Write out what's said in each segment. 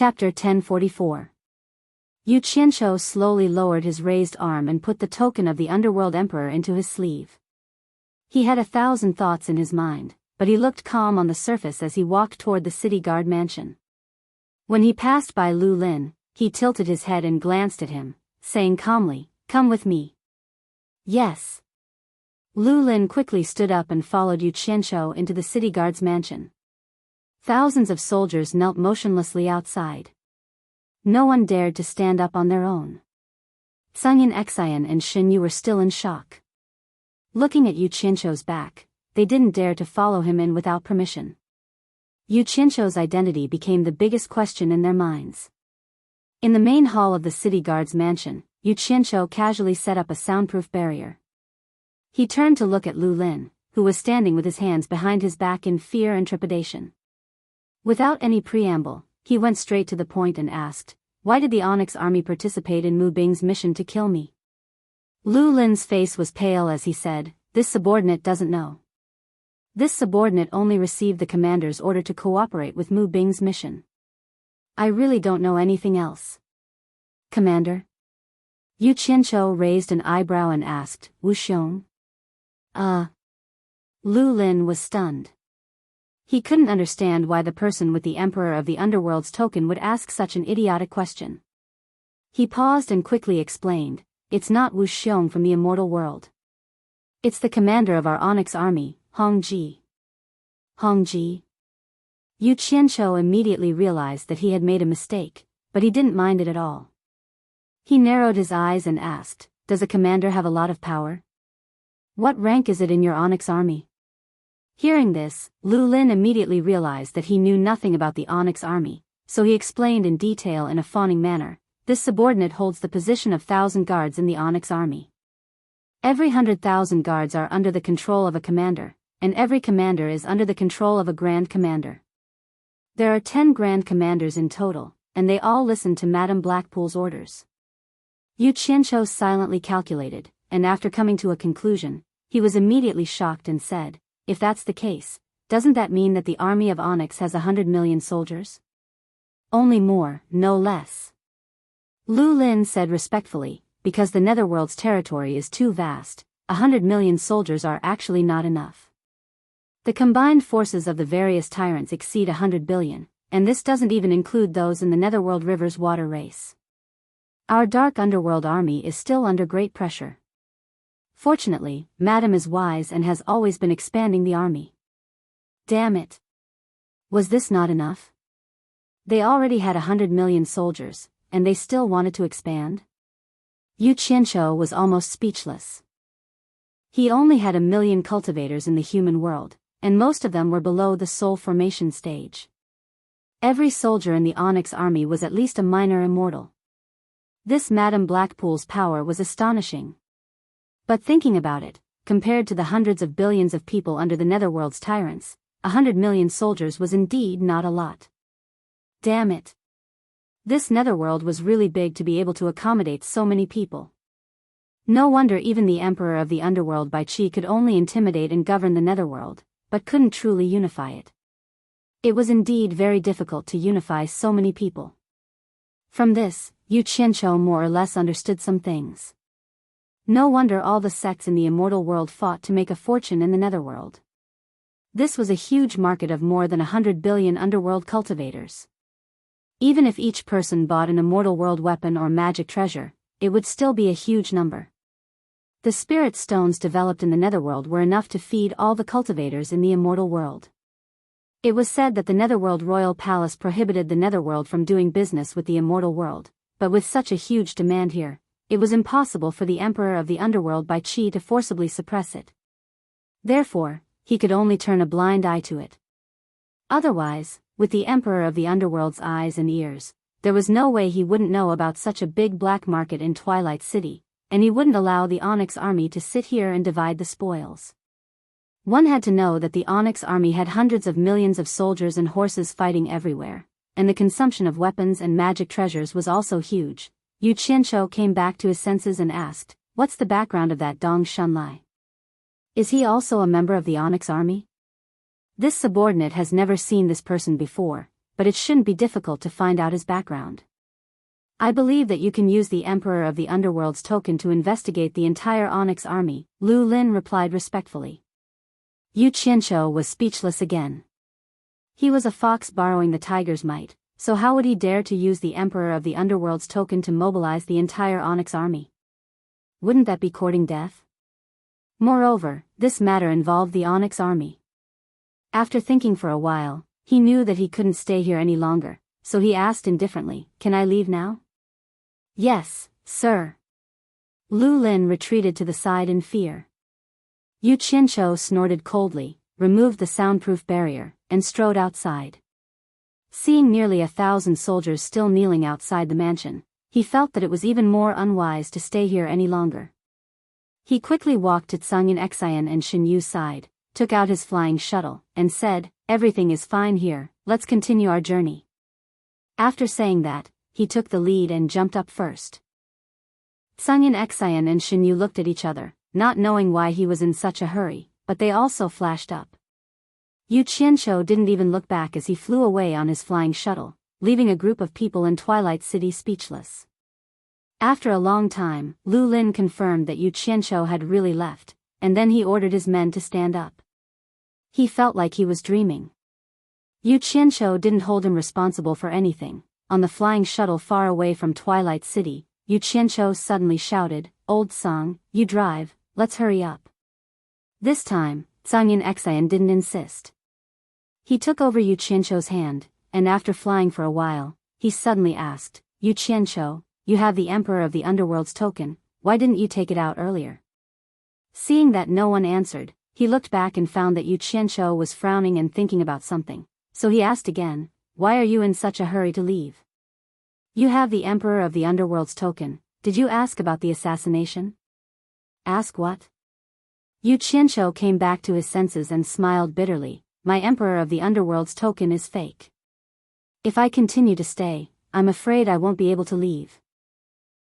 Chapter 1044. Yu Qianqiu slowly lowered his raised arm and put the token of the Underworld Emperor into his sleeve. He had 1,000 thoughts in his mind, but he looked calm on the surface as he walked toward the city guard mansion. When he passed by Lu Lin, he tilted his head and glanced at him, saying calmly, "Come with me." "Yes." Lu Lin quickly stood up and followed Yu Qianqiu into the city guard's mansion. Thousands of soldiers knelt motionlessly outside. No one dared to stand up on their own. Sungyan Xian and Xin Yu were still in shock. Looking at Yu Qianqiu's back, they didn't dare to follow him in without permission. Yu Qianqiu's identity became the biggest question in their minds. In the main hall of the city guard's mansion, Yu Qianqiu casually set up a soundproof barrier. He turned to look at Lu Lin, who was standing with his hands behind his back in fear and trepidation. Without any preamble, he went straight to the point and asked, "Why did the Onyx army participate in Mu Bing's mission to kill me?" Lu Lin's face was pale as he said, "This subordinate doesn't know. This subordinate only received the commander's order to cooperate with Mu Bing's mission. I really don't know anything else." "Commander?" Yu Qianqiu raised an eyebrow and asked, "Wu Xiong?" Lu Lin was stunned. He couldn't understand why the person with the Emperor of the Underworld's token would ask such an idiotic question. He paused and quickly explained, "It's not Wu Xiong from the Immortal world. It's the commander of our Onyx army, Hong Ji." Hong Ji? Yu Qianqiu immediately realized that he had made a mistake, but he didn't mind it at all. He narrowed his eyes and asked, "Does a commander have a lot of power? What rank is it in your Onyx army?" Hearing this, Lu Lin immediately realized that he knew nothing about the Onyx army, so he explained in detail in a fawning manner, "This subordinate holds the position of 1,000 guards in the Onyx army. Every 100,000 guards are under the control of a commander, and every commander is under the control of a grand commander. There are 10 grand commanders in total, and they all listen to Madame Blackpool's orders." Yu Qianqiu silently calculated, and after coming to a conclusion, he was immediately shocked and said, "If that's the case, doesn't that mean that the army of Onyx has 100 million soldiers? Only more, no less." Lu Lin said respectfully, "Because the Netherworld's territory is too vast, 100 million soldiers are actually not enough. The combined forces of the various tyrants exceed 100 billion, and this doesn't even include those in the Netherworld River's water race. Our dark underworld army is still under great pressure. Fortunately, Madame is wise and has always been expanding the army." Damn it. Was this not enough? They already had 100 million soldiers, and they still wanted to expand? Yu Qianqiu was almost speechless. He only had 1 million cultivators in the human world, and most of them were below the soul formation stage. Every soldier in the Onyx army was at least a minor immortal. This Madame Blackpool's power was astonishing. But thinking about it, compared to the hundreds of billions of people under the Netherworld's tyrants, 100 million soldiers was indeed not a lot. Damn it. This Netherworld was really big to be able to accommodate so many people. No wonder even the Emperor of the Underworld by Qi could only intimidate and govern the Netherworld, but couldn't truly unify it. It was indeed very difficult to unify so many people. From this, Yu Qianqiu more or less understood some things. No wonder all the sects in the Immortal world fought to make a fortune in the Netherworld. This was a huge market of more than 100 billion underworld cultivators. Even if each person bought an Immortal world weapon or magic treasure, it would still be a huge number. The spirit stones developed in the Netherworld were enough to feed all the cultivators in the Immortal world. It was said that the Netherworld royal palace prohibited the Netherworld from doing business with the Immortal world, but with such a huge demand here, it was impossible for the Emperor of the Underworld by Qi to forcibly suppress it. Therefore, he could only turn a blind eye to it. Otherwise, with the Emperor of the Underworld's eyes and ears, there was no way he wouldn't know about such a big black market in Twilight City, and he wouldn't allow the Onyx army to sit here and divide the spoils. One had to know that the Onyx army had hundreds of millions of soldiers and horses fighting everywhere, and the consumption of weapons and magic treasures was also huge. Yu Qianqiu came back to his senses and asked, "What's the background of that Dong Shunlai? Is he also a member of the Onyx army?" This subordinate has never seen this person before, but it shouldn't be difficult to find out his background. I believe that you can use the Emperor of the Underworld's token to investigate the entire Onyx army, Lu Lin replied respectfully. Yu Qianqiu was speechless again. He was a fox borrowing the tiger's might, so how would he dare to use the Emperor of the Underworld's token to mobilize the entire Onyx army? Wouldn't that be courting death? Moreover, this matter involved the Onyx army. After thinking for a while, he knew that he couldn't stay here any longer, so he asked indifferently, "Can I leave now?" "Yes, sir." Lu Lin retreated to the side in fear. Yu Qianqiu snorted coldly, removed the soundproof barrier, and strode outside. Seeing nearly 1,000 soldiers still kneeling outside the mansion, he felt that it was even more unwise to stay here any longer. He quickly walked to Tsangyan Xian and Shen Yu's side, took out his flying shuttle, and said, "Everything is fine here, let's continue our journey." After saying that, he took the lead and jumped up first. Tsangyan Xian and Shen Yu looked at each other, not knowing why he was in such a hurry, but they also flashed up. Yu Qianqiu didn't even look back as he flew away on his flying shuttle, leaving a group of people in Twilight City speechless. After a long time, Lu Lin confirmed that Yu Qianqiu had really left, and then he ordered his men to stand up. He felt like he was dreaming. Yu Qianqiu didn't hold him responsible for anything. On the flying shuttle far away from Twilight City, Yu Qianqiu suddenly shouted, "Old Song, you drive, let's hurry up." This time, Tsangyan Xian didn't insist. He took over Yu Qianqiu's hand, and after flying for a while, he suddenly asked, "Yu Qianqiu, you have the Emperor of the Underworld's token, why didn't you take it out earlier?" Seeing that no one answered, he looked back and found that Yu Qianqiu was frowning and thinking about something, so he asked again, "Why are you in such a hurry to leave? You have the Emperor of the Underworld's token, did you ask about the assassination?" "Ask what?" Yu Qianqiu came back to his senses and smiled bitterly, "My Emperor of the Underworld's token is fake. If I continue to stay, I'm afraid I won't be able to leave.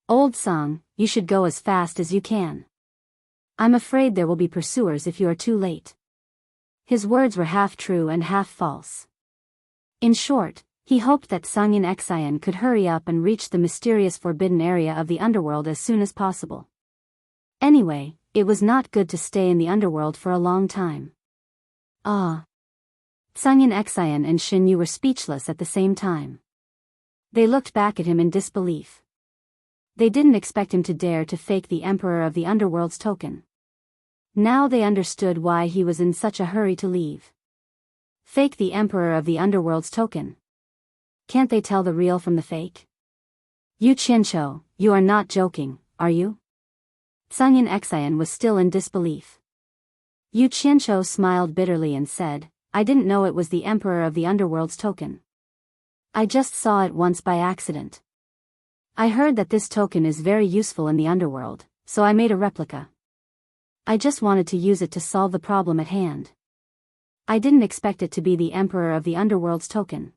Old Song, you should go as fast as you can. I'm afraid there will be pursuers if you are too late." His words were half true and half false. In short, he hoped that Tsangyan Xian could hurry up and reach the mysterious forbidden area of the underworld as soon as possible. Anyway, it was not good to stay in the underworld for a long time. Tsangyan Xian and Shen Yu were speechless at the same time. They looked back at him in disbelief. They didn't expect him to dare to fake the Emperor of the Underworld's token. Now they understood why he was in such a hurry to leave. Fake the Emperor of the Underworld's token. Can't they tell the real from the fake? Yu Qianqiu, you are not joking, are you? Tsangyan Xian was still in disbelief. Yu Qianqiu smiled bitterly and said, "I didn't know it was the Emperor of the Underworld's token. I just saw it once by accident. I heard that this token is very useful in the underworld, so I made a replica. I just wanted to use it to solve the problem at hand. I didn't expect it to be the Emperor of the Underworld's token.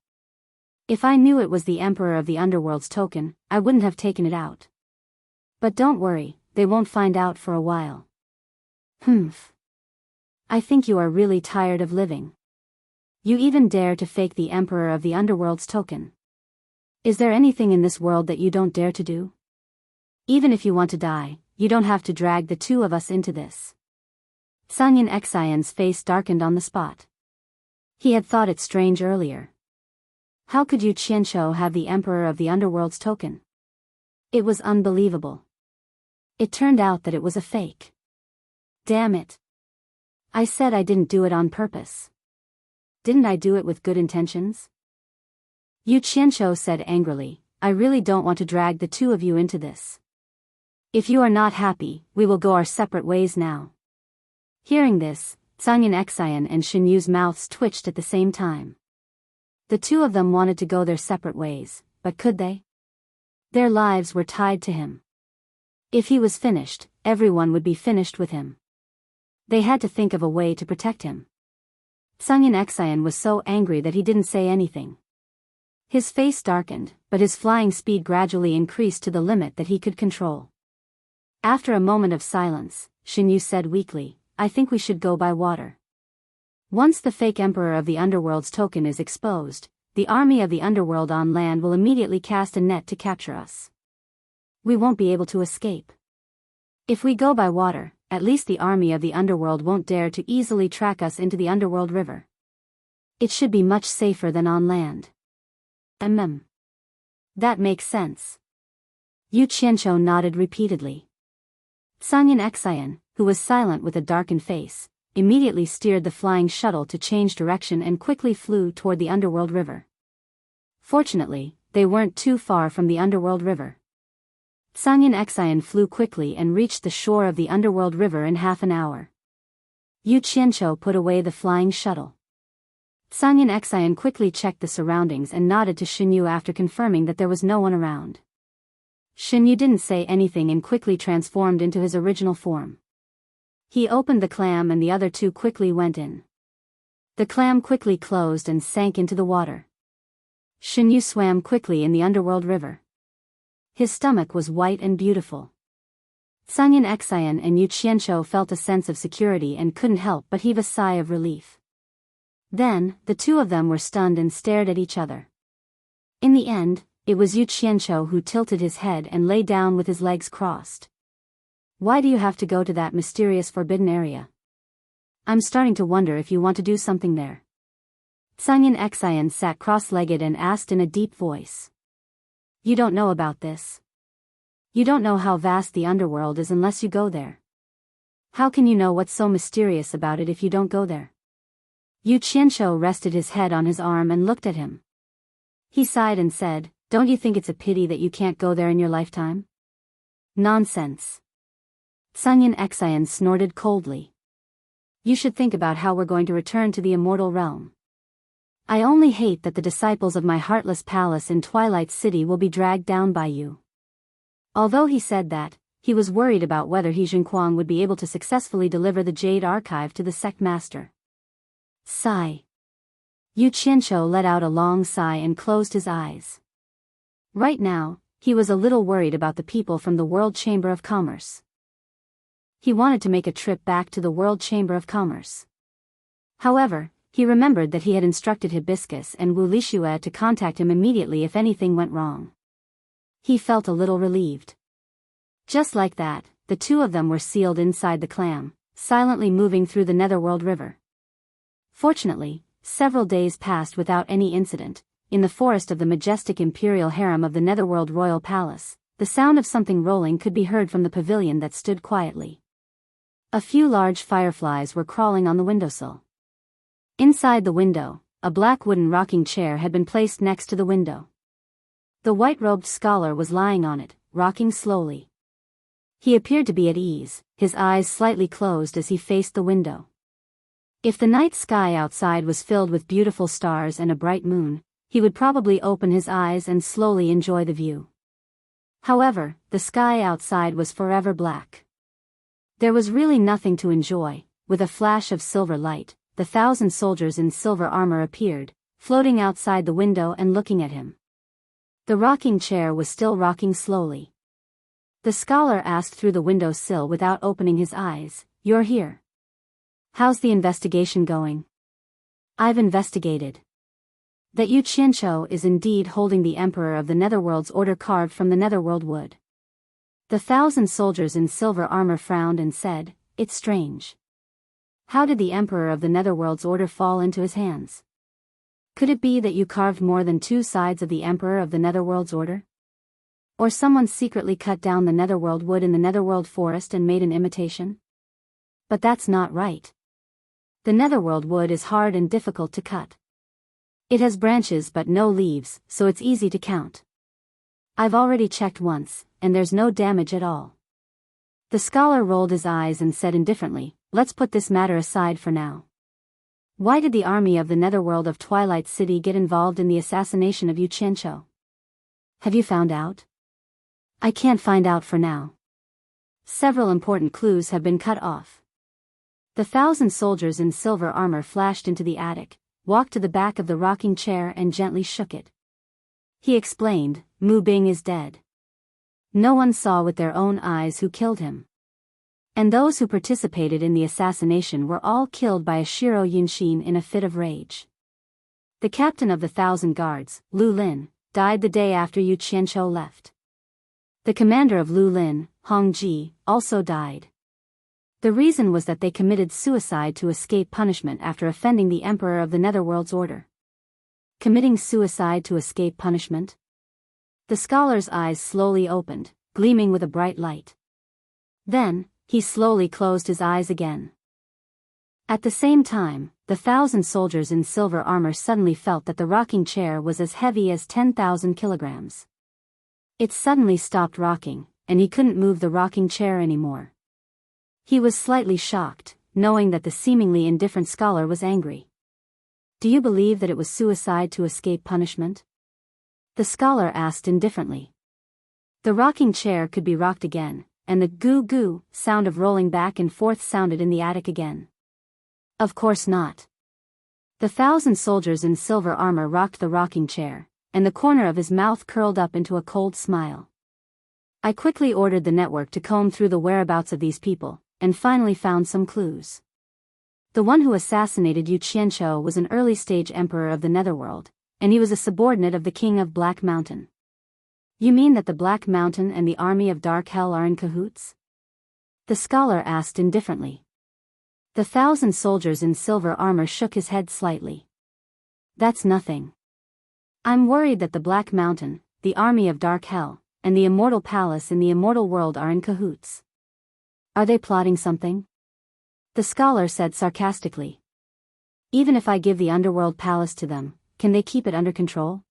If I knew it was the Emperor of the Underworld's token, I wouldn't have taken it out. But don't worry, they won't find out for a while." "Humph. I think you are really tired of living. You even dare to fake the Emperor of the Underworld's token. Is there anything in this world that you don't dare to do? Even if you want to die, you don't have to drag the two of us into this." Tsangyan Xian's face darkened on the spot. He had thought it strange earlier. How could Yu Qianqiu have the Emperor of the Underworld's token? It was unbelievable. It turned out that it was a fake. Damn it. I said I didn't do it on purpose. Didn't I do it with good intentions? Yu Qianqiu said angrily, "I really don't want to drag the two of you into this. If you are not happy, we will go our separate ways now." Hearing this, Tsangyan Xian and Shen Yu's mouths twitched at the same time. The two of them wanted to go their separate ways, but could they? Their lives were tied to him. If he was finished, everyone would be finished with him. They had to think of a way to protect him. Tsangyan Xian was so angry that he didn't say anything. His face darkened, but his flying speed gradually increased to the limit that he could control. After a moment of silence, Shen Yu said weakly, "I think we should go by water. Once the fake Emperor of the Underworld's token is exposed, the army of the underworld on land will immediately cast a net to capture us. We won't be able to escape. If we go by water, at least the army of the underworld won't dare to easily track us into the underworld river. It should be much safer than on land. That makes sense. Yu Qianqiu nodded repeatedly. Sanyan Xian, who was silent with a darkened face, immediately steered the flying shuttle to change direction and quickly flew toward the underworld river. Fortunately, they weren't too far from the underworld river. Sanyan Xian flew quickly and reached the shore of the underworld river in half an hour. Yu Qianqiu put away the flying shuttle. Sanyan Xian quickly checked the surroundings and nodded to Xinyu after confirming that there was no one around. Xinyu didn't say anything and quickly transformed into his original form. He opened the clam and the other two quickly went in. The clam quickly closed and sank into the water. Xinyu swam quickly in the underworld river. His stomach was white and beautiful. Sanyan Xian and Yu Qianqiu felt a sense of security and couldn't help but heave a sigh of relief. Then, the two of them were stunned and stared at each other. In the end, it was Yu Qianqiu who tilted his head and lay down with his legs crossed. Why do you have to go to that mysterious forbidden area? I'm starting to wonder if you want to do something there. Sanyan Xian sat cross-legged and asked in a deep voice. You don't know about this. You don't know how vast the underworld is unless you go there. How can you know what's so mysterious about it if you don't go there? Yu Qianqiu rested his head on his arm and looked at him. He sighed and said, Don't you think it's a pity that you can't go there in your lifetime? Nonsense. Sanyan Xian snorted coldly. You should think about how we're going to return to the immortal realm. I only hate that the disciples of my heartless palace in Twilight City will be dragged down by you. Although he said that, he was worried about whether He Junquang would be able to successfully deliver the Jade Archive to the sect master. Sigh. Yu Qianqiu let out a long sigh and closed his eyes. Right now, he was a little worried about the people from the World Chamber of Commerce. He wanted to make a trip back to the World Chamber of Commerce. However, he remembered that he had instructed Hibiscus and Wu Lixue to contact him immediately if anything went wrong. He felt a little relieved. Just like that, the two of them were sealed inside the clam, silently moving through the Netherworld River. Fortunately, several days passed without any incident. In the forest of the majestic imperial harem of the Netherworld Royal Palace, the sound of something rolling could be heard from the pavilion that stood quietly. A few large fireflies were crawling on the windowsill. Inside the window, a black wooden rocking chair had been placed next to the window. The white-robed scholar was lying on it, rocking slowly. He appeared to be at ease, his eyes slightly closed as he faced the window. If the night sky outside was filled with beautiful stars and a bright moon, he would probably open his eyes and slowly enjoy the view. However, the sky outside was forever black. There was really nothing to enjoy. With a flash of silver light, the 1,000 soldiers in silver armor appeared, floating outside the window and looking at him. The rocking chair was still rocking slowly. The scholar asked through the window sill without opening his eyes, You're here. How's the investigation going? I've investigated. That Yu Qianqiu is indeed holding the Emperor of the Netherworld's order carved from the Netherworld wood. The 1,000 soldiers in silver armor frowned and said, It's strange. How did the Emperor of the Netherworld's order fall into his hands? Could it be that you carved more than 2 sides of the Emperor of the Netherworld's order? Or someone secretly cut down the Netherworld wood in the Netherworld forest and made an imitation? But that's not right. The Netherworld wood is hard and difficult to cut. It has branches but no leaves, so it's easy to count. I've already checked once, and there's no damage at all. The scholar rolled his eyes and said indifferently, Let's put this matter aside for now. Why did the army of the Netherworld of Twilight City get involved in the assassination of Yu Qianqiu? Have you found out? I can't find out for now. Several important clues have been cut off. The 1,000 soldiers in silver armor flashed into the attic, walked to the back of the rocking chair and gently shook it. He explained, Mu Bing is dead. No one saw with their own eyes who killed him. And those who participated in the assassination were all killed by a Shiro Yunxin in a fit of rage. The captain of the 1,000 guards, Lu Lin, died the day after Yu Qianqiu left. The commander of Lu Lin, Hong Ji, also died. The reason was that they committed suicide to escape punishment after offending the emperor of the Netherworld's order. Committing suicide to escape punishment? The scholar's eyes slowly opened, gleaming with a bright light. Then, he slowly closed his eyes again. At the same time, the 1,000 soldiers in silver armor suddenly felt that the rocking chair was as heavy as 10,000 kilograms. It suddenly stopped rocking, and he couldn't move the rocking chair anymore. He was slightly shocked, knowing that the seemingly indifferent scholar was angry. "Do you believe that it was suicide to escape punishment?" The scholar asked indifferently. The rocking chair could be rocked again, and the goo-goo sound of rolling back and forth sounded in the attic again. Of course not. The 1,000 soldiers in silver armor rocked the rocking chair, and the corner of his mouth curled up into a cold smile. "I quickly ordered the network to comb through the whereabouts of these people, and finally found some clues. The one who assassinated Yu Qianqiu was an early-stage emperor of the Netherworld, and he was a subordinate of the king of Black Mountain." "You mean that the Black Mountain and the army of Dark Hell are in cahoots?" the scholar asked indifferently. The 1,000 soldiers in silver armor shook his head slightly. "That's nothing. I'm worried that the Black Mountain, the army of Dark Hell, and the Immortal Palace in the Immortal World are in cahoots." "Are they plotting something?" the scholar said sarcastically. "Even if I give the Underworld Palace to them, can they keep it under control?"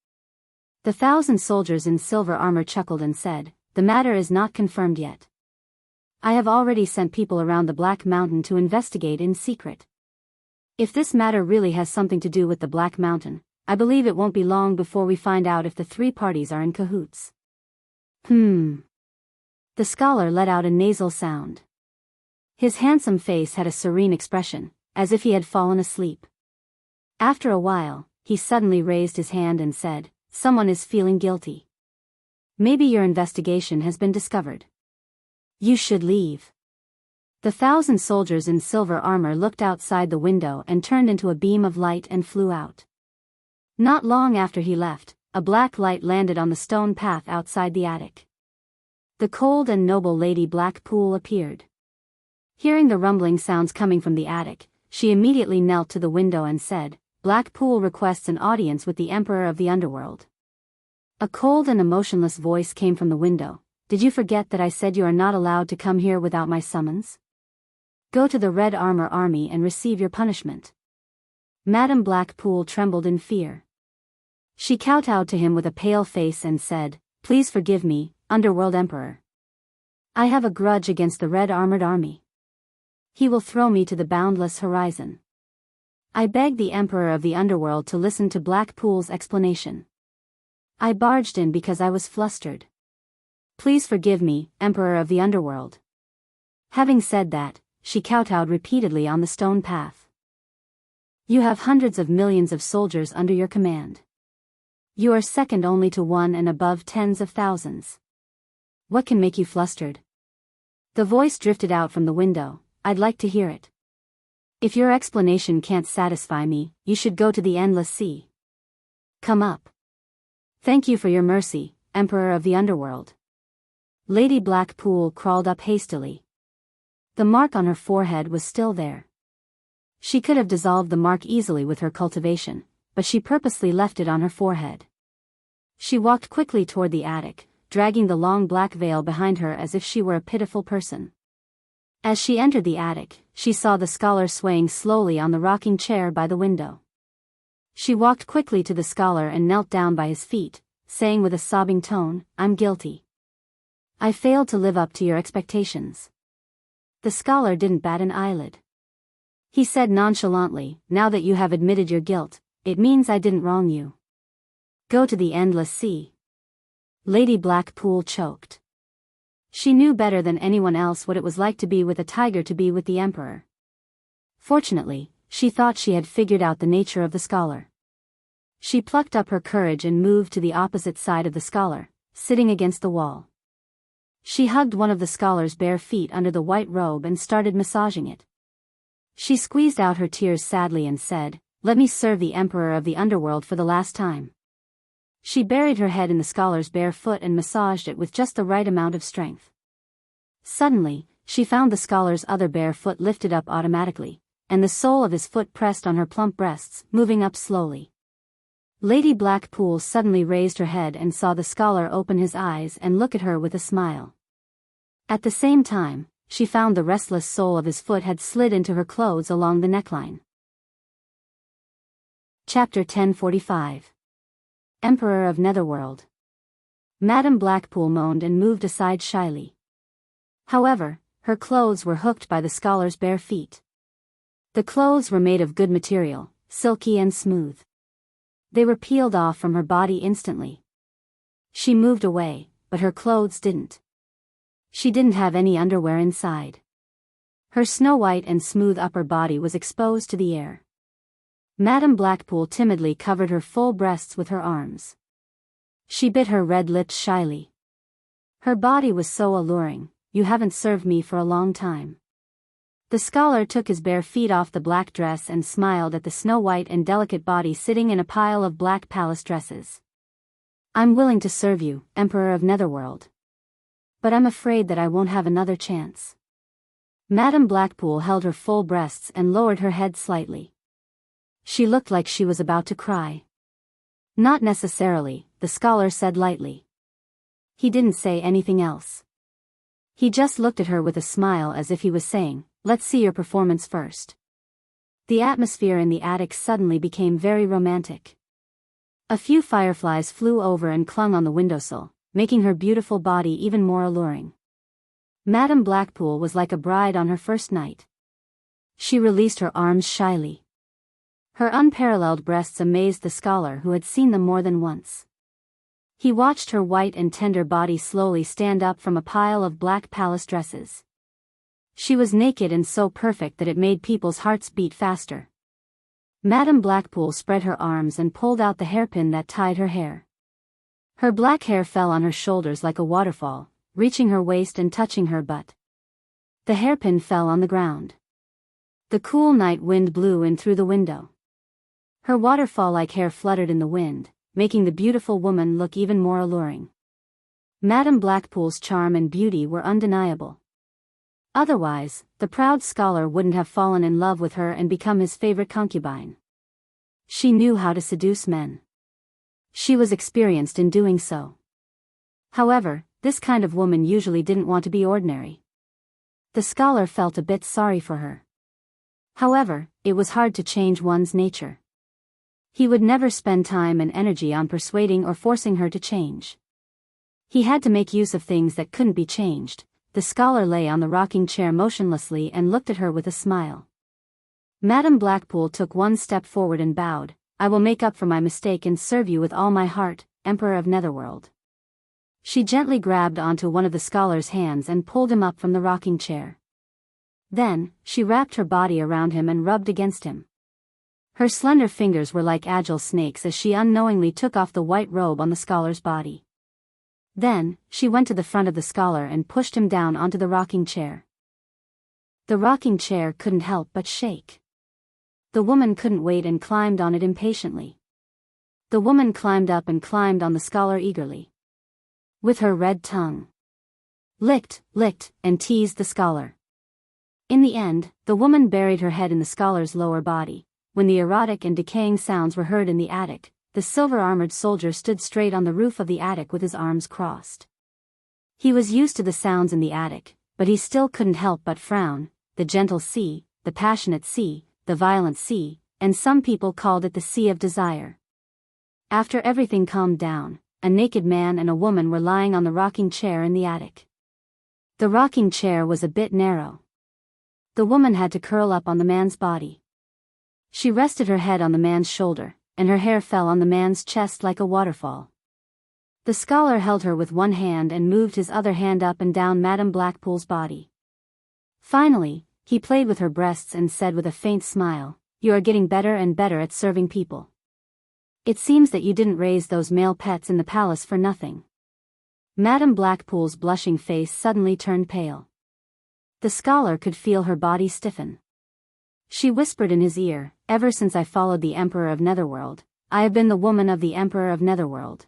The 1,000 soldiers in silver armor chuckled and said, "The matter is not confirmed yet. I have already sent people around the Black Mountain to investigate in secret. If this matter really has something to do with the Black Mountain, I believe it won't be long before we find out if the three parties are in cahoots." The scholar let out a nasal sound. His handsome face had a serene expression, as if he had fallen asleep. After a while, he suddenly raised his hand and said, "Someone is feeling guilty. Maybe your investigation has been discovered. You should leave." The 1,000 soldiers in silver armor looked outside the window and turned into a beam of light and flew out. Not long after he left, a black light landed on the stone path outside the attic. The cold and noble Lady Blackpool appeared. Hearing the rumbling sounds coming from the attic, she immediately knelt to the window and said, "Blackpool requests an audience with the Emperor of the Underworld." A cold and emotionless voice came from the window. "Did you forget that I said you are not allowed to come here without my summons? Go to the Red Armor Army and receive your punishment." Madame Blackpool trembled in fear. She kowtowed to him with a pale face and said, "Please forgive me, Underworld Emperor. I have a grudge against the Red Armored Army. He will throw me to the boundless horizon." I begged the Emperor of the Underworld to listen to Blackpool's explanation. I barged in because I was flustered. "Please forgive me, Emperor of the Underworld." Having said that, she kowtowed repeatedly on the stone path. "You have hundreds of millions of soldiers under your command. You are second only to one and above tens of thousands. What can make you flustered?" The voice drifted out from the window. "I'd like to hear it. If your explanation can't satisfy me, you should go to the endless sea. Come up. Thank you for your mercy, Emperor of the Underworld." Lady Blackpool crawled up hastily. The mark on her forehead was still there. She could have dissolved the mark easily with her cultivation, but she purposely left it on her forehead. She walked quickly toward the attic, dragging the long black veil behind her as if she were a pitiful person. As she entered the attic, she saw the scholar swaying slowly on the rocking chair by the window. She walked quickly to the scholar and knelt down by his feet, saying with a sobbing tone, "I'm guilty. I failed to live up to your expectations." The scholar didn't bat an eyelid. He said nonchalantly, "Now that you have admitted your guilt, it means I didn't wrong you. Go to the endless sea." Lady Blackpool choked. She knew better than anyone else what it was like to be with a tiger, to be with the Emperor. Fortunately, she thought she had figured out the nature of the scholar. She plucked up her courage and moved to the opposite side of the scholar, sitting against the wall. She hugged one of the scholar's bare feet under the white robe and started massaging it. She squeezed out her tears sadly and said, let me serve the Emperor of the Underworld for the last time. She buried her head in the scholar's bare foot and massaged it with just the right amount of strength. Suddenly, she found the scholar's other bare foot lifted up automatically, and the sole of his foot pressed on her plump breasts, moving up slowly. Lady Blackpool suddenly raised her head and saw the scholar open his eyes and look at her with a smile. At the same time, she found the restless sole of his foot had slid into her clothes along the neckline. Chapter 1045. Emperor of Netherworld. Madame Blackpool moaned and moved aside shyly. However, her clothes were hooked by the scholar's bare feet. The clothes were made of good material, silky and smooth. They were peeled off from her body instantly. She moved away, but her clothes didn't. She didn't have any underwear inside. Her snow-white and smooth upper body was exposed to the air. Madame Blackpool timidly covered her full breasts with her arms. She bit her red lips shyly. Her body was so alluring. You haven't served me for a long time. The scholar took his bare feet off the black dress and smiled at the snow-white and delicate body sitting in a pile of black palace dresses. I'm willing to serve you, Emperor of Netherworld. But I'm afraid that I won't have another chance. Madame Blackpool held her full breasts and lowered her head slightly. She looked like she was about to cry. Not necessarily, the scholar said lightly. He didn't say anything else. He just looked at her with a smile as if he was saying, let's see your performance first. The atmosphere in the attic suddenly became very romantic. A few fireflies flew over and clung on the windowsill, making her beautiful body even more alluring. Madame Blackpool was like a bride on her first night. She released her arms shyly. Her unparalleled breasts amazed the scholar who had seen them more than once. He watched her white and tender body slowly stand up from a pile of black palace dresses. She was naked and so perfect that it made people's hearts beat faster. Madame Blackpool spread her arms and pulled out the hairpin that tied her hair. Her black hair fell on her shoulders like a waterfall, reaching her waist and touching her butt. The hairpin fell on the ground. The cool night wind blew in through the window. Her waterfall-like hair fluttered in the wind, making the beautiful woman look even more alluring. Madame Blackpool's charm and beauty were undeniable. Otherwise, the proud scholar wouldn't have fallen in love with her and become his favorite concubine. She knew how to seduce men. She was experienced in doing so. However, this kind of woman usually didn't want to be ordinary. The scholar felt a bit sorry for her. However, it was hard to change one's nature. He would never spend time and energy on persuading or forcing her to change. He had to make use of things that couldn't be changed. The scholar lay on the rocking chair motionlessly and looked at her with a smile. Madame Blackpool took one step forward and bowed. I will make up for my mistake and serve you with all my heart, Emperor of Netherworld. She gently grabbed onto one of the scholar's hands and pulled him up from the rocking chair. Then, she wrapped her body around him and rubbed against him. Her slender fingers were like agile snakes as she unknowingly took off the white robe on the scholar's body. Then, she went to the front of the scholar and pushed him down onto the rocking chair. The rocking chair couldn't help but shake. The woman couldn't wait and climbed on it impatiently. The woman climbed up and climbed on the scholar eagerly. With her red tongue. Licked, and teased the scholar. In the end, the woman buried her head in the scholar's lower body. When the erotic and decaying sounds were heard in the attic, the silver-armored soldier stood straight on the roof of the attic with his arms crossed. He was used to the sounds in the attic, but he still couldn't help but frown. The gentle sea, the passionate sea, the violent sea, and some people called it the sea of desire. After everything calmed down, a naked man and a woman were lying on the rocking chair in the attic. The rocking chair was a bit narrow. The woman had to curl up on the man's body. She rested her head on the man's shoulder, and her hair fell on the man's chest like a waterfall. The scholar held her with one hand and moved his other hand up and down Madame Blackpool's body. Finally, he played with her breasts and said with a faint smile, "You are getting better and better at serving people. It seems that you didn't raise those male pets in the palace for nothing." Madame Blackpool's blushing face suddenly turned pale. The scholar could feel her body stiffen. She whispered in his ear, ever since I followed the Emperor of Netherworld, I have been the woman of the Emperor of Netherworld.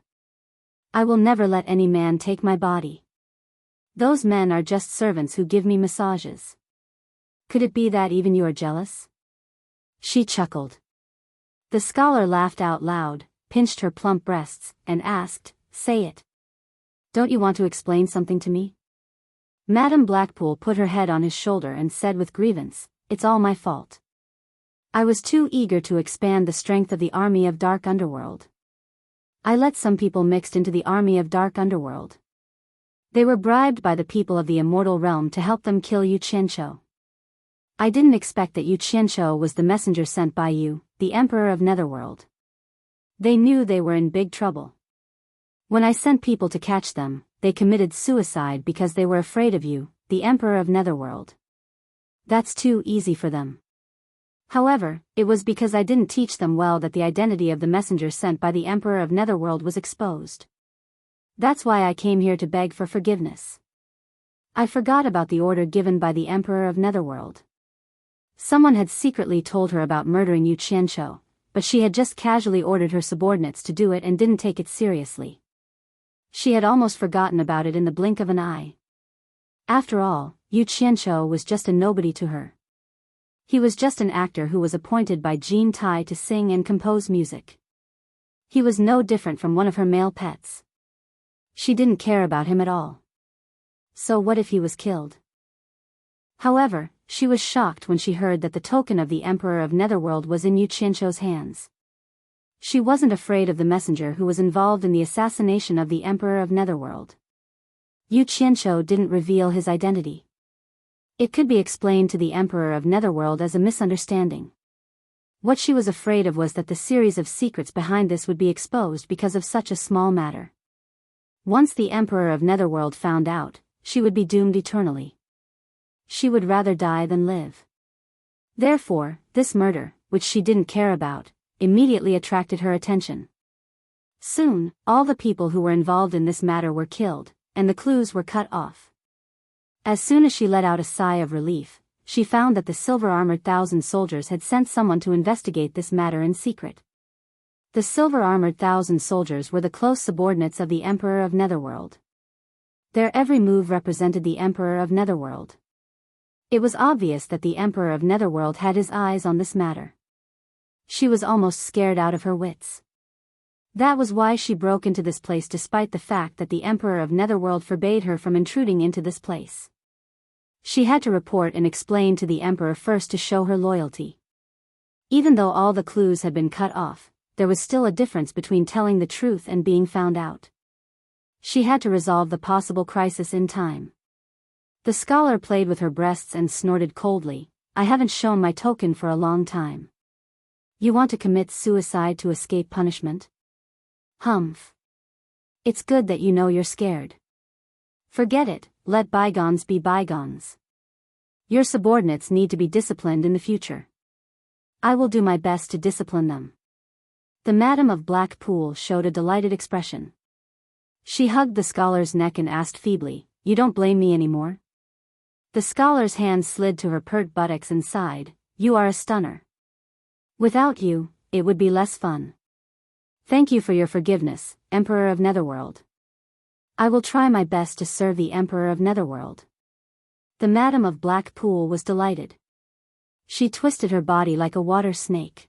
I will never let any man take my body. Those men are just servants who give me massages. Could it be that even you are jealous? She chuckled. The scholar laughed out loud, pinched her plump breasts, and asked, say it. Don't you want to explain something to me? Madame Blackpool put her head on his shoulder and said with grievance, it's all my fault. I was too eager to expand the strength of the army of Dark Underworld. I let some people mixed into the army of Dark Underworld. They were bribed by the people of the Immortal Realm to help them kill Yu Qianqiu. I didn't expect that Yu Qianqiu was the messenger sent by you, the Emperor of Netherworld. They knew they were in big trouble. When I sent people to catch them, they committed suicide because they were afraid of you, the Emperor of Netherworld. That's too easy for them. However, it was because I didn't teach them well that the identity of the messenger sent by the Emperor of Netherworld was exposed. That's why I came here to beg for forgiveness. I forgot about the order given by the Emperor of Netherworld. Someone had secretly told her about murdering Yu Qianqiu, but she had just casually ordered her subordinates to do it and didn't take it seriously. She had almost forgotten about it in the blink of an eye. After all, Yu Qianqiu was just a nobody to her. He was just an actor who was appointed by Jean Tai to sing and compose music. He was no different from one of her male pets. She didn't care about him at all. So what if he was killed? However, she was shocked when she heard that the token of the Emperor of Netherworld was in Yu Qianqiu's hands. She wasn't afraid of the messenger who was involved in the assassination of the Emperor of Netherworld. Yu Qianqiu didn't reveal his identity. It could be explained to the Emperor of Netherworld as a misunderstanding. What she was afraid of was that the series of secrets behind this would be exposed because of such a small matter. Once the Emperor of Netherworld found out, she would be doomed eternally. She would rather die than live. Therefore, this murder, which she didn't care about, immediately attracted her attention. Soon, all the people who were involved in this matter were killed, and the clues were cut off. As soon as she let out a sigh of relief, she found that the silver-armored 1,000 soldiers had sent someone to investigate this matter in secret. The silver-armored 1,000 soldiers were the close subordinates of the Emperor of Netherworld. Their every move represented the Emperor of Netherworld. It was obvious that the Emperor of Netherworld had his eyes on this matter. She was almost scared out of her wits. That was why she broke into this place despite the fact that the Emperor of Netherworld forbade her from intruding into this place. She had to report and explain to the Emperor first to show her loyalty. Even though all the clues had been cut off, there was still a difference between telling the truth and being found out. She had to resolve the possible crisis in time. The scholar played with her breasts and snorted coldly, I haven't shown my token for a long time. You want to commit suicide to escape punishment? Humph. It's good that you know you're scared. Forget it, let bygones be bygones. Your subordinates need to be disciplined in the future. I will do my best to discipline them. The Madam of Blackpool showed a delighted expression. She hugged the scholar's neck and asked feebly, you don't blame me anymore? The scholar's hand slid to her pert buttocks and sighed, you are a stunner. Without you, it would be less fun. Thank you for your forgiveness, Emperor of Netherworld. I will try my best to serve the Emperor of Netherworld. The Madam of Blackpool was delighted. She twisted her body like a water snake.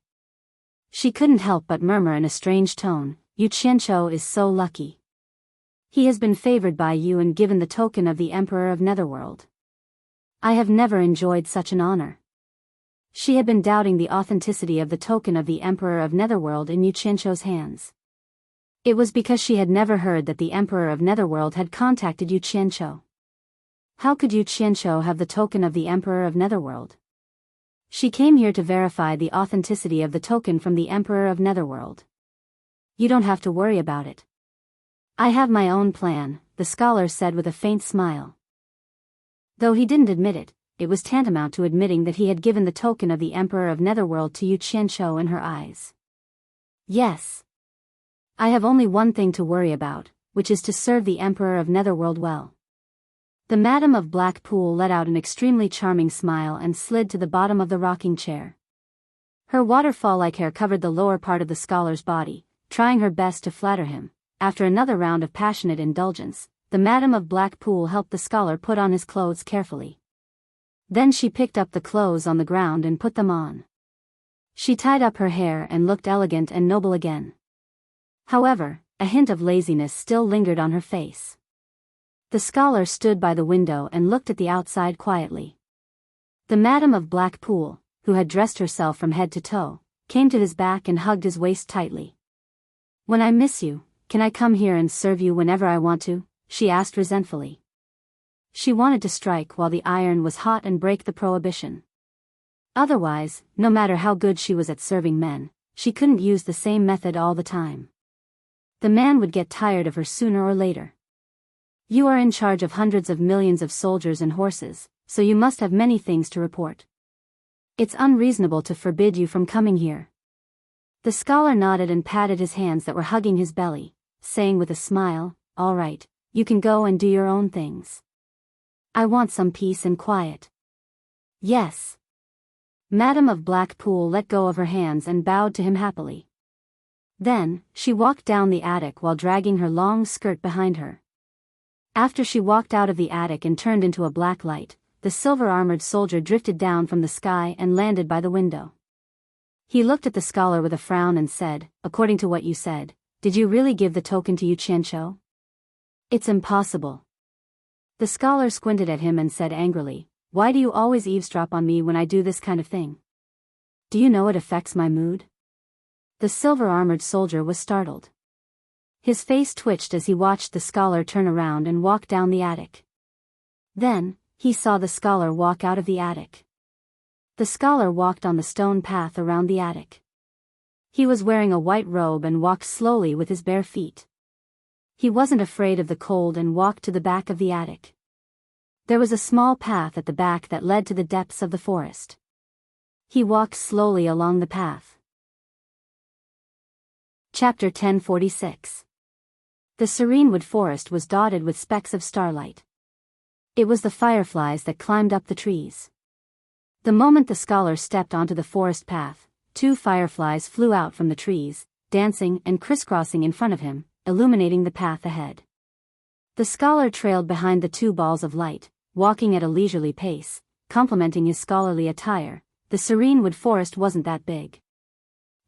She couldn't help but murmur in a strange tone, Yu Qianqiu is so lucky. He has been favored by you and given the token of the Emperor of Netherworld. I have never enjoyed such an honor. She had been doubting the authenticity of the token of the Emperor of Netherworld in Yu Qianqiu's hands. It was because she had never heard that the Emperor of Netherworld had contacted Yu Qianqiu. How could Yu Qianqiu have the token of the Emperor of Netherworld? She came here to verify the authenticity of the token from the Emperor of Netherworld. You don't have to worry about it. I have my own plan, the scholar said with a faint smile. Though he didn't admit it, it was tantamount to admitting that he had given the token of the Emperor of Netherworld to Yu Qianqiu in her eyes. Yes. I have only one thing to worry about, which is to serve the Emperor of Netherworld well. The Madam of Blackpool let out an extremely charming smile and slid to the bottom of the rocking chair. Her waterfall-like hair covered the lower part of the scholar's body, trying her best to flatter him. After another round of passionate indulgence, the Madam of Blackpool helped the scholar put on his clothes carefully. Then she picked up the clothes on the ground and put them on. She tied up her hair and looked elegant and noble again. However, a hint of laziness still lingered on her face. The scholar stood by the window and looked at the outside quietly. The Madam of Blackpool, who had dressed herself from head to toe, came to his back and hugged his waist tightly. "When I miss you, can I come here and serve you whenever I want to?" she asked resentfully. She wanted to strike while the iron was hot and break the prohibition. Otherwise, no matter how good she was at serving men, she couldn't use the same method all the time. The man would get tired of her sooner or later. "You are in charge of hundreds of millions of soldiers and horses, so you must have many things to report. It's unreasonable to forbid you from coming here." The scholar nodded and patted his hands that were hugging his belly, saying with a smile, "All right, you can go and do your own things. I want some peace and quiet." "Yes." Madam of Blackpool let go of her hands and bowed to him happily. Then, she walked down the attic while dragging her long skirt behind her. After she walked out of the attic and turned into a black light, the silver-armored soldier drifted down from the sky and landed by the window. He looked at the scholar with a frown and said, "According to what you said, did you really give the token to Yu Qianqiu?" "It's impossible." The scholar squinted at him and said angrily, "Why do you always eavesdrop on me when I do this kind of thing? Do you know it affects my mood?" The silver-armored soldier was startled. His face twitched as he watched the scholar turn around and walk down the attic. Then, he saw the scholar walk out of the attic. The scholar walked on the stone path around the attic. He was wearing a white robe and walked slowly with his bare feet. He wasn't afraid of the cold and walked to the back of the attic. There was a small path at the back that led to the depths of the forest. He walked slowly along the path. Chapter 1046. The serene wood forest was dotted with specks of starlight. It was the fireflies that climbed up the trees. The moment the scholar stepped onto the forest path, 2 fireflies flew out from the trees, dancing and crisscrossing in front of him, illuminating the path ahead. The scholar trailed behind the 2 balls of light, walking at a leisurely pace, complementing his scholarly attire. The serene wood forest wasn't that big.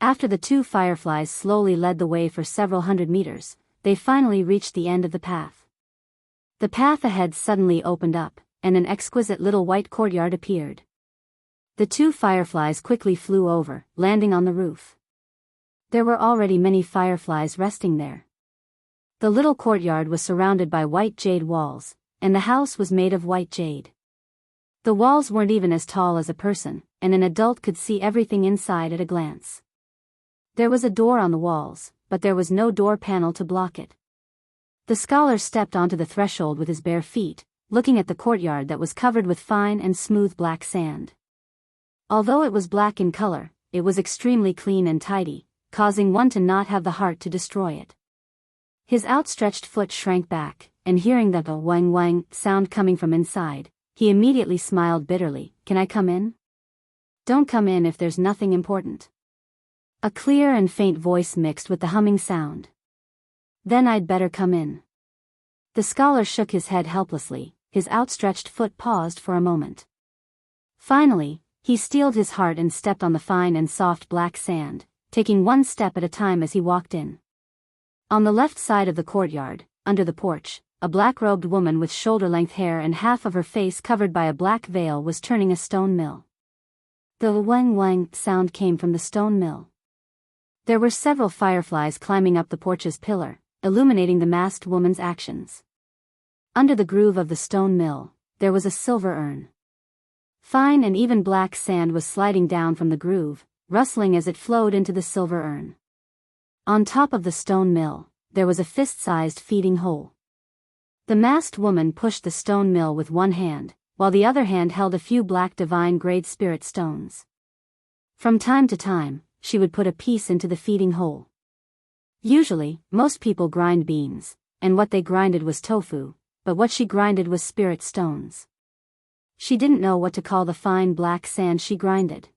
After the 2 fireflies slowly led the way for several hundred meters, they finally reached the end of the path. The path ahead suddenly opened up, and an exquisite little white courtyard appeared. The 2 fireflies quickly flew over, landing on the roof. There were already many fireflies resting there. The little courtyard was surrounded by white jade walls, and the house was made of white jade. The walls weren't even as tall as a person, and an adult could see everything inside at a glance. There was a door on the walls, but there was no door panel to block it. The scholar stepped onto the threshold with his bare feet, looking at the courtyard that was covered with fine and smooth black sand. Although it was black in color, it was extremely clean and tidy, causing one to not have the heart to destroy it. His outstretched foot shrank back, and hearing the wang wang sound coming from inside, he immediately smiled bitterly. "Can I come in?" "Don't come in if there's nothing important." A clear and faint voice mixed with the humming sound. "Then I'd better come in." The scholar shook his head helplessly, his outstretched foot paused for a moment. Finally, he steeled his heart and stepped on the fine and soft black sand, taking 1 step at a time as he walked in. On the left side of the courtyard, under the porch, a black-robed woman with shoulder-length hair and half of her face covered by a black veil was turning a stone mill. The wang wang sound came from the stone mill. There were several fireflies climbing up the porch's pillar, illuminating the masked woman's actions. Under the groove of the stone mill, there was a silver urn. Fine and even black sand was sliding down from the groove, rustling as it flowed into the silver urn. On top of the stone mill, there was a fist-sized feeding hole. The masked woman pushed the stone mill with one hand, while the other hand held a few black divine-grade spirit stones. From time to time, she would put a piece into the feeding hole. Usually, most people grind beans, and what they grinded was tofu, but what she grinded was spirit stones. She didn't know what to call the fine black sand she grinded.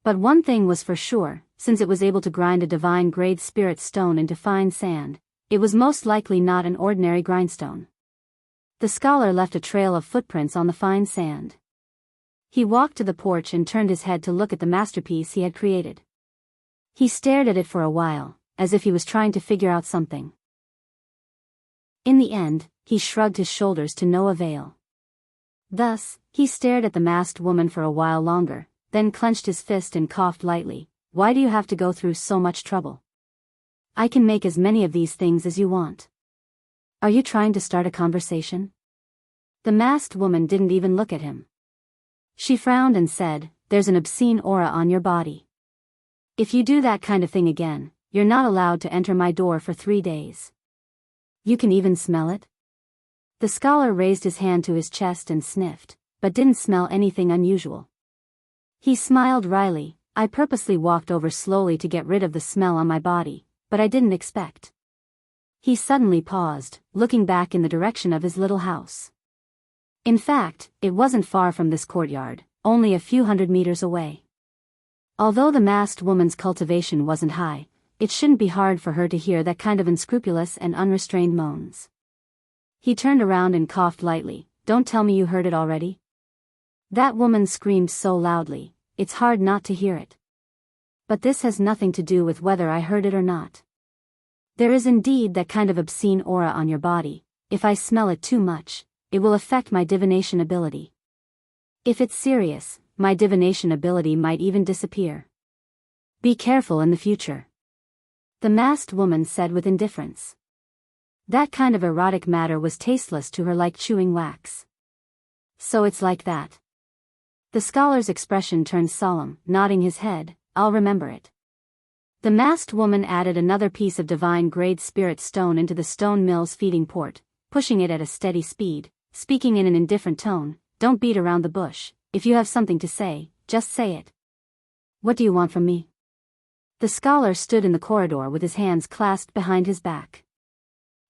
But one thing was for sure, since it was able to grind a divine-grade spirit stone into fine sand, it was most likely not an ordinary grindstone. The scholar left a trail of footprints on the fine sand. He walked to the porch and turned his head to look at the masterpiece he had created. He stared at it for a while, as if he was trying to figure out something. In the end, he shrugged his shoulders to no avail. Thus, he stared at the masked woman for a while longer, then clenched his fist and coughed lightly. Why do you have to go through so much trouble? I can make as many of these things as you want. Are you trying to start a conversation? The masked woman didn't even look at him. She frowned and said, "There's an obscene aura on your body. If you do that kind of thing again, you're not allowed to enter my door for 3 days. You can even smell it?" The scholar raised his hand to his chest and sniffed, but didn't smell anything unusual. He smiled wryly. "I purposely walked over slowly to get rid of the smell on my body, but I didn't expect." He suddenly paused, looking back in the direction of his little house. In fact, it wasn't far from this courtyard, only a few hundred meters away. Although the masked woman's cultivation wasn't high, it shouldn't be hard for her to hear that kind of unscrupulous and unrestrained moans. He turned around and coughed lightly. "Don't tell me you heard it already?" That woman screamed so loudly, it's hard not to hear it. But this has nothing to do with whether I heard it or not. There is indeed that kind of obscene aura on your body. If I smell it too much, it will affect my divination ability. If it's serious, my divination ability might even disappear. Be careful in the future. The masked woman said with indifference. That kind of erotic matter was tasteless to her, like chewing wax. So it's like that. The scholar's expression turned solemn, nodding his head. "I'll remember it." The masked woman added another piece of divine-grade spirit stone into the stone mill's feeding port, pushing it at a steady speed, speaking in an indifferent tone. "Don't beat around the bush. If you have something to say, just say it." "What do you want from me?" The scholar stood in the corridor with his hands clasped behind his back.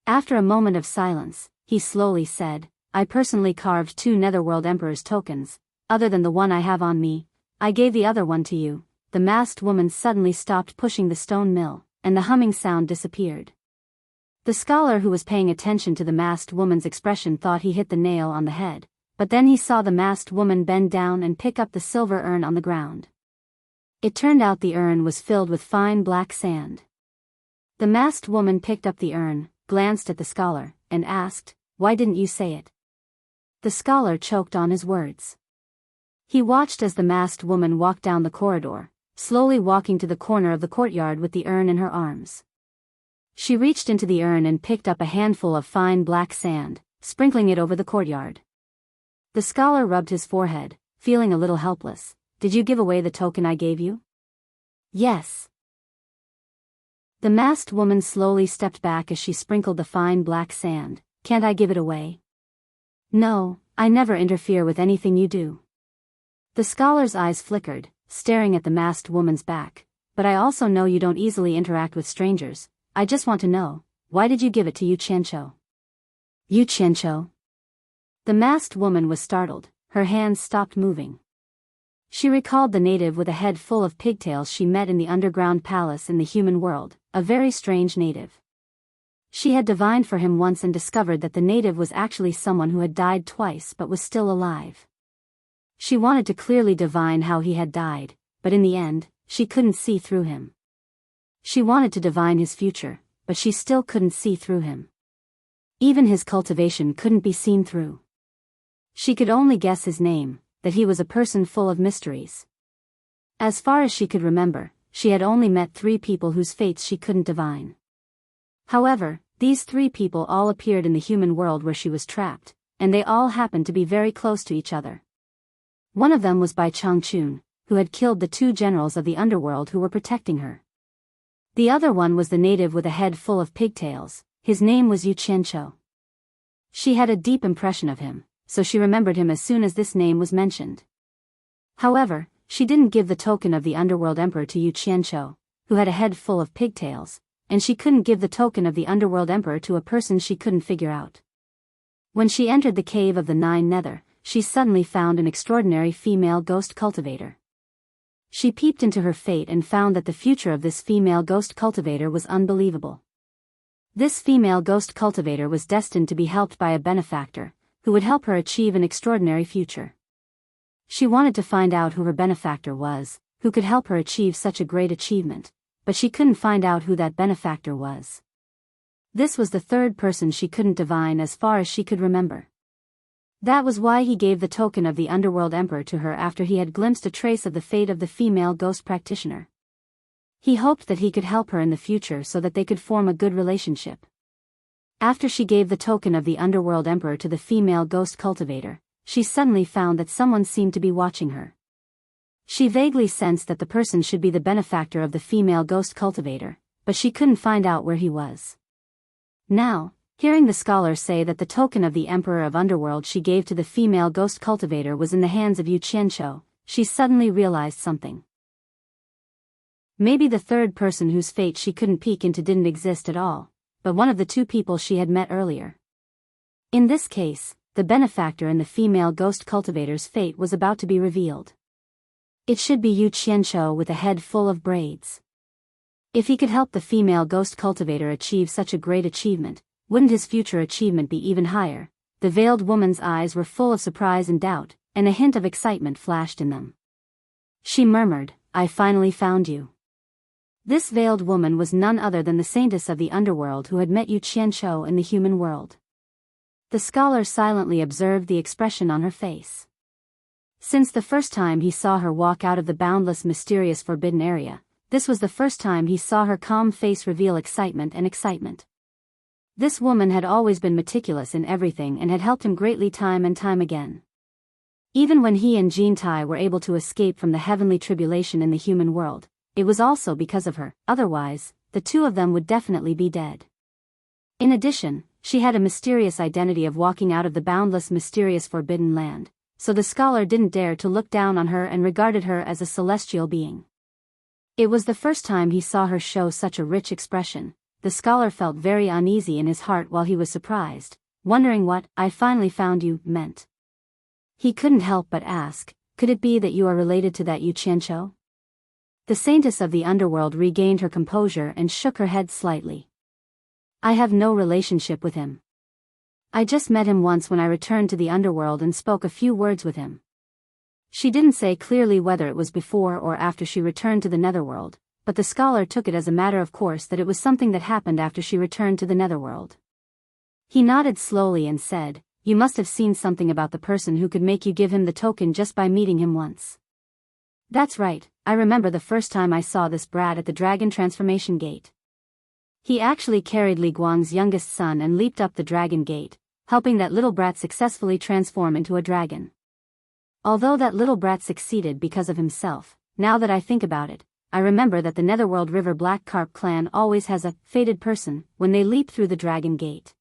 After a moment of silence, he slowly said, "I personally carved 2 Netherworld Emperor's tokens. Other than the one I have on me, I gave the other one to you." The masked woman suddenly stopped pushing the stone mill, and the humming sound disappeared. The scholar, who was paying attention to the masked woman's expression, thought he hit the nail on the head, but then he saw the masked woman bend down and pick up the silver urn on the ground. It turned out the urn was filled with fine black sand. The masked woman picked up the urn, glanced at the scholar, and asked, "Why didn't you say it?" The scholar choked on his words. He watched as the masked woman walked down the corridor, slowly walking to the corner of the courtyard with the urn in her arms. She reached into the urn and picked up a handful of fine black sand, sprinkling it over the courtyard. The scholar rubbed his forehead, feeling a little helpless. "Did you give away the token I gave you?" "Yes." The masked woman slowly stepped back as she sprinkled the fine black sand. "Can't I give it away?" "No, I never interfere with anything you do." The scholar's eyes flickered, staring at the masked woman's back. "But I also know you don't easily interact with strangers. I just want to know, why did you give it to Yu Qianqiu?" "Yu Qianqiu?" The masked woman was startled, her hands stopped moving. She recalled the native with a head full of pigtails she met in the underground palace in the human world, a very strange native. She had divined for him once and discovered that the native was actually someone who had died twice but was still alive. She wanted to clearly divine how he had died, but in the end, she couldn't see through him. She wanted to divine his future, but she still couldn't see through him. Even his cultivation couldn't be seen through. She could only guess his name, that he was a person full of mysteries. As far as she could remember, she had only met 3 people whose fates she couldn't divine. However, these 3 people all appeared in the human world where she was trapped, and they all happened to be very close to each other. One of them was Bai Changchun, who had killed the 2 generals of the underworld who were protecting her. The other one was the native with a head full of pigtails. His name was Yu Qianqiu. She had a deep impression of him, so she remembered him as soon as this name was mentioned. However, she didn't give the token of the underworld emperor to Yu Qianqiu, who had a head full of pigtails, and she couldn't give the token of the underworld emperor to a person she couldn't figure out. When she entered the cave of the Nine Nether, she suddenly found an extraordinary female ghost cultivator. She peeped into her fate and found that the future of this female ghost cultivator was unbelievable. This female ghost cultivator was destined to be helped by a benefactor, who would help her achieve an extraordinary future. She wanted to find out who her benefactor was, who could help her achieve such a great achievement, but she couldn't find out who that benefactor was. This was the third person she couldn't divine as far as she could remember. That was why he gave the token of the Underworld Emperor to her after he had glimpsed a trace of the fate of the female ghost practitioner. He hoped that he could help her in the future so that they could form a good relationship. After she gave the token of the Underworld Emperor to the female ghost cultivator, she suddenly found that someone seemed to be watching her. She vaguely sensed that the person should be the benefactor of the female ghost cultivator, but she couldn't find out where he was. Now, hearing the scholar say that the token of the Emperor of Underworld she gave to the female ghost cultivator was in the hands of Yu Qianqiu, she suddenly realized something. Maybe the third person whose fate she couldn't peek into didn't exist at all, but one of the two people she had met earlier. In this case, the benefactor in the female ghost cultivator's fate was about to be revealed. It should be Yu Qianqiu with a head full of braids. If he could help the female ghost cultivator achieve such a great achievement, wouldn't his future achievement be even higher? The veiled woman's eyes were full of surprise and doubt, and a hint of excitement flashed in them. She murmured, "I finally found you." This veiled woman was none other than the saintess of the underworld who had met Yu Qianqiu in the human world. The scholar silently observed the expression on her face. Since the first time he saw her walk out of the boundless, mysterious, forbidden area, this was the first time he saw her calm face reveal excitement. This woman had always been meticulous in everything and had helped him greatly time and time again. Even when he and Jean Tai were able to escape from the heavenly tribulation in the human world, it was also because of her, otherwise, the two of them would definitely be dead. In addition, she had a mysterious identity of walking out of the boundless, mysterious, forbidden land, so the scholar didn't dare to look down on her and regarded her as a celestial being. It was the first time he saw her show such a rich expression. The scholar felt very uneasy in his heart while he was surprised, wondering what "I finally found you" meant. He couldn't help but ask, "Could it be that you are related to that Yu Qianqiu?" The saintess of the underworld regained her composure and shook her head slightly. "I have no relationship with him. I just met him once when I returned to the underworld and spoke a few words with him." She didn't say clearly whether it was before or after she returned to the netherworld, but the scholar took it as a matter of course that it was something that happened after she returned to the netherworld. He nodded slowly and said, "You must have seen something about the person who could make you give him the token just by meeting him once." "That's right, I remember the first time I saw this brat at the dragon transformation gate. He actually carried Li Guang's youngest son and leaped up the dragon gate, helping that little brat successfully transform into a dragon. Although that little brat succeeded because of himself, now that I think about it, I remember that the Netherworld River Black Carp clan always has a fated person when they leap through the dragon gate.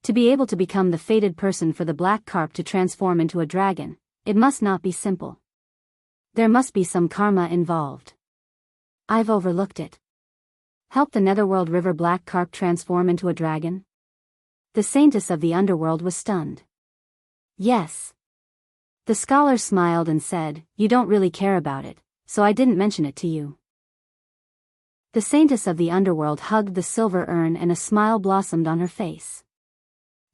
To be able to become the fated person for the Black Carp to transform into a dragon, it must not be simple. There must be some karma involved. I've overlooked it. Help the Netherworld River Black Carp transform into a dragon?" The saintess of the underworld was stunned. "Yes." The scholar smiled and said, "You don't really care about it, so I didn't mention it to you." The saintess of the underworld hugged the silver urn and a smile blossomed on her face.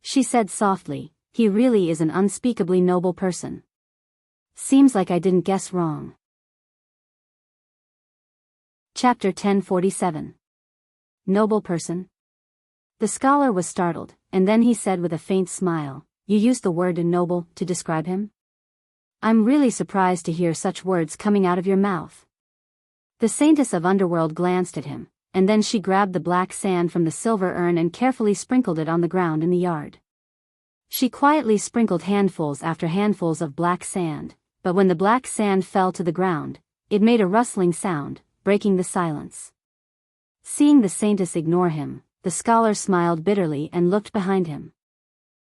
She said softly, "He really is an unspeakably noble person. Seems like I didn't guess wrong." Chapter 1047. Noble person? The scholar was startled, and then he said with a faint smile, "You used the word noble to describe him? I'm really surprised to hear such words coming out of your mouth." The saintess of underworld glanced at him, and then she grabbed the black sand from the silver urn and carefully sprinkled it on the ground in the yard. She quietly sprinkled handfuls after handfuls of black sand, but when the black sand fell to the ground, it made a rustling sound, breaking the silence. Seeing the saintess ignore him, the scholar smiled bitterly and looked behind him.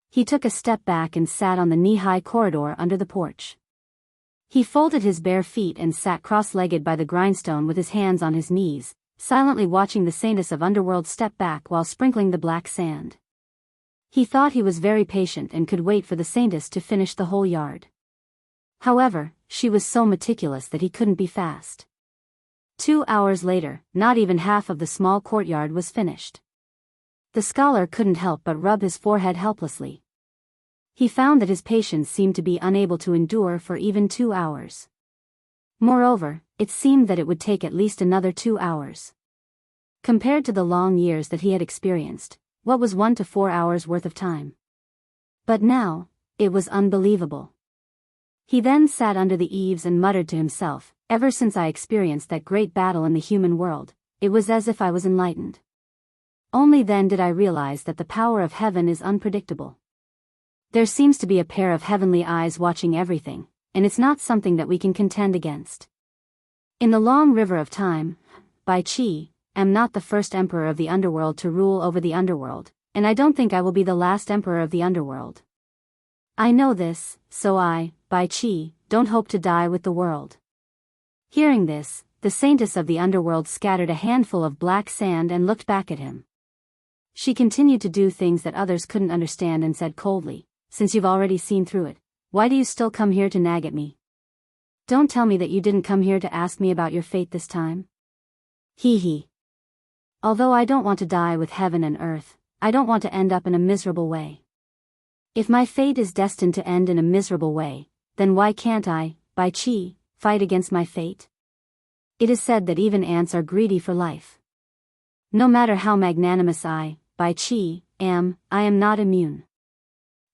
He took a step back and sat on the knee-high corridor under the porch. He folded his bare feet and sat cross-legged by the grindstone with his hands on his knees, silently watching the saintess of underworld step back while sprinkling the black sand. He thought he was very patient and could wait for the saintess to finish the whole yard. However, she was so meticulous that he couldn't be fast. 2 hours later, not even half of the small courtyard was finished. The scholar couldn't help but rub his forehead helplessly. He found that his patience seemed to be unable to endure for even 2 hours. Moreover, it seemed that it would take at least another 2 hours. Compared to the long years that he had experienced, what was 1 to 4 hours worth of time? But now, it was unbelievable. He then sat under the eaves and muttered to himself, ever since I experienced that great battle in the human world, it was as if I was enlightened. Only then did I realize that the power of heaven is unpredictable. There seems to be a pair of heavenly eyes watching everything, and it's not something that we can contend against. In the long river of time, Bai Qi, am not the first emperor of the underworld to rule over the underworld, and I don't think I will be the last emperor of the underworld. I know this, so I, Bai Qi, don't hope to die with the world. Hearing this, the saintess of the underworld scattered a handful of black sand and looked back at him. She continued to do things that others couldn't understand and said coldly, since you've already seen through it, why do you still come here to nag at me? Don't tell me that you didn't come here to ask me about your fate this time. Hee hee. Although I don't want to die with heaven and earth, I don't want to end up in a miserable way. If my fate is destined to end in a miserable way, then why can't I, Bai Qi, fight against my fate? It is said that even ants are greedy for life. No matter how magnanimous I, Bai Qi, I am not immune.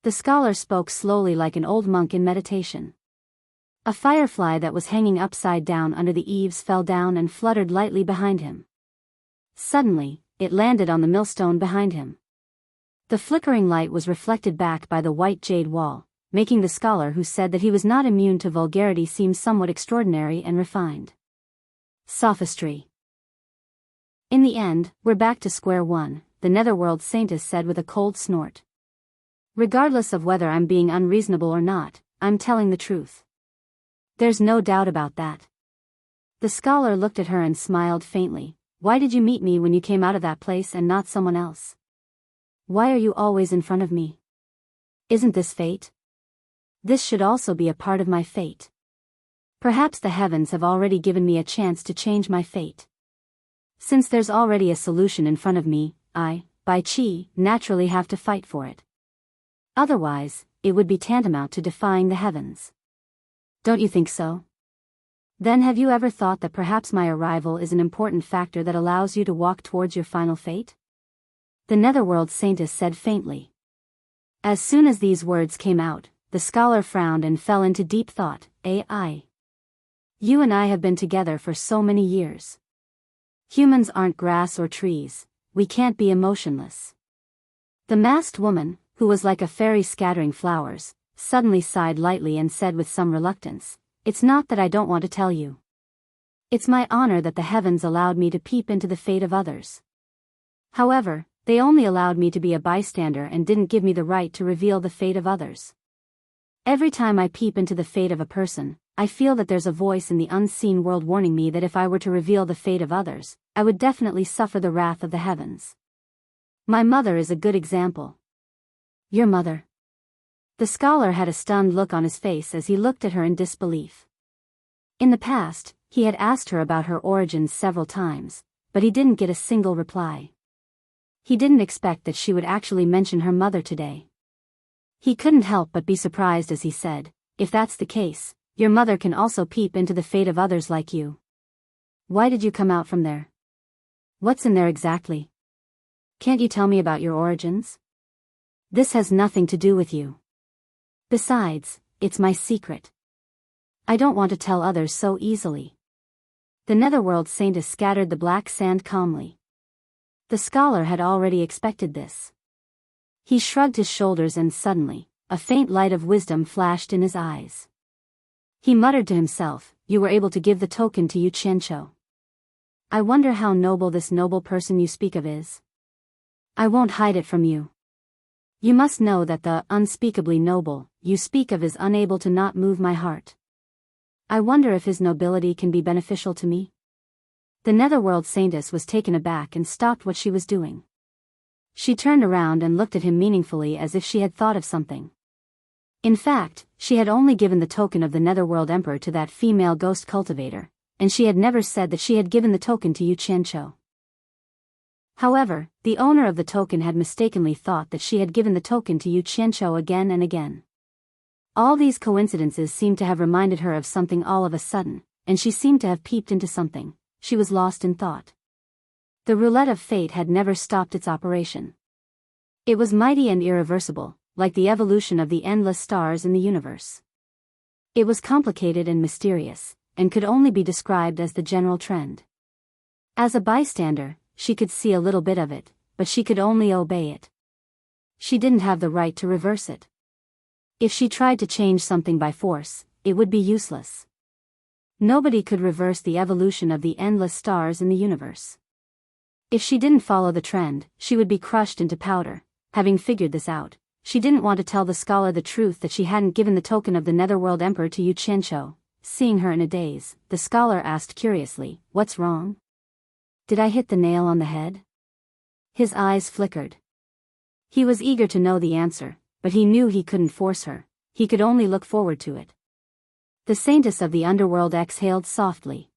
The scholar spoke slowly like an old monk in meditation. A firefly that was hanging upside down under the eaves fell down and fluttered lightly behind him. Suddenly, it landed on the millstone behind him. The flickering light was reflected back by the white jade wall, making the scholar who said that he was not immune to vulgarity seem somewhat extraordinary and refined. Sophistry. In the end, we're back to square one, the netherworld saintess said with a cold snort. Regardless of whether I'm being unreasonable or not, I'm telling the truth. There's no doubt about that. The scholar looked at her and smiled faintly. Why did you meet me when you came out of that place and not someone else? Why are you always in front of me? Isn't this fate? This should also be a part of my fate. Perhaps the heavens have already given me a chance to change my fate. Since there's already a solution in front of me, I, Bai Qi, naturally have to fight for it. Otherwise, it would be tantamount to defying the heavens. Don't you think so? Then have you ever thought that perhaps my arrival is an important factor that allows you to walk towards your final fate? The netherworld saintess said faintly. As soon as these words came out, the scholar frowned and fell into deep thought. AI. You and I have been together for so many years. Humans aren't grass or trees, we can't be emotionless. The masked woman, who was like a fairy scattering flowers, suddenly sighed lightly and said with some reluctance, it's not that I don't want to tell you. It's my honor that the heavens allowed me to peep into the fate of others. However, they only allowed me to be a bystander and didn't give me the right to reveal the fate of others. Every time I peep into the fate of a person, I feel that there's a voice in the unseen world warning me that if I were to reveal the fate of others, I would definitely suffer the wrath of the heavens. My mother is a good example. Your mother? The scholar had a stunned look on his face as he looked at her in disbelief. In the past, he had asked her about her origins several times, but he didn't get a single reply. He didn't expect that she would actually mention her mother today. He couldn't help but be surprised as he said, if that's the case, your mother can also peep into the fate of others like you. Why did you come out from there? What's in there exactly? Can't you tell me about your origins? This has nothing to do with you. Besides, it's my secret. I don't want to tell others so easily. The netherworld saintess scattered the black sand calmly. The scholar had already expected this. He shrugged his shoulders and suddenly, a faint light of wisdom flashed in his eyes. He muttered to himself, you were able to give the token to Yu Qianqiu. I wonder how noble this noble person you speak of is. I won't hide it from you. You must know that the unspeakably noble you speak of is unable to not move my heart. I wonder if his nobility can be beneficial to me? The netherworld saintess was taken aback and stopped what she was doing. She turned around and looked at him meaningfully as if she had thought of something. In fact, she had only given the token of the Netherworld Emperor to that female ghost cultivator, and she had never said that she had given the token to Yu Qianqiu. However, the owner of the token had mistakenly thought that she had given the token to Yu Qianqiu again and again. All these coincidences seemed to have reminded her of something all of a sudden, and she seemed to have peeped into something. She was lost in thought. The roulette of fate had never stopped its operation. It was mighty and irreversible, like the evolution of the endless stars in the universe. It was complicated and mysterious, and could only be described as the general trend. As a bystander, she could see a little bit of it, but she could only obey it. She didn't have the right to reverse it. If she tried to change something by force, it would be useless. Nobody could reverse the evolution of the endless stars in the universe. If she didn't follow the trend, she would be crushed into powder. Having figured this out, she didn't want to tell the scholar the truth that she hadn't given the token of the Netherworld Emperor to Yu Qianqiu. Seeing her in a daze, the scholar asked curiously, "What's wrong? Did I hit the nail on the head?" His eyes flickered. He was eager to know the answer, but he knew he couldn't force her. He could only look forward to it. The saintess of the underworld exhaled softly.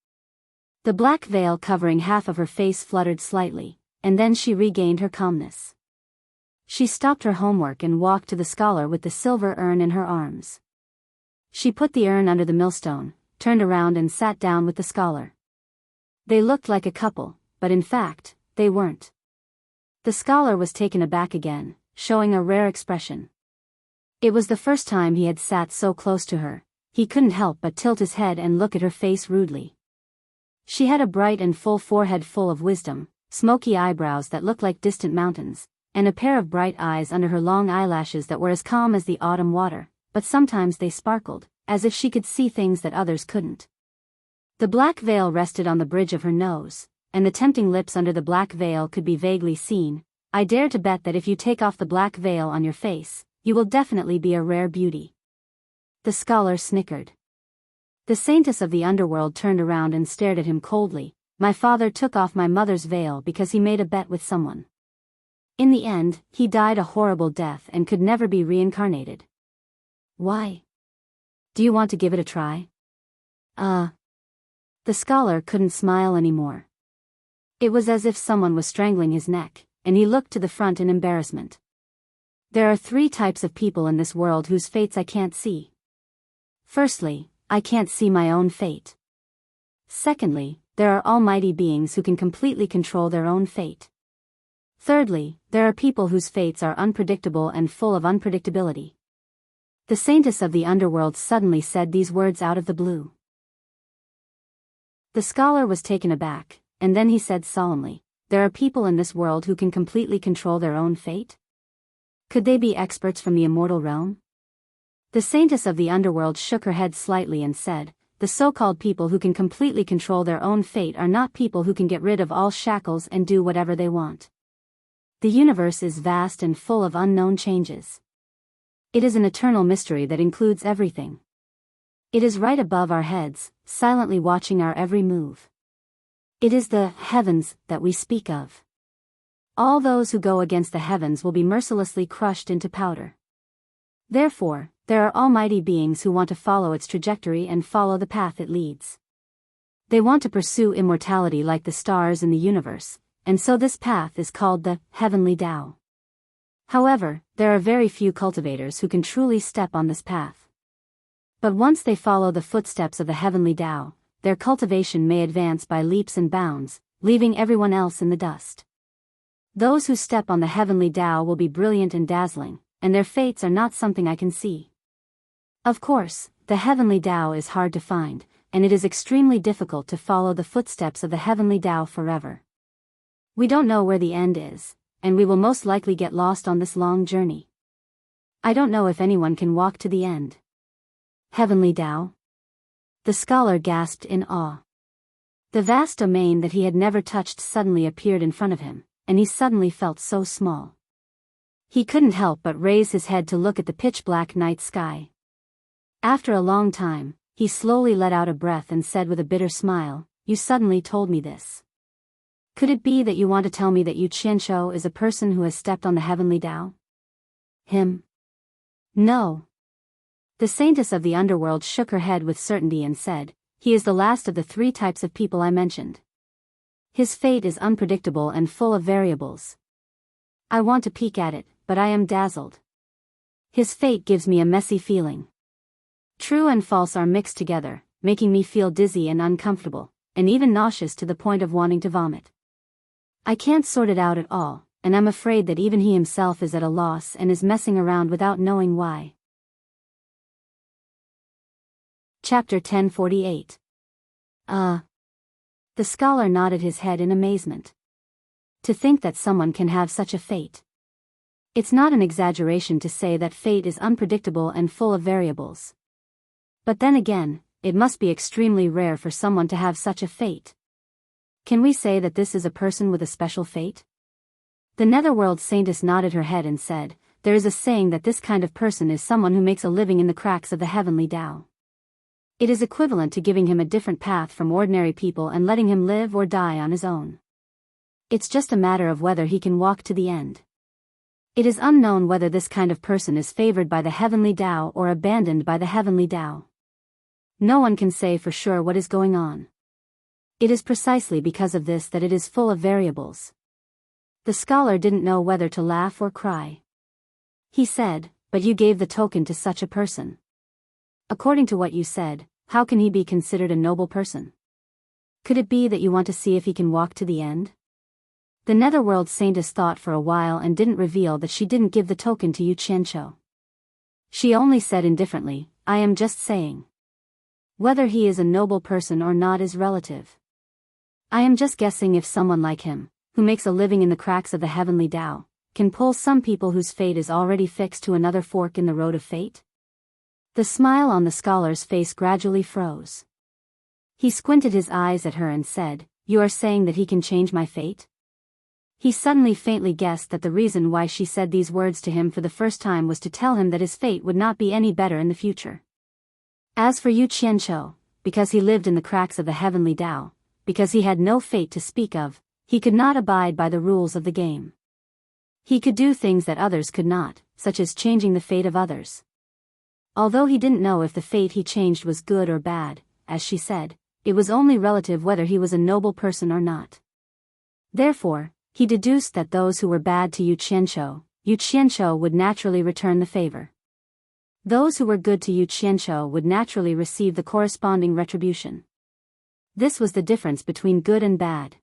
The black veil covering half of her face fluttered slightly, and then she regained her calmness. She stopped her homework and walked to the scholar with the silver urn in her arms. She put the urn under the millstone, turned around and sat down with the scholar. They looked like a couple, but in fact, they weren't. The scholar was taken aback again, showing a rare expression. It was the first time he had sat so close to her. He couldn't help but tilt his head and look at her face rudely. She had a bright and full forehead full of wisdom, smoky eyebrows that looked like distant mountains, and a pair of bright eyes under her long eyelashes that were as calm as the autumn water, but sometimes they sparkled, as if she could see things that others couldn't. The black veil rested on the bridge of her nose, and the tempting lips under the black veil could be vaguely seen. "I dare to bet that if you take off the black veil on your face, you will definitely be a rare beauty." The scholar snickered. The saintess of the underworld turned around and stared at him coldly. "My father took off my mother's veil because he made a bet with someone. In the end, he died a horrible death and could never be reincarnated." "Why? Do you want to give it a try?" The scholar couldn't smile anymore. It was as if someone was strangling his neck, and he looked to the front in embarrassment. "There are 3 types of people in this world whose fates I can't see. Firstly, I can't see my own fate. Secondly, there are almighty beings who can completely control their own fate. Thirdly, there are people whose fates are unpredictable and full of unpredictability." The saintess of the underworld suddenly said these words out of the blue. The scholar was taken aback, and then he said solemnly, "There are people in this world who can completely control their own fate? Could they be experts from the immortal realm?" The saintess of the underworld shook her head slightly and said, "The so-called people who can completely control their own fate are not people who can get rid of all shackles and do whatever they want. The universe is vast and full of unknown changes. It is an eternal mystery that includes everything. It is right above our heads, silently watching our every move. It is the heavens that we speak of. All those who go against the heavens will be mercilessly crushed into powder. Therefore, there are almighty beings who want to follow its trajectory and follow the path it leads. They want to pursue immortality like the stars in the universe, and so this path is called the Heavenly Tao. However, there are very few cultivators who can truly step on this path. But once they follow the footsteps of the Heavenly Tao, their cultivation may advance by leaps and bounds, leaving everyone else in the dust. Those who step on the Heavenly Tao will be brilliant and dazzling, and their fates are not something I can see. Of course, the Heavenly Tao is hard to find, and it is extremely difficult to follow the footsteps of the Heavenly Tao forever. We don't know where the end is, and we will most likely get lost on this long journey. I don't know if anyone can walk to the end." "Heavenly Tao?" The scholar gasped in awe. The vast domain that he had never touched suddenly appeared in front of him, and he suddenly felt so small. He couldn't help but raise his head to look at the pitch-black night sky. After a long time, he slowly let out a breath and said with a bitter smile, "You suddenly told me this. Could it be that you want to tell me that Yu Qianshou is a person who has stepped on the heavenly Tao? Him? No. The saintess of the underworld shook her head with certainty and said, he is the last of the 3 types of people I mentioned. His fate is unpredictable and full of variables. I want to peek at it, but I am dazzled. His fate gives me a messy feeling. True and false are mixed together, making me feel dizzy and uncomfortable, and even nauseous to the point of wanting to vomit. I can't sort it out at all, and I'm afraid that even he himself is at a loss and is messing around without knowing why. Chapter 1048. The scholar nodded his head in amazement. To think that someone can have such a fate. It's not an exaggeration to say that fate is unpredictable and full of variables. But then again, it must be extremely rare for someone to have such a fate. Can we say that this is a person with a special fate? The netherworld saintess nodded her head and said, there is a saying that this kind of person is someone who makes a living in the cracks of the heavenly Tao. It is equivalent to giving him a different path from ordinary people and letting him live or die on his own. It's just a matter of whether he can walk to the end. It is unknown whether this kind of person is favored by the heavenly Tao or abandoned by the heavenly Tao. No one can say for sure what is going on. It is precisely because of this that it is full of variables. The scholar didn't know whether to laugh or cry. He said, but you gave the token to such a person. According to what you said, how can he be considered a noble person? Could it be that you want to see if he can walk to the end? The netherworld saintess thought for a while and didn't reveal that she didn't give the token to Yu Qianshou. She only said indifferently, I am just saying. Whether he is a noble person or not is relative. I am just guessing if someone like him, who makes a living in the cracks of the heavenly Tao, can pull some people whose fate is already fixed to another fork in the road of fate. The smile on the scholar's face gradually froze. He squinted his eyes at her and said, you are saying that he can change my fate? He suddenly faintly guessed that the reason why she said these words to him for the first time was to tell him that his fate would not be any better in the future. As for Yu Qianshou, because he lived in the cracks of the heavenly Tao, because he had no fate to speak of, he could not abide by the rules of the game. He could do things that others could not, such as changing the fate of others. Although he didn't know if the fate he changed was good or bad, as she said, it was only relative whether he was a noble person or not. Therefore, he deduced that those who were bad to Yu Qianshou would naturally return the favor. Those who were good to Yu Qianshou would naturally receive the corresponding retribution. This was the difference between good and bad.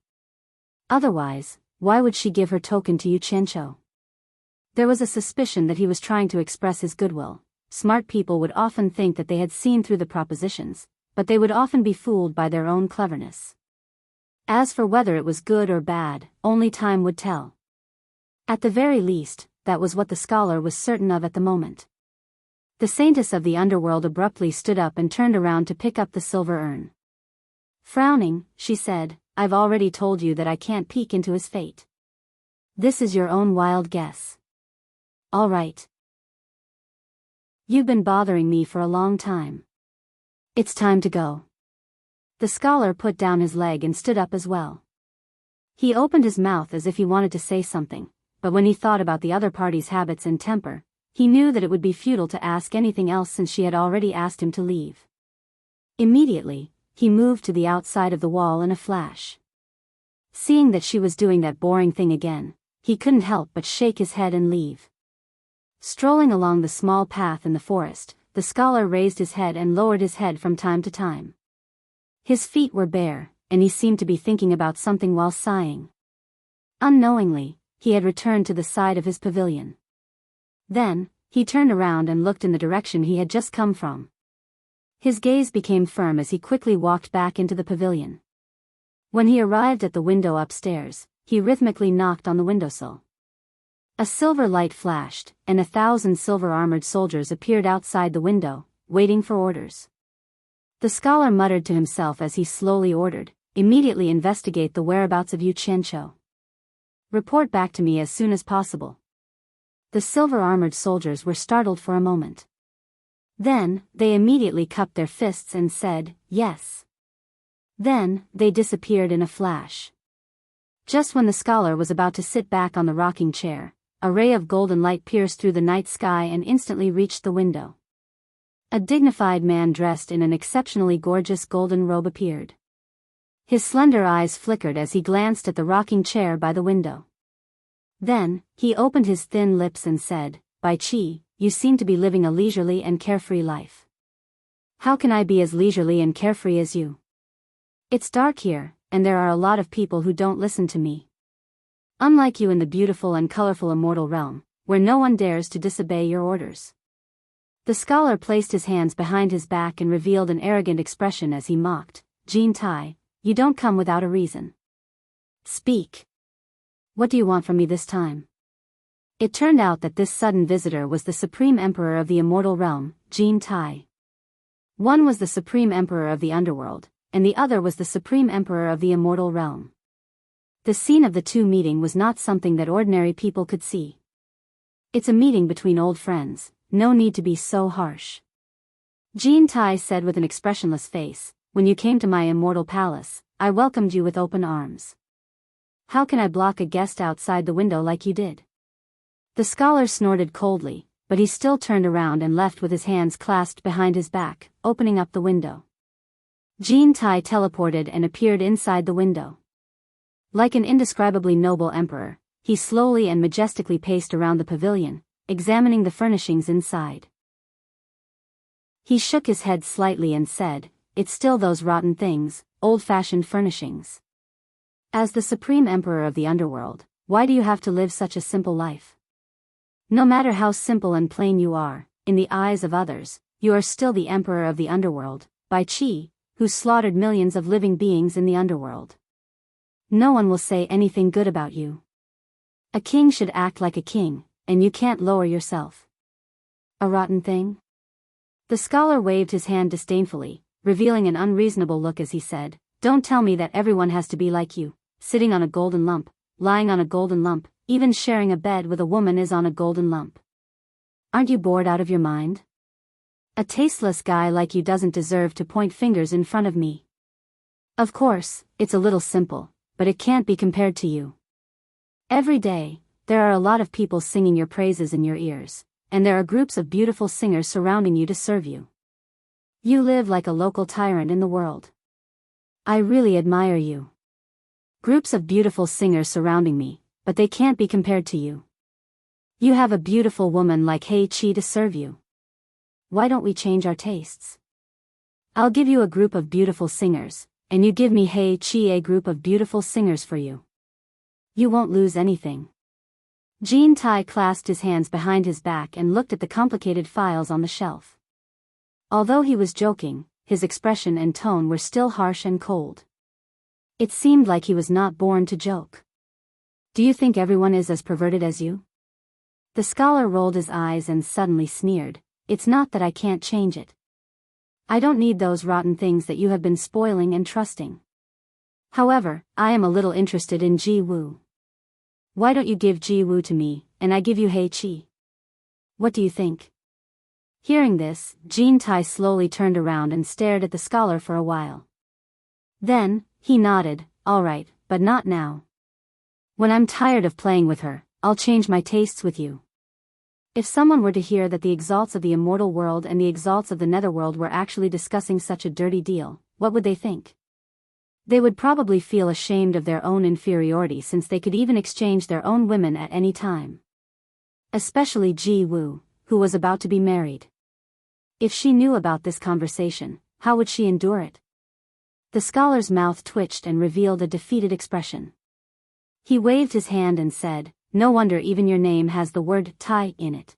Otherwise, why would she give her token to Yu Qianshou? There was a suspicion that he was trying to express his goodwill. Smart people would often think that they had seen through the propositions, but they would often be fooled by their own cleverness. As for whether it was good or bad, only time would tell. At the very least, that was what the scholar was certain of at the moment. The saintess of the underworld abruptly stood up and turned around to pick up the silver urn. Frowning, she said, I've already told you that I can't peek into his fate. This is your own wild guess. All right. You've been bothering me for a long time. It's time to go. The scholar put down his leg and stood up as well. He opened his mouth as if he wanted to say something, but when he thought about the other party's habits and temper, he knew that it would be futile to ask anything else since she had already asked him to leave. Immediately, he moved to the outside of the wall in a flash. Seeing that she was doing that boring thing again, he couldn't help but shake his head and leave. Strolling along the small path in the forest, the scholar raised his head and lowered his head from time to time. His feet were bare, and he seemed to be thinking about something while sighing. Unknowingly, he had returned to the side of his pavilion. Then, he turned around and looked in the direction he had just come from. His gaze became firm as he quickly walked back into the pavilion. When he arrived at the window upstairs, he rhythmically knocked on the windowsill. A silver light flashed, and 1,000 silver-armored soldiers appeared outside the window, waiting for orders. The scholar muttered to himself as he slowly ordered, immediately investigate the whereabouts of Yu Qianshou. Report back to me as soon as possible. The silver-armored soldiers were startled for a moment. Then, they immediately cupped their fists and said, yes. Then, they disappeared in a flash. Just when the scholar was about to sit back on the rocking chair, a ray of golden light pierced through the night sky and instantly reached the window. A dignified man dressed in an exceptionally gorgeous golden robe appeared. His slender eyes flickered as he glanced at the rocking chair by the window. Then, he opened his thin lips and said, "Bai Qi, you seem to be living a leisurely and carefree life. How can I be as leisurely and carefree as you? It's dark here, and there are a lot of people who don't listen to me. Unlike you in the beautiful and colorful immortal realm, where no one dares to disobey your orders." The scholar placed his hands behind his back and revealed an arrogant expression as he mocked, "Jin Tai, you don't come without a reason. Speak. What do you want from me this time?" It turned out that this sudden visitor was the Supreme Emperor of the Immortal Realm, Jin Tai. One was the Supreme Emperor of the Underworld, and the other was the Supreme Emperor of the Immortal Realm. The scene of the two meeting was not something that ordinary people could see. "It's a meeting between old friends, no need to be so harsh," Jin Tai said with an expressionless face. "When you came to my immortal palace, I welcomed you with open arms. How can I block a guest outside the window like you did?" The scholar snorted coldly, but he still turned around and left with his hands clasped behind his back, opening up the window. Jin Tai teleported and appeared inside the window. Like an indescribably noble emperor, he slowly and majestically paced around the pavilion, examining the furnishings inside. He shook his head slightly and said, "It's still those rotten things, old-fashioned furnishings. As the Supreme Emperor of the Underworld, why do you have to live such a simple life? No matter how simple and plain you are, in the eyes of others, you are still the Emperor of the Underworld, Bai Qi, who slaughtered millions of living beings in the Underworld. No one will say anything good about you. A king should act like a king, and you can't lower yourself. A rotten thing?" The scholar waved his hand disdainfully, revealing an unreasonable look as he said, "Don't tell me that everyone has to be like you, sitting on a golden lump, lying on a golden lump, even sharing a bed with a woman is on a golden lump. Aren't you bored out of your mind? A tasteless guy like you doesn't deserve to point fingers in front of me. Of course, it's a little simple, but it can't be compared to you. Every day, there are a lot of people singing your praises in your ears, and there are groups of beautiful singers surrounding you to serve you. You live like a local tyrant in the world. I really admire you. Groups of beautiful singers surrounding me, but they can't be compared to you. You have a beautiful woman like Hei Qi to serve you. Why don't we change our tastes? I'll give you a group of beautiful singers, and you give me Hei Qi a group of beautiful singers for you. You won't lose anything." Jin Tai clasped his hands behind his back and looked at the complicated files on the shelf. Although he was joking, his expression and tone were still harsh and cold. It seemed like he was not born to joke. "Do you think everyone is as perverted as you?" The scholar rolled his eyes and suddenly sneered, "It's not that I can't change it. I don't need those rotten things that you have been spoiling and trusting. However, I am a little interested in Ji Wu. Why don't you give Ji Wu to me, and I give you Hei Qi? What do you think?" Hearing this, Jin Tai slowly turned around and stared at the scholar for a while. Then, he nodded, "All right, but not now. When I'm tired of playing with her, I'll change my tastes with you." If someone were to hear that the exalts of the immortal world and the exalts of the netherworld were actually discussing such a dirty deal, what would they think? They would probably feel ashamed of their own inferiority since they could even exchange their own women at any time. Especially Ji Wu, who was about to be married. If she knew about this conversation, how would she endure it? The scholar's mouth twitched and revealed a defeated expression. He waved his hand and said, "No wonder even your name has the word Tai in it.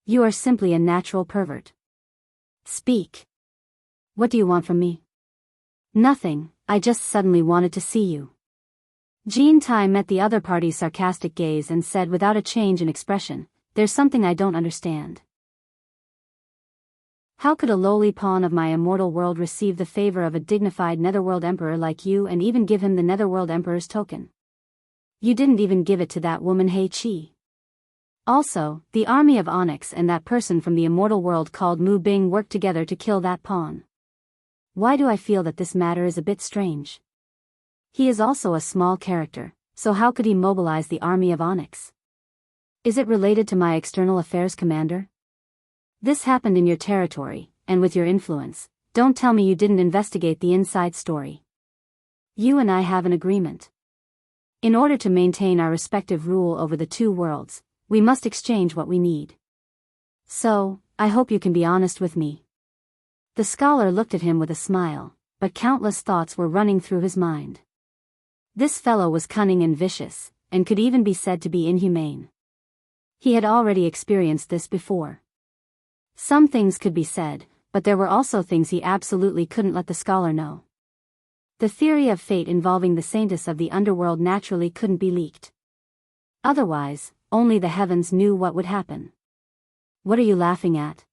You are simply a natural pervert. Speak. What do you want from me?" "Nothing, I just suddenly wanted to see you." Jin Tai met the other party's sarcastic gaze and said without a change in expression, "There's something I don't understand. How could a lowly pawn of my immortal world receive the favor of a dignified netherworld emperor like you and even give him the netherworld emperor's token? You didn't even give it to that woman Hei Qi. Also, the army of Onyx and that person from the immortal world called Mu Bing worked together to kill that pawn. Why do I feel that this matter is a bit strange? He is also a small character, so how could he mobilize the army of Onyx? Is it related to my external affairs commander? This happened in your territory, and with your influence. Don't tell me you didn't investigate the inside story. You and I have an agreement. In order to maintain our respective rule over the two worlds, we must exchange what we need. So, I hope you can be honest with me. The scholar looked at him with a smile, but countless thoughts were running through his mind. This fellow was cunning and vicious, and could even be said to be inhumane. He had already experienced this before. Some things could be said, but there were also things he absolutely couldn't let the scholar know. The theory of fate involving the saintess of the underworld naturally couldn't be leaked. Otherwise, only the heavens knew what would happen. What are you laughing at?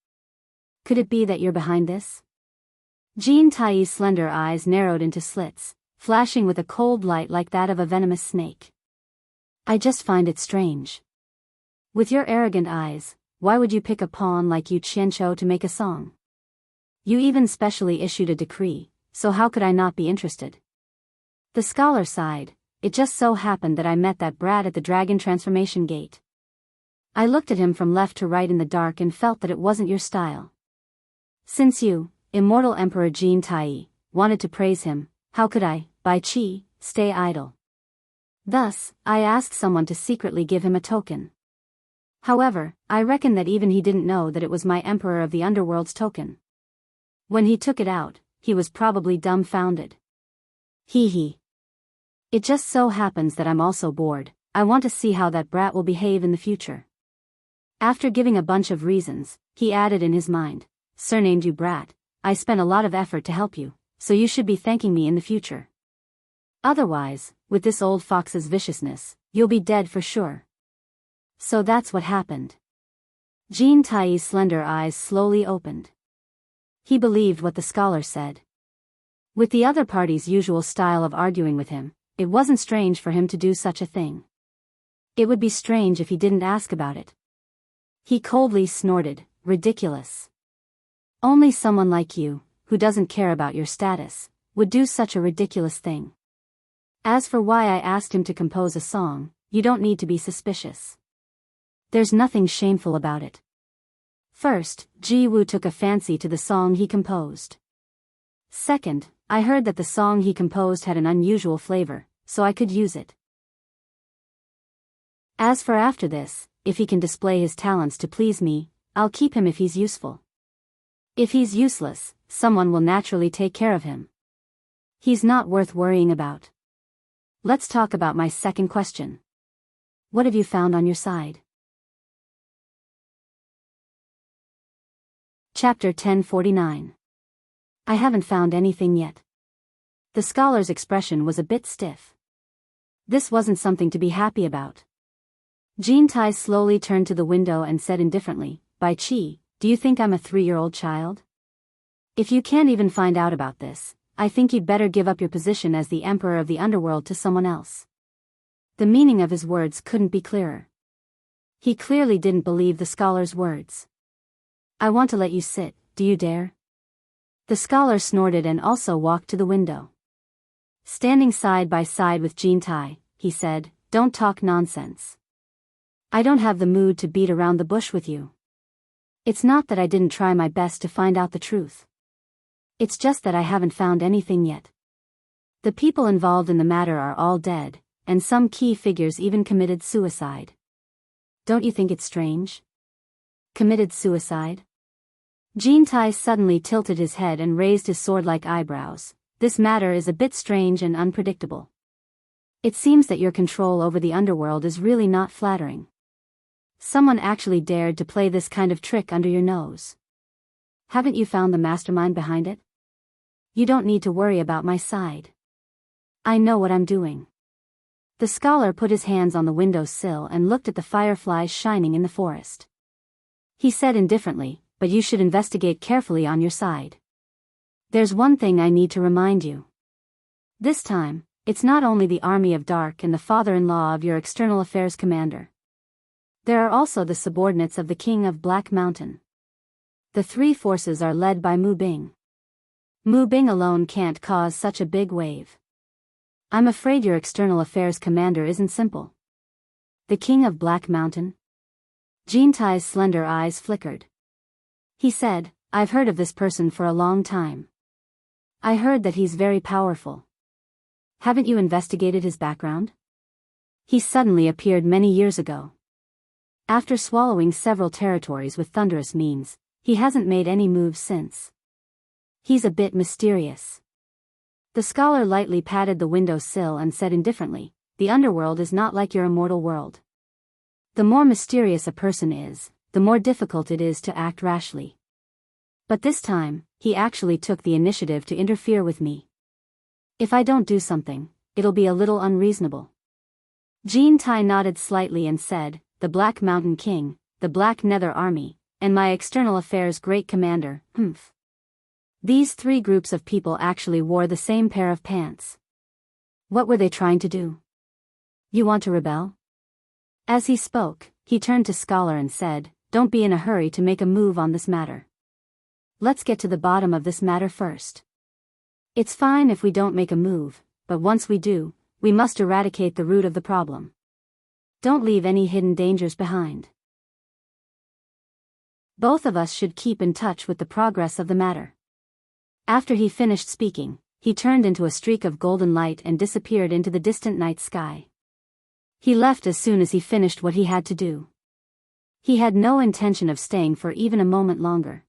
Could it be that you're behind this? Jean Tai's slender eyes narrowed into slits, flashing with a cold light like that of a venomous snake. I just find it strange. With your arrogant eyes, why would you pick a pawn like Yu Qianqiu to make a song? You even specially issued a decree, so how could I not be interested? The scholar sighed. It just so happened that I met that brat at the dragon transformation gate. I looked at him from left to right in the dark and felt that it wasn't your style. Since you, Immortal Emperor Jean Tai, wanted to praise him, how could I, Bai Qi, stay idle? Thus, I asked someone to secretly give him a token. However, I reckon that even he didn't know that it was my Emperor of the Underworld's token. When he took it out, he was probably dumbfounded. Hee. It just so happens that I'm also bored. I want to see how that brat will behave in the future. After giving a bunch of reasons, he added in his mind, surnamed you brat, I spent a lot of effort to help you, so you should be thanking me in the future. Otherwise, with this old fox's viciousness, you'll be dead for sure. So that's what happened. Jean Tai's slender eyes slowly opened. He believed what the scholar said. With the other party's usual style of arguing with him, it wasn't strange for him to do such a thing. It would be strange if he didn't ask about it. He coldly snorted, ridiculous. Only someone like you, who doesn't care about your status, would do such a ridiculous thing. As for why I asked him to compose a song, you don't need to be suspicious. There's nothing shameful about it. First, Ji Wu took a fancy to the song he composed. Second, I heard that the song he composed had an unusual flavor, so I could use it. As for after this, if he can display his talents to please me, I'll keep him if he's useful. If he's useless, someone will naturally take care of him. He's not worth worrying about. Let's talk about my second question. What have you found on your side? Chapter 1049. I haven't found anything yet. The scholar's expression was a bit stiff. This wasn't something to be happy about. Jean Tai slowly turned to the window and said indifferently, Bai Qi, do you think I'm a 3-year-old child? If you can't even find out about this, I think you'd better give up your position as the Emperor of the Underworld to someone else. The meaning of his words couldn't be clearer. He clearly didn't believe the scholar's words. I want to let you sit, do you dare? The scholar snorted and also walked to the window. Standing side by side with Jean Tai, he said, don't talk nonsense. I don't have the mood to beat around the bush with you. It's not that I didn't try my best to find out the truth. It's just that I haven't found anything yet. The people involved in the matter are all dead, and some key figures even committed suicide. Don't you think it's strange? Committed suicide? Jean Tai suddenly tilted his head and raised his sword-like eyebrows. This matter is a bit strange and unpredictable. It seems that your control over the underworld is really not flattering. Someone actually dared to play this kind of trick under your nose. Haven't you found the mastermind behind it? You don't need to worry about my side. I know what I'm doing. The scholar put his hands on the windowsill and looked at the fireflies shining in the forest. He said indifferently, but you should investigate carefully on your side. There's one thing I need to remind you. This time, it's not only the army of Dark and the father-in-law of your external affairs commander. There are also the subordinates of the king of Black Mountain. The three forces are led by Mu Bing. Mu Bing alone can't cause such a big wave. I'm afraid your external affairs commander isn't simple. The king of Black Mountain? Jean Tai's slender eyes flickered. He said, I've heard of this person for a long time. I heard that he's very powerful. Haven't you investigated his background? He suddenly appeared many years ago. After swallowing several territories with thunderous means, he hasn't made any moves since. He's a bit mysterious. The scholar lightly patted the window sill and said indifferently, the underworld is not like your immortal world. The more mysterious a person is, the more difficult it is to act rashly. But this time, he actually took the initiative to interfere with me. If I don't do something, it'll be a little unreasonable. Jean Tai nodded slightly and said, the Black Mountain King, the Black Nether Army, and my external affairs great commander, humph. These three groups of people actually wore the same pair of pants. What were they trying to do? You want to rebel? As he spoke, he turned to Scholar and said, don't be in a hurry to make a move on this matter. Let's get to the bottom of this matter first. It's fine if we don't make a move, but once we do, we must eradicate the root of the problem. Don't leave any hidden dangers behind. Both of us should keep in touch with the progress of the matter. After he finished speaking, he turned into a streak of golden light and disappeared into the distant night sky. He left as soon as he finished what he had to do. He had no intention of staying for even a moment longer.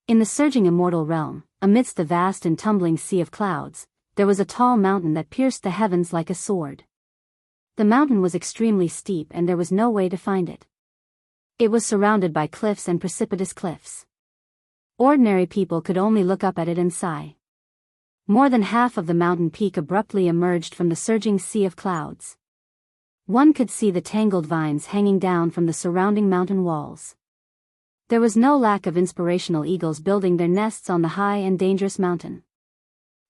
In the surging immortal realm, amidst the vast and tumbling sea of clouds, there was a tall mountain that pierced the heavens like a sword. The mountain was extremely steep and there was no way to find it. It was surrounded by cliffs and precipitous cliffs. Ordinary people could only look up at it and sigh. More than half of the mountain peak abruptly emerged from the surging sea of clouds. One could see the tangled vines hanging down from the surrounding mountain walls. There was no lack of inspirational eagles building their nests on the high and dangerous mountain.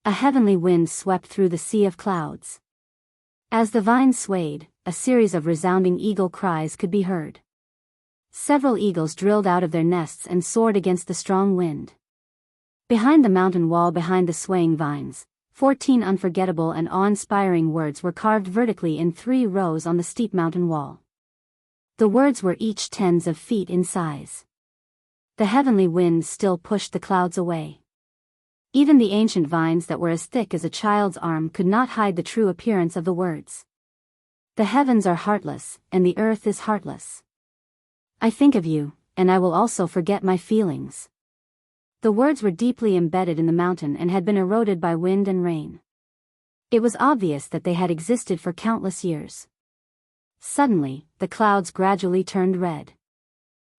A heavenly wind swept through the sea of clouds. As the vines swayed, a series of resounding eagle cries could be heard. Several eagles drilled out of their nests and soared against the strong wind. Behind the mountain wall behind the swaying vines, 14 unforgettable and awe-inspiring words were carved vertically in 3 rows on the steep mountain wall. The words were each tens of feet in size. The heavenly winds still pushed the clouds away. Even the ancient vines that were as thick as a child's arm could not hide the true appearance of the words. The heavens are heartless, and the earth is heartless. I think of you, and I will also forget my feelings. The words were deeply embedded in the mountain and had been eroded by wind and rain. It was obvious that they had existed for countless years. Suddenly, the clouds gradually turned red.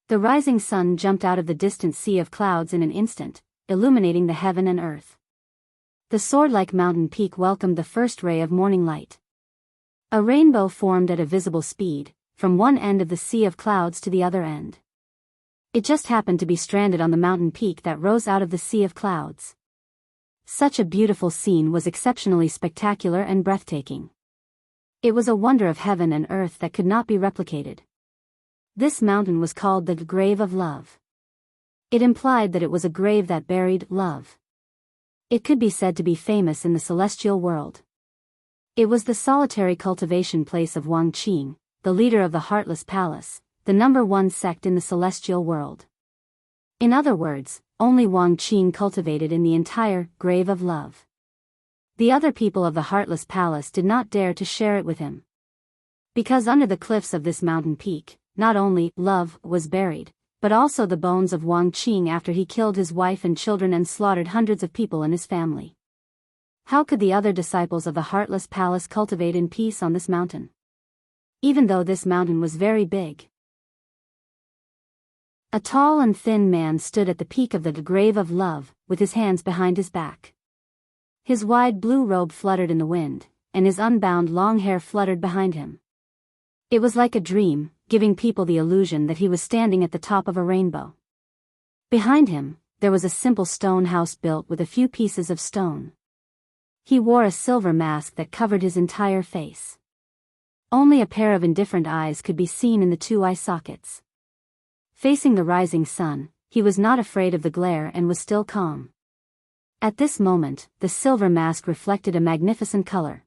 The rising sun jumped out of the distant sea of clouds in an instant, illuminating the heaven and earth. The sword-like mountain peak welcomed the first ray of morning light. A rainbow formed at a visible speed, from one end of the sea of clouds to the other end. It just happened to be stranded on the mountain peak that rose out of the sea of clouds. Such a beautiful scene was exceptionally spectacular and breathtaking. It was a wonder of heaven and earth that could not be replicated. This mountain was called the Grave of Love. It implied that it was a grave that buried love. It could be said to be famous in the celestial world. It was the solitary cultivation place of Wang Qing, the leader of the Heartless Palace, the #1 sect in the celestial world. In other words, only Wang Qing cultivated in the entire Grave of Love. The other people of the Heartless Palace did not dare to share it with him. Because under the cliffs of this mountain peak, not only love was buried, but also the bones of Wang Qing after he killed his wife and children and slaughtered hundreds of people in his family. How could the other disciples of the Heartless Palace cultivate in peace on this mountain? Even though this mountain was very big. A tall and thin man stood at the peak of the Grave of Love, with his hands behind his back. His wide blue robe fluttered in the wind, and his unbound long hair fluttered behind him. It was like a dream, giving people the illusion that he was standing at the top of a rainbow. Behind him, there was a simple stone house built with a few pieces of stone. He wore a silver mask that covered his entire face. Only a pair of indifferent eyes could be seen in the 2 eye sockets. Facing the rising sun, he was not afraid of the glare and was still calm. At this moment, the silver mask reflected a magnificent color,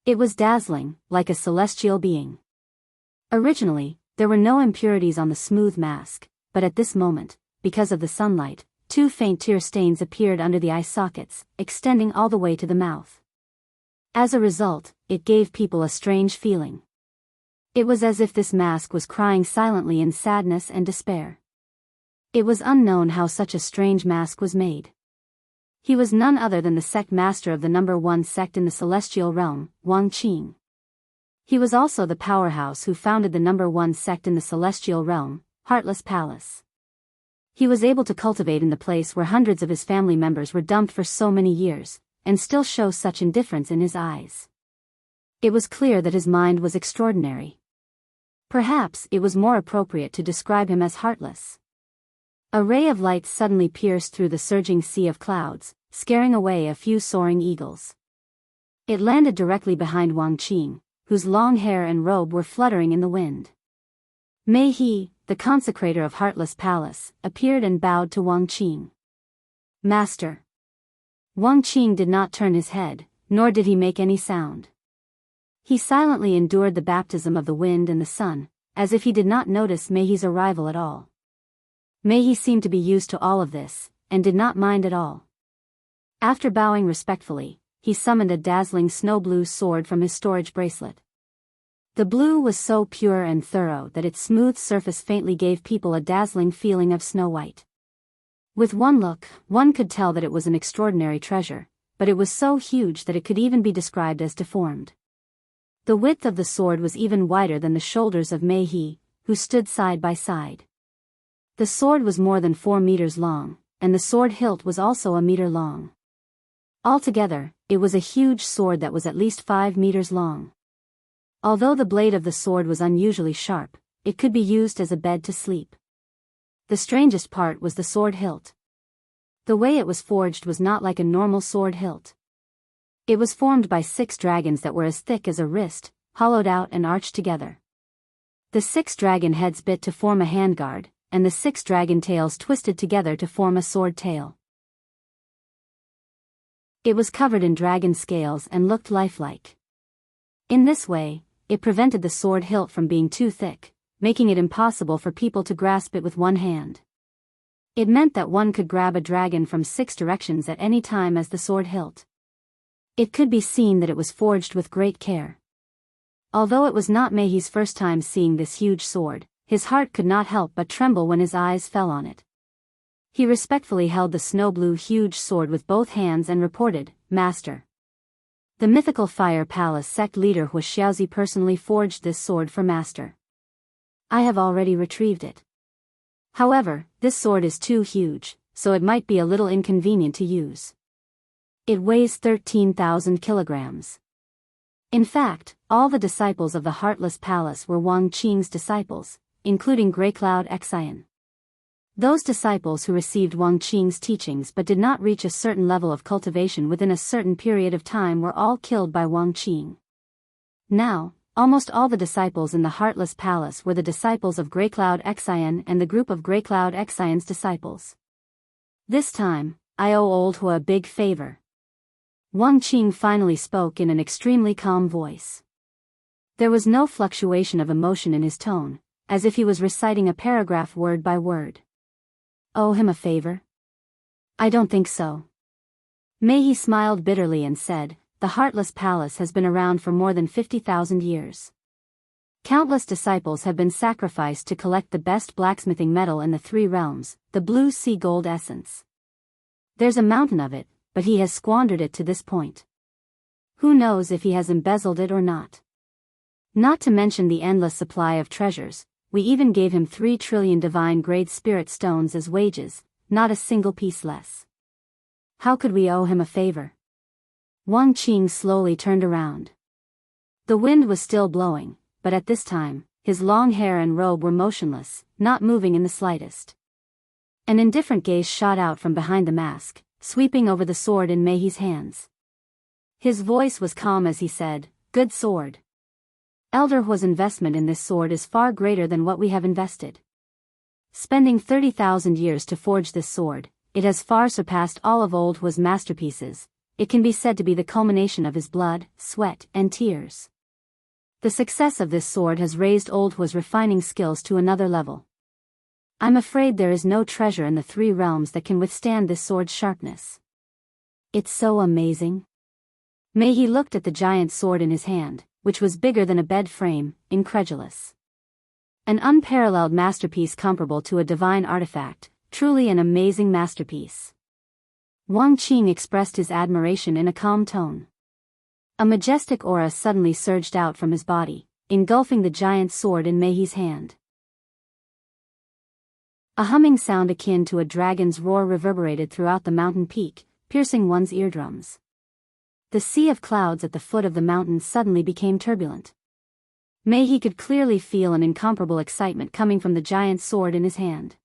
It was dazzling, like a celestial being. Originally, there were no impurities on the smooth mask, but at this moment, because of the sunlight, 2 faint tear stains appeared under the eye sockets, extending all the way to the mouth. As a result, it gave people a strange feeling. It was as if this mask was crying silently in sadness and despair. It was unknown how such a strange mask was made. He was none other than the sect master of the number 1 sect in the celestial realm, Wang Qing. He was also the powerhouse who founded the number 1 sect in the celestial realm, Heartless Palace. He was able to cultivate in the place where hundreds of his family members were dumped for so many years, and still show such indifference in his eyes. It was clear that his mind was extraordinary. Perhaps it was more appropriate to describe him as heartless. A ray of light suddenly pierced through the surging sea of clouds, scaring away a few soaring eagles. It landed directly behind Wang Qing, whose long hair and robe were fluttering in the wind. Mei He, the consecrator of Heartless Palace, appeared and bowed to Wang Qing. Master. Wang Qing did not turn his head, nor did he make any sound. He silently endured the baptism of the wind and the sun, as if he did not notice Mei He's arrival at all. Mei He seemed to be used to all of this, and did not mind at all. After bowing respectfully, he summoned a dazzling snow-blue sword from his storage bracelet. The blue was so pure and thorough that its smooth surface faintly gave people a dazzling feeling of snow-white. With one look, one could tell that it was an extraordinary treasure, but it was so huge that it could even be described as deformed. The width of the sword was even wider than the shoulders of Mei He, who stood side by side. The sword was more than 4 meters long, and the sword hilt was also a meter long. Altogether, it was a huge sword that was at least 5 meters long. Although the blade of the sword was unusually sharp, it could be used as a bed to sleep. The strangest part was the sword hilt. The way it was forged was not like a normal sword hilt. It was formed by 6 dragons that were as thick as a wrist, hollowed out and arched together. The 6 dragon heads bit to form a handguard, and the 6 dragon tails twisted together to form a sword tail. It was covered in dragon scales and looked lifelike. In this way, it prevented the sword hilt from being too thick, making it impossible for people to grasp it with one hand. It meant that one could grab a dragon from 6 directions at any time as the sword hilt. It could be seen that it was forged with great care. Although it was not Mei He's first time seeing this huge sword, his heart could not help but tremble when his eyes fell on it. He respectfully held the snow-blue huge sword with both hands and reported, "Master. The mythical Fire Palace sect leader Hu Xiaozi personally forged this sword for Master. I have already retrieved it. However, this sword is too huge, so it might be a little inconvenient to use. It weighs 13,000 kilograms. In fact, all the disciples of the Heartless Palace were Wang Qing's disciples, including Grey Cloud Xian. Those disciples who received Wang Qing's teachings but did not reach a certain level of cultivation within a certain period of time were all killed by Wang Qing. Now, almost all the disciples in the Heartless Palace were the disciples of Grey Cloud Xian and the group of Grey Cloud Xian's disciples. This time, I owe old Hu a big favor. Wang Qing finally spoke in an extremely calm voice. There was no fluctuation of emotion in his tone, as if he was reciting a paragraph word by word. Owe him a favor? I don't think so. Mei He smiled bitterly and said, the Heartless Palace has been around for more than 50,000 years. Countless disciples have been sacrificed to collect the best blacksmithing metal in the 3 realms, the blue sea gold essence. There's a mountain of it, but he has squandered it to this point. Who knows if he has embezzled it or not? Not to mention the endless supply of treasures, we even gave him 3 trillion divine-grade spirit stones as wages, not a single piece less. How could we owe him a favor? Wang Qing slowly turned around. The wind was still blowing, but at this time, his long hair and robe were motionless, not moving in the slightest. An indifferent gaze shot out from behind the mask, sweeping over the sword in Mei He's hands. His voice was calm as he said, "Good sword. Elder Hua's investment in this sword is far greater than what we have invested. Spending 30,000 years to forge this sword, it has far surpassed all of old Hua's masterpieces, it can be said to be the culmination of his blood, sweat, and tears. The success of this sword has raised Old Hua's refining skills to another level. I'm afraid there is no treasure in the 3 realms that can withstand this sword's sharpness. It's so amazing. Mei He looked at the giant sword in his hand, which was bigger than a bed frame, incredulous. An unparalleled masterpiece comparable to a divine artifact, truly an amazing masterpiece. Wang Qing expressed his admiration in a calm tone. A majestic aura suddenly surged out from his body, engulfing the giant sword in Mei He's hand. A humming sound akin to a dragon's roar reverberated throughout the mountain peak, piercing one's eardrums. The sea of clouds at the foot of the mountain suddenly became turbulent. Mei He could clearly feel an incomparable excitement coming from the giant sword in his hand.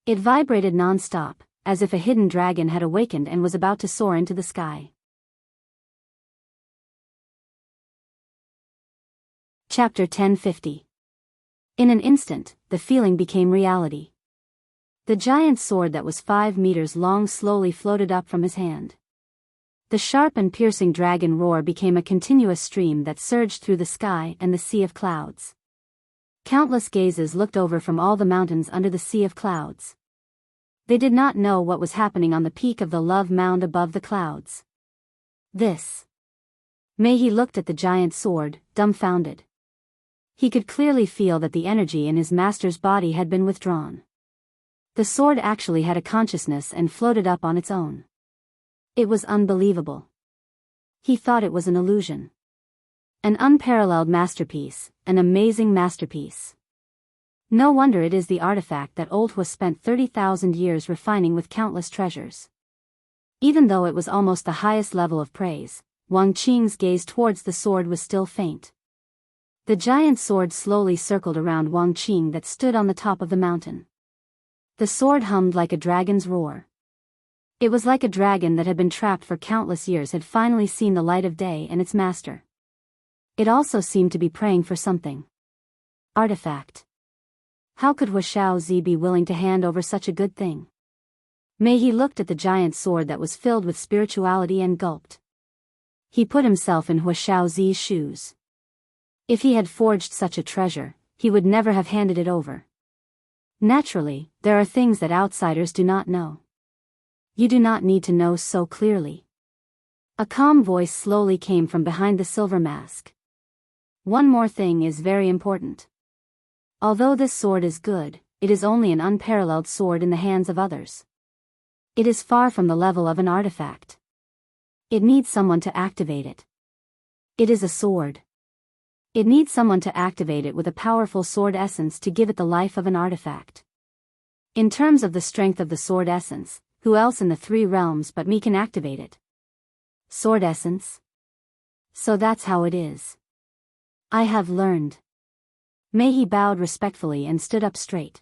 It vibrated non-stop, as if a hidden dragon had awakened and was about to soar into the sky. Chapter 1050. In an instant, the feeling became reality. The giant sword that was 5 meters long slowly floated up from his hand. The sharp and piercing dragon roar became a continuous stream that surged through the sky and the sea of clouds. Countless gazes looked over from all the mountains under the sea of clouds. They did not know what was happening on the peak of the Love Mound above the clouds. This. Mei He looked at the giant sword, dumbfounded. He could clearly feel that the energy in his master's body had been withdrawn. The sword actually had a consciousness and floated up on its own. It was unbelievable. He thought it was an illusion. An unparalleled masterpiece, an amazing masterpiece. No wonder it is the artifact that Old Hua spent 30,000 years refining with countless treasures. Even though it was almost the highest level of praise, Wang Qing's gaze towards the sword was still faint. The giant sword slowly circled around Wang Qing that stood on the top of the mountain. The sword hummed like a dragon's roar. It was like a dragon that had been trapped for countless years had finally seen the light of day and its master. It also seemed to be praying for something. Artifact. How could Hua Xiaozi be willing to hand over such a good thing? Mei He looked at the giant sword that was filled with spirituality and gulped. He put himself in Hua Xiaozi's shoes. If he had forged such a treasure, he would never have handed it over. Naturally, there are things that outsiders do not know. You do not need to know so clearly. A calm voice slowly came from behind the silver mask. One more thing is very important. Although this sword is good, it is only an unparalleled sword in the hands of others. It is far from the level of an artifact. It needs someone to activate it. It is a sword. It needs someone to activate it with a powerful sword essence to give it the life of an artifact. In terms of the strength of the sword essence, who else in the 3 realms but me can activate it? Sword essence? So that's how it is. I have learned. Mei He bowed respectfully and stood up straight.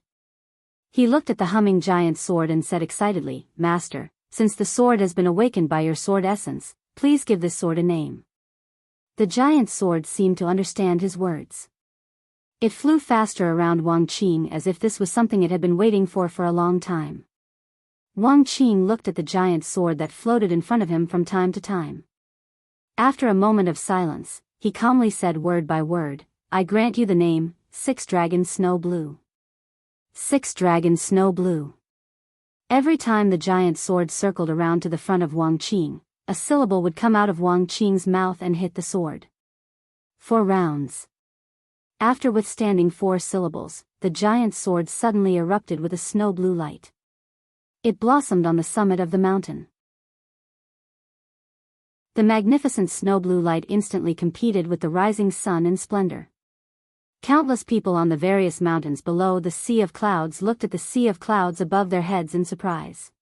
He looked at the humming giant sword and said excitedly, "Master, since the sword has been awakened by your sword essence, please give this sword a name." The giant sword seemed to understand his words. It flew faster around Wang Qing as if this was something it had been waiting for a long time. Wang Qing looked at the giant sword that floated in front of him from time to time. After a moment of silence, he calmly said word by word, "I grant you the name, 6 Dragon Snow Blue." 6 Dragon Snow Blue. Every time the giant sword circled around to the front of Wang Qing, a syllable would come out of Wang Qing's mouth and hit the sword. 4 rounds. After withstanding 4 syllables, the giant sword suddenly erupted with a snow blue light. It blossomed on the summit of the mountain. The magnificent snow blue light instantly competed with the rising sun in splendor. Countless people on the various mountains below the sea of clouds looked at the sea of clouds above their heads in surprise.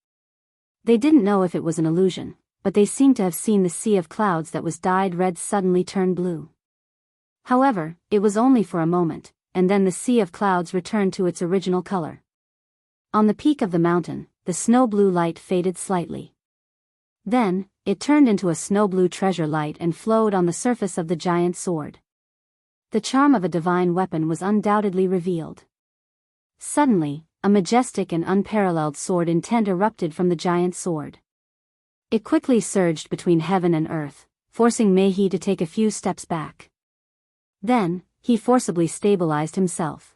They didn't know if it was an illusion, but they seemed to have seen the sea of clouds that was dyed red suddenly turn blue. However, it was only for a moment, and then the sea of clouds returned to its original color. On the peak of the mountain, the snow blue light faded slightly. Then, it turned into a snow blue treasure light and flowed on the surface of the giant sword. The charm of a divine weapon was undoubtedly revealed. Suddenly, a majestic and unparalleled sword intent erupted from the giant sword. It quickly surged between heaven and earth, forcing Mei-He to take a few steps back. Then, he forcibly stabilized himself.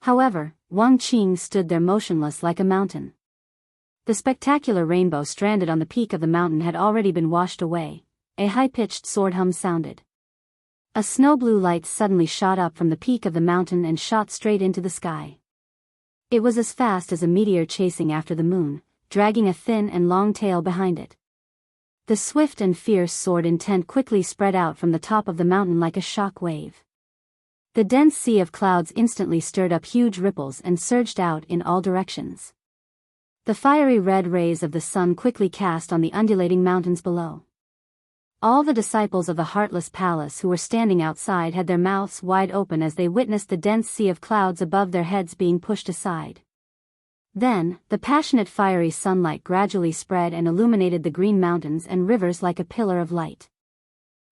However, Wang Qing stood there motionless like a mountain. The spectacular rainbow stranded on the peak of the mountain had already been washed away. A high-pitched sword hum sounded. A snow-blue light suddenly shot up from the peak of the mountain and shot straight into the sky. It was as fast as a meteor chasing after the moon, dragging a thin and long tail behind it. The swift and fierce sword intent quickly spread out from the top of the mountain like a shock wave. The dense sea of clouds instantly stirred up huge ripples and surged out in all directions. The fiery red rays of the sun quickly cast on the undulating mountains below. All the disciples of the Heartless Palace who were standing outside had their mouths wide open as they witnessed the dense sea of clouds above their heads being pushed aside. Then, the passionate fiery sunlight gradually spread and illuminated the green mountains and rivers like a pillar of light.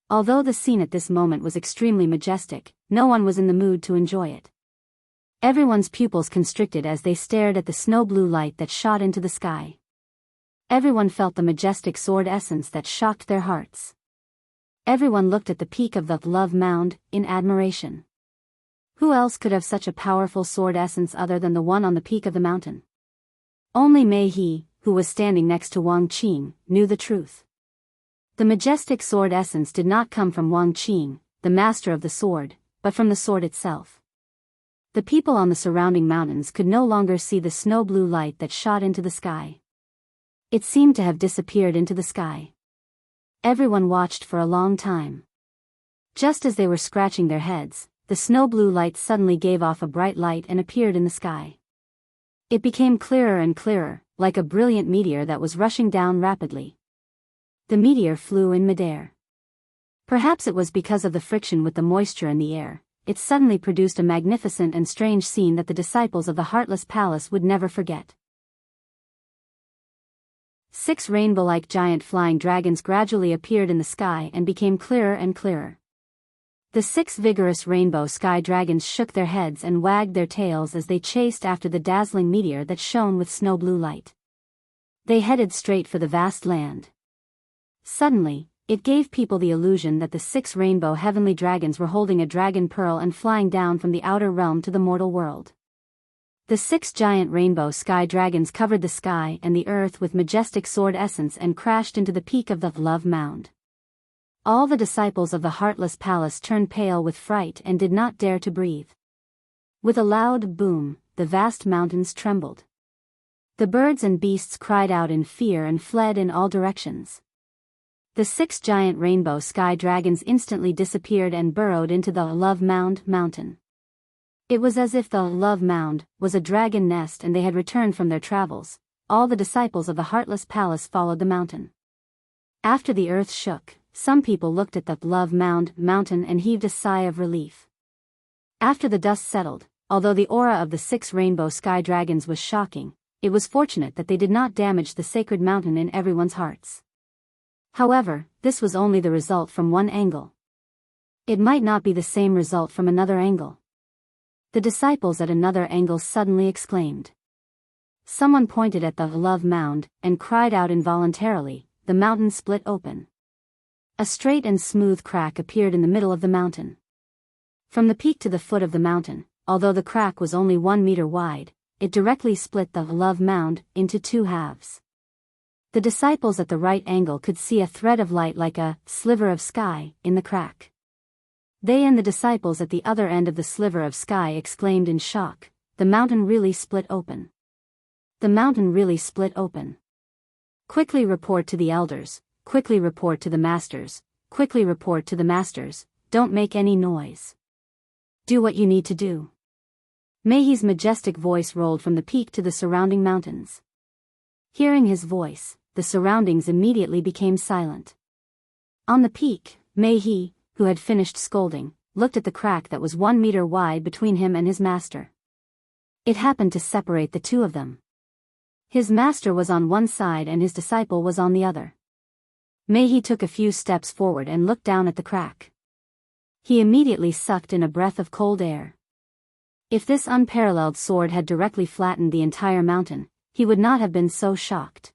Although the scene at this moment was extremely majestic, no one was in the mood to enjoy it. Everyone's pupils constricted as they stared at the snow-blue light that shot into the sky. Everyone felt the majestic sword essence that shocked their hearts. Everyone looked at the peak of the Love Mound, in admiration. Who else could have such a powerful sword essence other than the one on the peak of the mountain? Only Mei-He, who was standing next to Wang Qing, knew the truth. The majestic sword essence did not come from Wang Qing, the master of the sword, but from the sword itself. The people on the surrounding mountains could no longer see the snow-blue light that shot into the sky. It seemed to have disappeared into the sky. Everyone watched for a long time. Just as they were scratching their heads, the snow-blue light suddenly gave off a bright light and appeared in the sky. It became clearer and clearer, like a brilliant meteor that was rushing down rapidly. The meteor flew in midair. Perhaps it was because of the friction with the moisture in the air. It suddenly produced a magnificent and strange scene that the disciples of the Heartless Palace would never forget. 6 rainbow-like giant flying dragons gradually appeared in the sky and became clearer and clearer. The 6 vigorous rainbow sky dragons shook their heads and wagged their tails as they chased after the dazzling meteor that shone with snow-blue light. They headed straight for the vast land. Suddenly, it gave people the illusion that the 6 rainbow heavenly dragons were holding a dragon pearl and flying down from the outer realm to the mortal world. The 6 giant rainbow sky dragons covered the sky and the earth with majestic sword essence and crashed into the peak of the Love Mound. All the disciples of the Heartless Palace turned pale with fright and did not dare to breathe. With a loud boom, the vast mountains trembled. The birds and beasts cried out in fear and fled in all directions. The 6 giant rainbow sky dragons instantly disappeared and burrowed into the Love Mound mountain. It was as if the Love Mound was a dragon nest and they had returned from their travels. All the disciples of the Heartless Palace followed the mountain. After the earth shook, some people looked at the Love Mound mountain and heaved a sigh of relief. After the dust settled, although the aura of the 6 rainbow sky dragons was shocking, it was fortunate that they did not damage the sacred mountain in everyone's hearts. However, this was only the result from one angle. It might not be the same result from another angle. The disciples at another angle suddenly exclaimed. Someone pointed at the Love Mound and cried out involuntarily. The mountain split open. A straight and smooth crack appeared in the middle of the mountain. From the peak to the foot of the mountain, although the crack was only 1 meter wide, it directly split the Love Mound into 2 halves. The disciples at the right angle could see a thread of light like a sliver of sky in the crack. They and the disciples at the other end of the sliver of sky exclaimed in shock, "The mountain really split open. The mountain really split open. Quickly report to the elders, quickly report to the masters, quickly report to the masters, don't make any noise. Do what you need to do." Mei-He's majestic voice rolled from the peak to the surrounding mountains. Hearing his voice, the surroundings immediately became silent. On the peak, Mei-He, who had finished scolding, looked at the crack that was 1 meter wide between him and his master. It happened to separate the two of them. His master was on one side and his disciple was on the other. Mei-He took a few steps forward and looked down at the crack. He immediately sucked in a breath of cold air. If this unparalleled sword had directly flattened the entire mountain, he would not have been so shocked.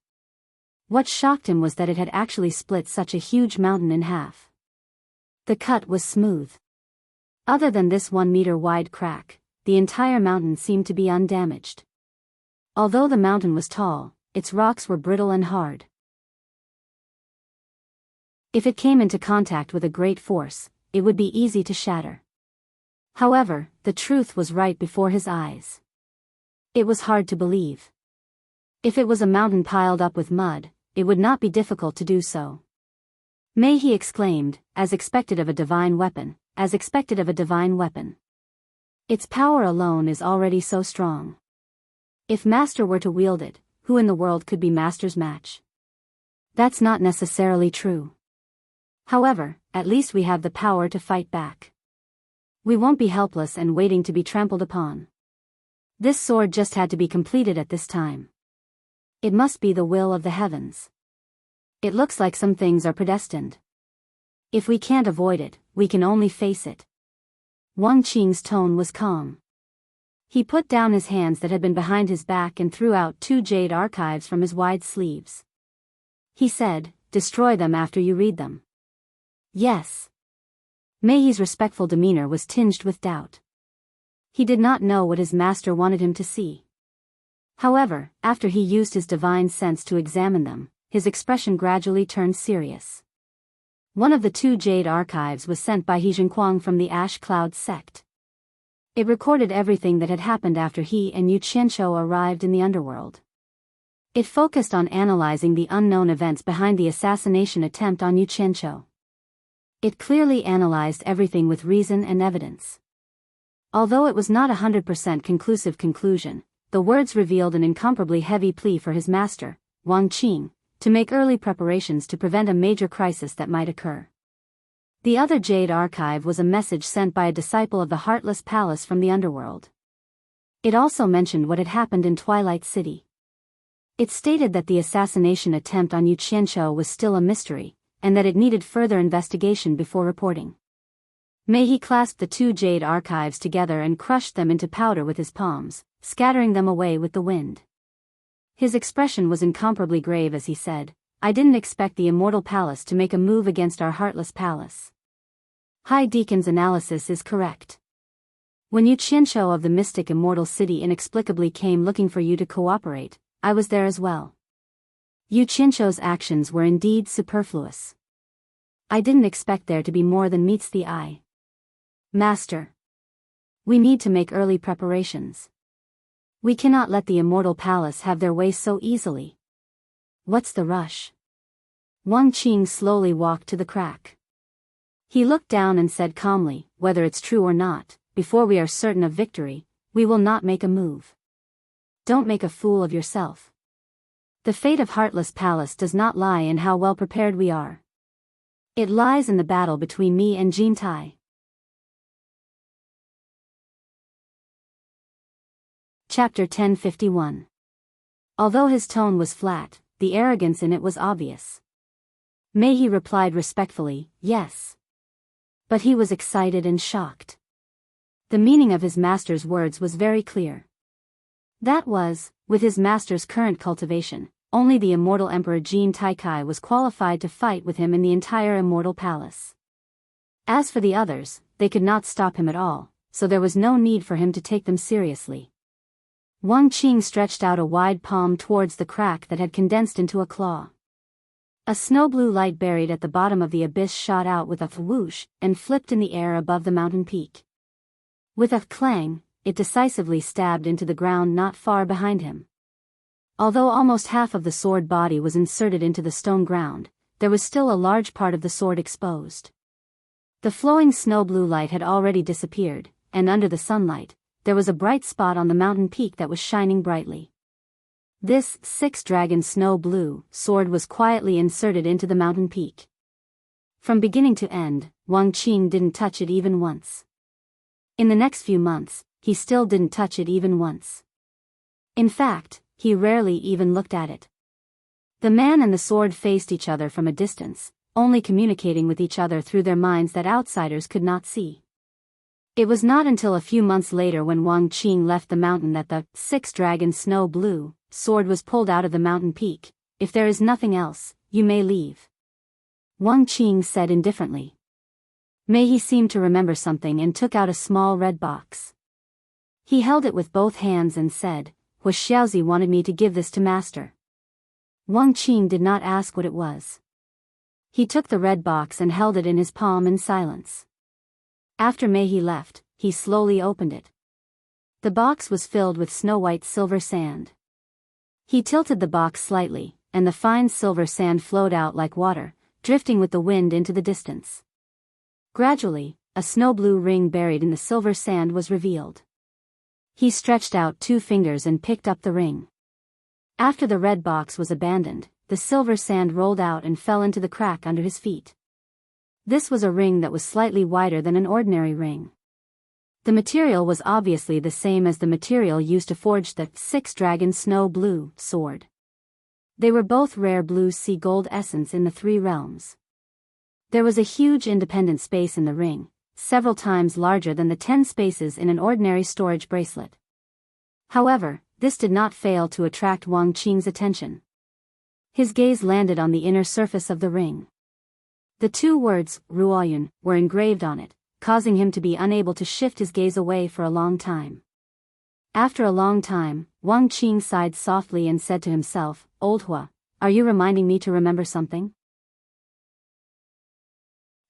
What shocked him was that it had actually split such a huge mountain in half. The cut was smooth. Other than this 1-meter-wide crack, the entire mountain seemed to be undamaged. Although the mountain was tall, its rocks were brittle and hard. If it came into contact with a great force, it would be easy to shatter. However, the truth was right before his eyes. It was hard to believe. If it was a mountain piled up with mud, it would not be difficult to do so. May, he exclaimed, as expected of a divine weapon, as expected of a divine weapon. Its power alone is already so strong. If Master were to wield it, who in the world could be Master's match? That's not necessarily true. However, at least we have the power to fight back. We won't be helpless and waiting to be trampled upon. This sword just had to be completed at this time. It must be the will of the heavens. It looks like some things are predestined. If we can't avoid it, we can only face it. Wang Qing's tone was calm. He put down his hands that had been behind his back and threw out 2 jade archives from his wide sleeves. He said, "Destroy them after you read them." Yes. Mei's respectful demeanor was tinged with doubt. He did not know what his master wanted him to see. However, after he used his divine sense to examine them, his expression gradually turned serious. One of the 2 jade archives was sent by He Zhenquang from the Ash Cloud sect. It recorded everything that had happened after he and Yu Qianshou arrived in the underworld. It focused on analyzing the unknown events behind the assassination attempt on Yu Qianshou. It clearly analyzed everything with reason and evidence. Although it was not 100% conclusive conclusion, the words revealed an incomparably heavy plea for his master, Wang Qing, to make early preparations to prevent a major crisis that might occur. The other jade archive was a message sent by a disciple of the Heartless Palace from the underworld. It also mentioned what had happened in Twilight City. It stated that the assassination attempt on Yu Qianshou was still a mystery, and that it needed further investigation before reporting. He clasped the 2 jade archives together and crushed them into powder with his palms, scattering them away with the wind. His expression was incomparably grave as he said, "I didn't expect the Immortal Palace to make a move against our Heartless Palace. High Deacon's analysis is correct. When Yu Qianshou of the mystic Immortal City inexplicably came looking for you to cooperate, I was there as well. Yu Qianshou's actions were indeed superfluous. I didn't expect there to be more than meets the eye. Master, we need to make early preparations. We cannot let the Immortal Palace have their way so easily. What's the rush?" Wang Qing slowly walked to the crack. He looked down and said calmly, "Whether it's true or not, before we are certain of victory, we will not make a move. Don't make a fool of yourself. The fate of Heartless Palace does not lie in how well prepared we are. It lies in the battle between me and Jin Tai." Chapter 1051. Although his tone was flat, the arrogance in it was obvious. He replied respectfully, "Yes." But he was excited and shocked. The meaning of his master's words was very clear. That was, with his master's current cultivation, only the immortal Emperor Jin Taikai was qualified to fight with him in the entire Immortal Palace. As for the others, they could not stop him at all, so there was no need for him to take them seriously. Wang Qing stretched out a wide palm towards the crack that had condensed into a claw. A snow-blue light buried at the bottom of the abyss shot out with a whoosh and flipped in the air above the mountain peak. With a clang, it decisively stabbed into the ground not far behind him. Although almost half of the sword body was inserted into the stone ground, there was still a large part of the sword exposed. The flowing snow-blue light had already disappeared, and under the sunlight, there was a bright spot on the mountain peak that was shining brightly. This 6-dragon snow-blue sword was quietly inserted into the mountain peak. From beginning to end, Wang Qing didn't touch it even once. In the next few months, he still didn't touch it even once. In fact, he rarely even looked at it. The man and the sword faced each other from a distance, only communicating with each other through their minds that outsiders could not see. It was not until a few months later when Wang Qing left the mountain that the 6-dragon snow-blue sword was pulled out of the mountain peak, if there is nothing else, you may leave. Wang Qing said indifferently. Mei seemed to remember something and took out a small red box. He held it with both hands and said, "Hua Xiaozi wanted me to give this to master." Wang Qing did not ask what it was. He took the red box and held it in his palm in silence. After Mei left, he slowly opened it. The box was filled with snow-white silver sand. He tilted the box slightly, and the fine silver sand flowed out like water, drifting with the wind into the distance. Gradually, a snow-blue ring buried in the silver sand was revealed. He stretched out 2 fingers and picked up the ring. After the red box was abandoned, the silver sand rolled out and fell into the crack under his feet. This was a ring that was slightly wider than an ordinary ring. The material was obviously the same as the material used to forge the 6-dragon snow blue sword. They were both rare blue sea gold essence in the 3 realms. There was a huge independent space in the ring, several times larger than the 10 spaces in an ordinary storage bracelet. However, this did not fail to attract Wang Qing's attention. His gaze landed on the inner surface of the ring. The 2 words, Ruoyun, were engraved on it, causing him to be unable to shift his gaze away for a long time. After a long time, Wang Qing sighed softly and said to himself, "Old Hua, are you reminding me to remember something?"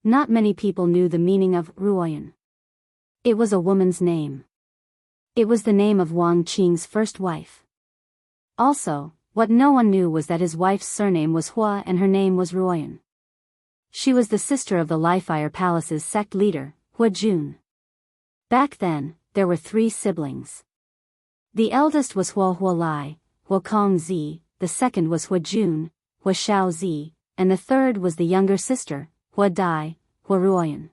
Not many people knew the meaning of Ruoyun. It was a woman's name. It was the name of Wang Qing's first wife. Also, what no one knew was that his wife's surname was Hua and her name was Ruoyun. She was the sister of the Lifire Palace's sect leader, Hua Jun. Back then, there were 3 siblings. The eldest was Hua Lai, Hua Kong Zi, the second was Hua Jun, Hua Xiao Zi, and the third was the younger sister, Hua Dai, Hua Ruoyun.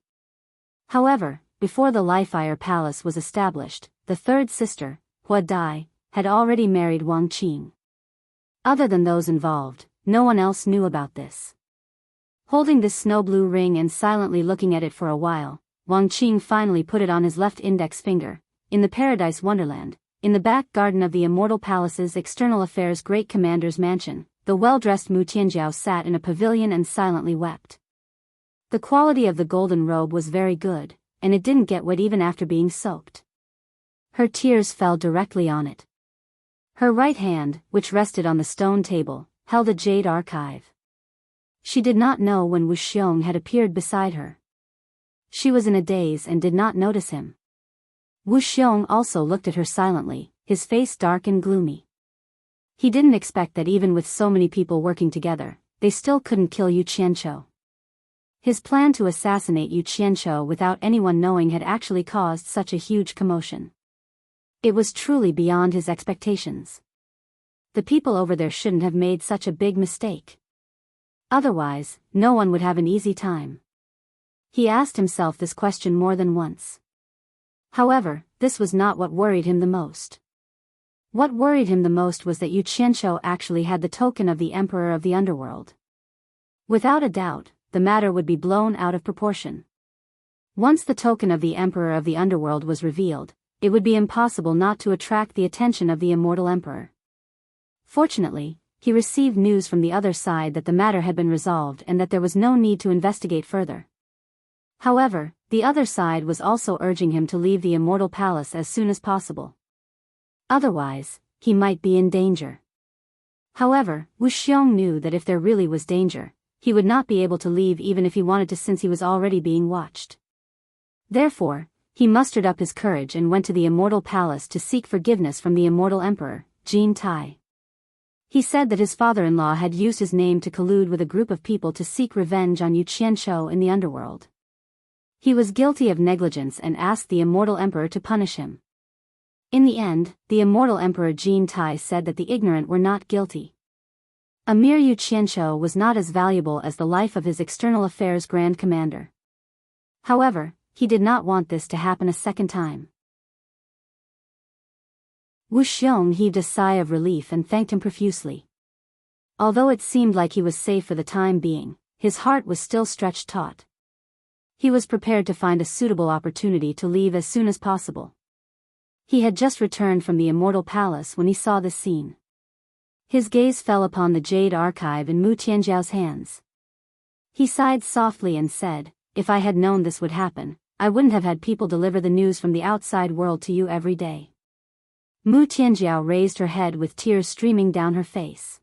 However, before the Lifire Palace was established, the third sister, Hua Dai, had already married Wang Qing. Other than those involved, no one else knew about this. Holding this snow blue ring and silently looking at it for a while, Wang Qing finally put it on his left index finger. In the Paradise Wonderland, in the back garden of the Immortal Palace's External Affairs Great Commander's mansion, the well-dressed Mu Tianjiao sat in a pavilion and silently wept. The quality of the golden robe was very good, and it didn't get wet even after being soaked. Her tears fell directly on it. Her right hand, which rested on the stone table, held a jade archive. She did not know when Wu Xiong had appeared beside her. She was in a daze and did not notice him. Wu Xiong also looked at her silently, his face dark and gloomy. He didn't expect that even with so many people working together, they still couldn't kill Yu Qianqiu. His plan to assassinate Yu Qianqiu without anyone knowing had actually caused such a huge commotion. It was truly beyond his expectations. The people over there shouldn't have made such a big mistake. Otherwise, no one would have an easy time. He asked himself this question more than once. However, this was not what worried him the most. What worried him the most was that Yu Qianqiu actually had the token of the Emperor of the Underworld. Without a doubt, the matter would be blown out of proportion. Once the token of the Emperor of the Underworld was revealed, it would be impossible not to attract the attention of the Immortal Emperor. Fortunately, he received news from the other side that the matter had been resolved and that there was no need to investigate further. However, the other side was also urging him to leave the Immortal Palace as soon as possible. Otherwise, he might be in danger. However, Wu Xiong knew that if there really was danger, he would not be able to leave even if he wanted to, since he was already being watched. Therefore, he mustered up his courage and went to the Immortal Palace to seek forgiveness from the Immortal Emperor, Jin Tai. He said that his father-in-law had used his name to collude with a group of people to seek revenge on Yu Qianqiu in the underworld. He was guilty of negligence and asked the Immortal Emperor to punish him. In the end, the Immortal Emperor Jin Tai said that the ignorant were not guilty. A mere Yu Qianqiu was not as valuable as the life of his External Affairs Grand Commander. However, he did not want this to happen a second time. Wu Xiong heaved a sigh of relief and thanked him profusely. Although it seemed like he was safe for the time being, his heart was still stretched taut. He was prepared to find a suitable opportunity to leave as soon as possible. He had just returned from the Immortal Palace when he saw this scene. His gaze fell upon the jade archive in Mu Tianjiao's hands. He sighed softly and said, "If I had known this would happen, I wouldn't have had people deliver the news from the outside world to you every day." Mu Tianjiao raised her head with tears streaming down her face.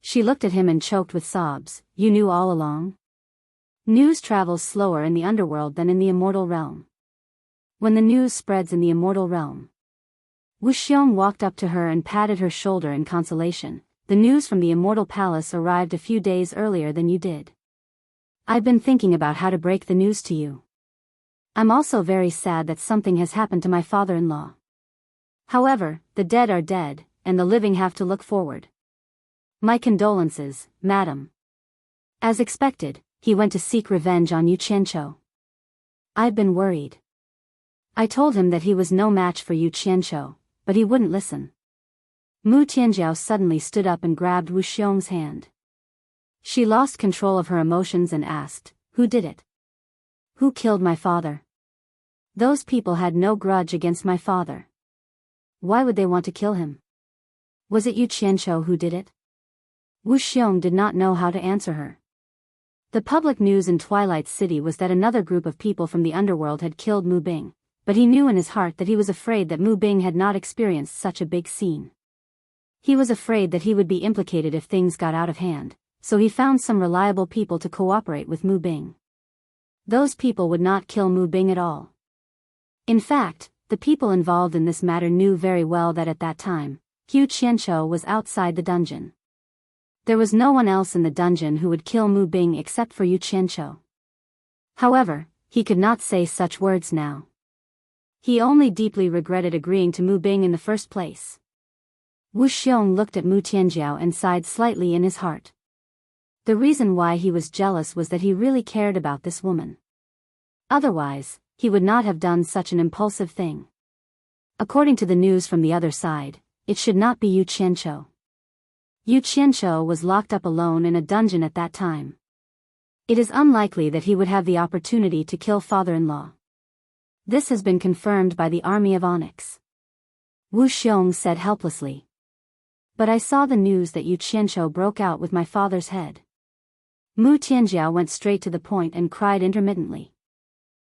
She looked at him and choked with sobs. "You knew all along?" News travels slower in the underworld than in the immortal realm. When the news spreads in the immortal realm. Wu Xiong walked up to her and patted her shoulder in consolation. "The news from the immortal palace arrived a few days earlier than you did. I've been thinking about how to break the news to you. I'm also very sad that something has happened to my father-in-law. However, the dead are dead, and the living have to look forward. My condolences, madam." As expected, he went to seek revenge on Yu Qianqiu. "I've been worried. I told him that he was no match for Yu Qianqiu, but he wouldn't listen." Mu Tianjiao suddenly stood up and grabbed Wu Xiong's hand. She lost control of her emotions and asked, "Who did it? Who killed my father? Those people had no grudge against my father. Why would they want to kill him? Was it Yu Qianqiu who did it?" Wu Xiong did not know how to answer her. The public news in Twilight City was that another group of people from the underworld had killed Mu Bing, but he knew in his heart that he was afraid that Mu Bing had not experienced such a big scene. He was afraid that he would be implicated if things got out of hand, so he found some reliable people to cooperate with Mu Bing. Those people would not kill Mu Bing at all. In fact, the people involved in this matter knew very well that at that time, Yu Qianqiu was outside the dungeon. There was no one else in the dungeon who would kill Mu Bing except for Yu Qianqiu. However, he could not say such words now. He only deeply regretted agreeing to Mu Bing in the first place. Wu Xiong looked at Mu Tianjiao and sighed slightly in his heart. The reason why he was jealous was that he really cared about this woman. Otherwise, he would not have done such an impulsive thing. According to the news from the other side, it should not be Yu Qianqiu. Yu Qianqiu was locked up alone in a dungeon at that time. It is unlikely that he would have the opportunity to kill father-in-law. This has been confirmed by the army of Onyx. Wu Xiong said helplessly. But I saw the news that Yu Qianqiu broke out with my father's head. Mu Tianjiao went straight to the point and cried intermittently.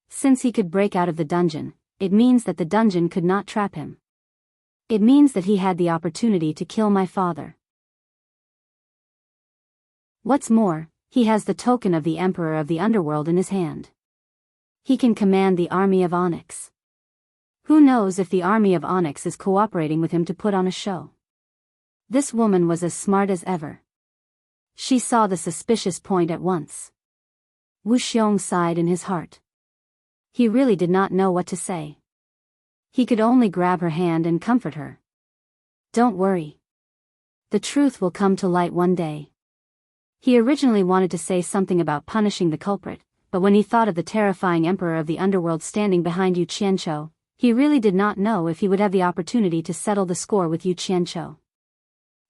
Since he could break out of the dungeon, it means that the dungeon could not trap him. It means that he had the opportunity to kill my father. What's more, he has the token of the Emperor of the Underworld in his hand. He can command the army of Onyx. Who knows if the army of Onyx is cooperating with him to put on a show? This woman was as smart as ever. She saw the suspicious point at once. Wu Xiong sighed in his heart. He really did not know what to say. He could only grab her hand and comfort her. Don't worry. The truth will come to light one day. He originally wanted to say something about punishing the culprit, but when he thought of the terrifying Emperor of the Underworld standing behind Yu Qianqiu, he really did not know if he would have the opportunity to settle the score with Yu Qianqiu.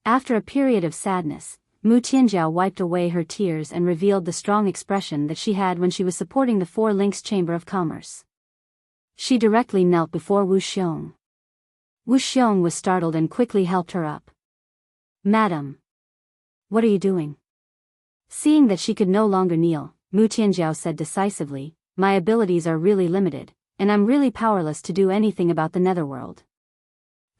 After a period of sadness, Mu Tianjiao wiped away her tears and revealed the strong expression that she had when she was supporting the Four Links Chamber of Commerce. She directly knelt before Wu Xiong. Wu Xiong was startled and quickly helped her up. "Madam, what are you doing?" Seeing that she could no longer kneel, Mu Tianjiao said decisively, "My abilities are really limited, and I'm really powerless to do anything about the netherworld.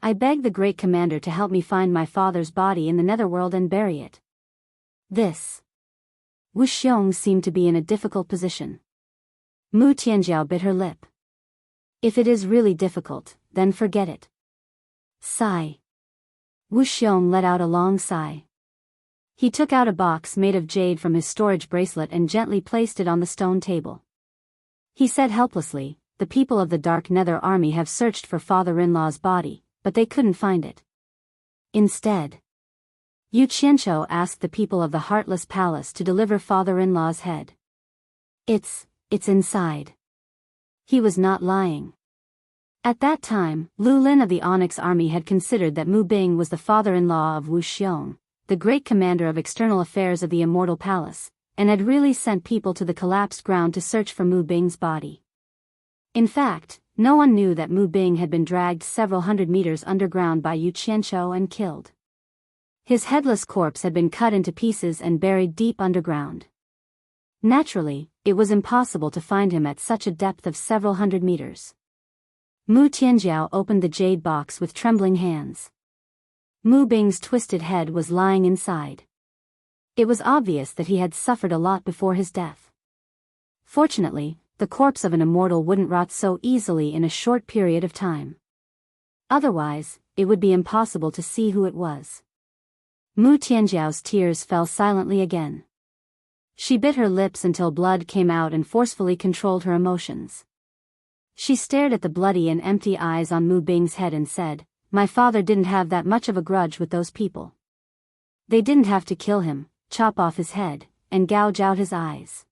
I beg the great commander to help me find my father's body in the netherworld and bury it." This. Wu Xiong seemed to be in a difficult position. Mu Tianjiao bit her lip. "If it is really difficult, then forget it." Sigh. Wu Xiong let out a long sigh. He took out a box made of jade from his storage bracelet and gently placed it on the stone table. He said helplessly, "The people of the Dark Nether Army have searched for father-in-law's body, but they couldn't find it. Instead, Yu Qianqiu asked the people of the Heartless Palace to deliver father-in-law's head. It's inside." He was not lying. At that time, Lu Lin of the Onyx Army had considered that Mu Bing was the father-in-law of Wu Xiong, the great commander of external affairs of the Immortal Palace, and had really sent people to the collapsed ground to search for Mu Bing's body. In fact, no one knew that Mu Bing had been dragged several hundred meters underground by Yu Qianqiu and killed. His headless corpse had been cut into pieces and buried deep underground. Naturally, it was impossible to find him at such a depth of several hundred meters. Mu Tianjiao opened the jade box with trembling hands. Mu Bing's twisted head was lying inside. It was obvious that he had suffered a lot before his death. Fortunately, the corpse of an immortal wouldn't rot so easily in a short period of time. Otherwise, it would be impossible to see who it was. Mu Tianjiao's tears fell silently again. She bit her lips until blood came out and forcefully controlled her emotions. She stared at the bloody and empty eyes on Mu Bing's head and said, "My father didn't have that much of a grudge with those people. They didn't have to kill him, chop off his head, and gouge out his eyes.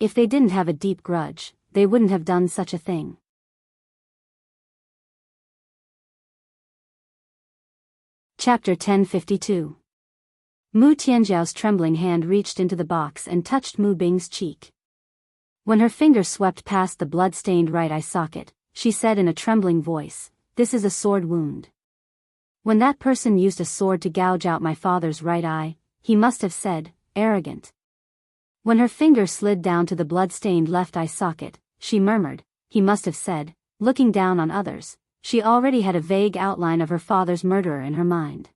If they didn't have a deep grudge, they wouldn't have done such a thing." Chapter 1052. Mu Tianjiao's trembling hand reached into the box and touched Mu Bing's cheek. When her finger swept past the blood-stained right eye socket, she said in a trembling voice, "This is a sword wound. When that person used a sword to gouge out my father's right eye, he must have said, 'Arrogant.'" When her finger slid down to the blood-stained left eye socket, she murmured, "He must have said," looking down on others. She already had a vague outline of her father's murderer in her mind.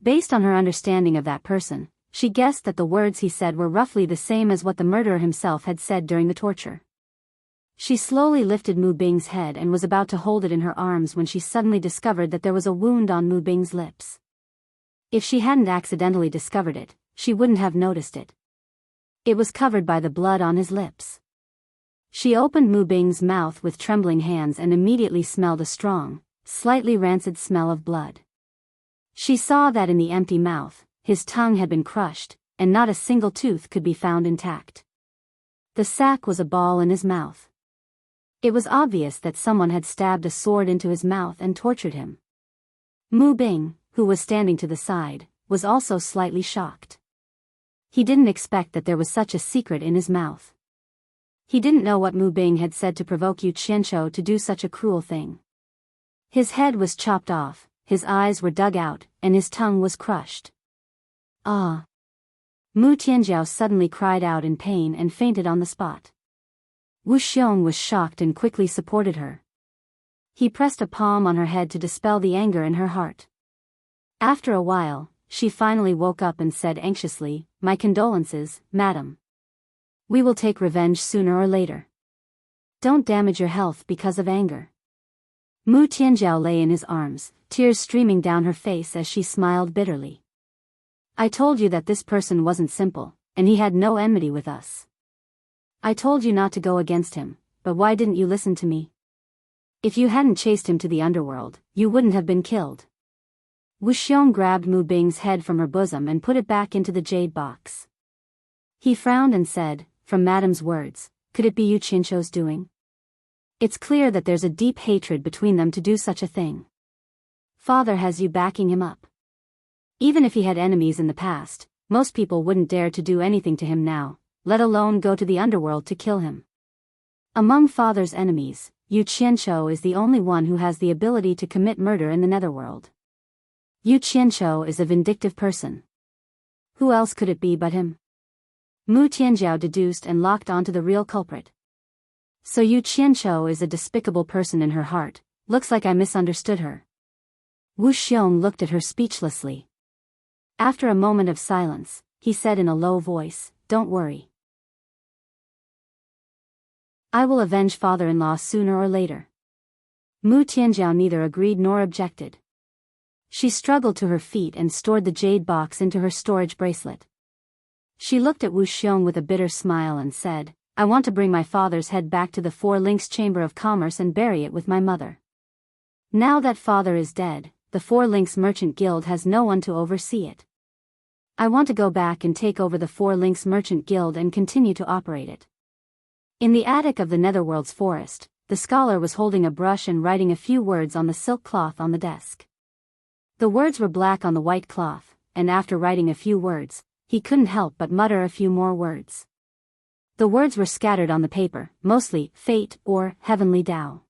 Based on her understanding of that person, she guessed that the words he said were roughly the same as what the murderer himself had said during the torture. She slowly lifted Mu Bing's head and was about to hold it in her arms when she suddenly discovered that there was a wound on Mu Bing's lips. If she hadn't accidentally discovered it, she wouldn't have noticed it. It was covered by the blood on his lips. She opened Mu Bing's mouth with trembling hands and immediately smelled a strong, slightly rancid smell of blood. She saw that in the empty mouth, his tongue had been crushed, and not a single tooth could be found intact. The sack was a ball in his mouth. It was obvious that someone had stabbed a sword into his mouth and tortured him. Mu Bing, who was standing to the side, was also slightly shocked. He didn't expect that there was such a secret in his mouth. He didn't know what Mu Bing had said to provoke Yu Qianqiu to do such a cruel thing. His head was chopped off, his eyes were dug out, and his tongue was crushed. "Ah!" Mu Tianjiao suddenly cried out in pain and fainted on the spot. Wu Xiong was shocked and quickly supported her. He pressed a palm on her head to dispel the anger in her heart. After a while, she finally woke up and said anxiously, "My condolences, madam. We will take revenge sooner or later. Don't damage your health because of anger." Mu Tianjiao lay in his arms, tears streaming down her face as she smiled bitterly. "I told you that this person wasn't simple, and he had no enmity with us. I told you not to go against him, but why didn't you listen to me? If you hadn't chased him to the underworld, you wouldn't have been killed." Wu Xiong grabbed Mu Bing's head from her bosom and put it back into the jade box. He frowned and said, "From madam's words, could it be Yu Qianqiu's doing? It's clear that there's a deep hatred between them to do such a thing. Father has you backing him up. Even if he had enemies in the past, most people wouldn't dare to do anything to him now, let alone go to the underworld to kill him. Among father's enemies, Yu Qianqiu is the only one who has the ability to commit murder in the netherworld. Yu Qianqiu is a vindictive person. Who else could it be but him?" Mu Tianjiao deduced and locked onto the real culprit. "So Yu Qianqiu is a despicable person in her heart. Looks like I misunderstood her." Wu Xiong looked at her speechlessly. After a moment of silence, he said in a low voice, "Don't worry. I will avenge father-in-law sooner or later." Mu Tianjiao neither agreed nor objected. She struggled to her feet and stored the jade box into her storage bracelet. She looked at Wu Xiong with a bitter smile and said, "I want to bring my father's head back to the Four Links Chamber of Commerce and bury it with my mother. Now that father is dead, the Four Links Merchant Guild has no one to oversee it. I want to go back and take over the Four Links Merchant Guild and continue to operate it." In the attic of the Netherworld's forest, the scholar was holding a brush and writing a few words on the silk cloth on the desk. The words were black on the white cloth, and after writing a few words, he couldn't help but mutter a few more words. The words were scattered on the paper, mostly fate or heavenly Tao.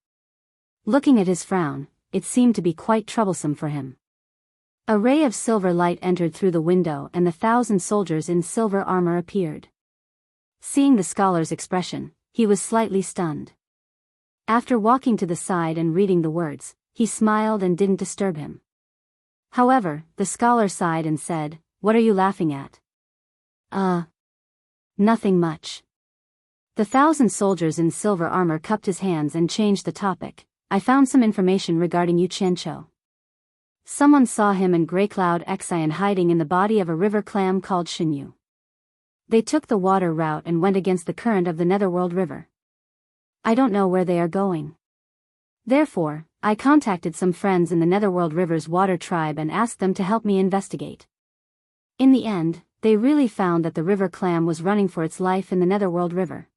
Looking at his frown, it seemed to be quite troublesome for him. A ray of silver light entered through the window and the 1,000 soldiers in silver armor appeared. Seeing the scholar's expression, he was slightly stunned. After walking to the side and reading the words, he smiled and didn't disturb him. However, the scholar sighed and said, "What are you laughing at?" Nothing much." The 1,000 soldiers in silver armor cupped his hands and changed the topic. "I found some information regarding Yu Qianqiu. Someone saw him and Grey Cloud Exian hiding in the body of a river clam called Shinyu. They took the water route and went against the current of the Netherworld River. I don't know where they are going. Therefore, I contacted some friends in the Netherworld River's water tribe and asked them to help me investigate. In the end, they really found that the river clam was running for its life in the Netherworld River.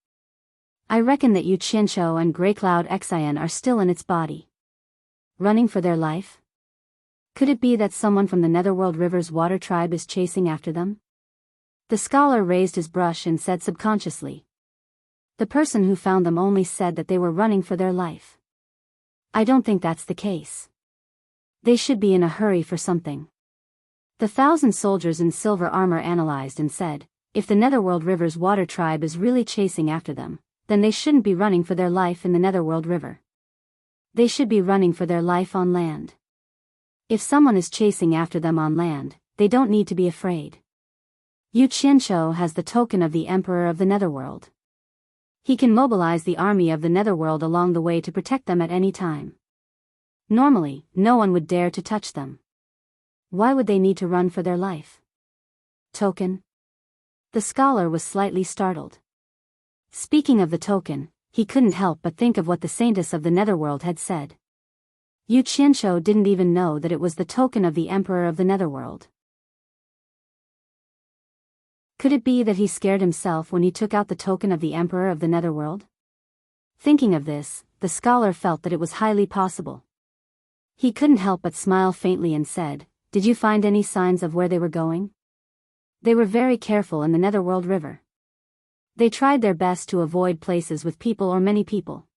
I reckon that Yu Qianqiu and Grey Cloud Exian are still in its body. Running for their life? Could it be that someone from the Netherworld River's water tribe is chasing after them?" The scholar raised his brush and said subconsciously. "The person who found them only said that they were running for their life. I don't think that's the case. They should be in a hurry for something." The 1,000 soldiers in silver armor analyzed and said, "If the Netherworld River's water tribe is really chasing after them, then they shouldn't be running for their life in the Netherworld River. They should be running for their life on land. If someone is chasing after them on land, they don't need to be afraid. Yu Qianqiu has the token of the Emperor of the Netherworld. He can mobilize the army of the Netherworld along the way to protect them at any time. Normally, no one would dare to touch them. Why would they need to run for their life? Token?" The scholar was slightly startled. Speaking of the token, he couldn't help but think of what the Saintess of the Netherworld had said. Yu Qianqiu didn't even know that it was the token of the Emperor of the Netherworld. Could it be that he scared himself when he took out the token of the Emperor of the Netherworld? Thinking of this, the scholar felt that it was highly possible. He couldn't help but smile faintly and said, "Did you find any signs of where they were going?" They were very careful in the Netherworld River. They tried their best to avoid places with people or many people.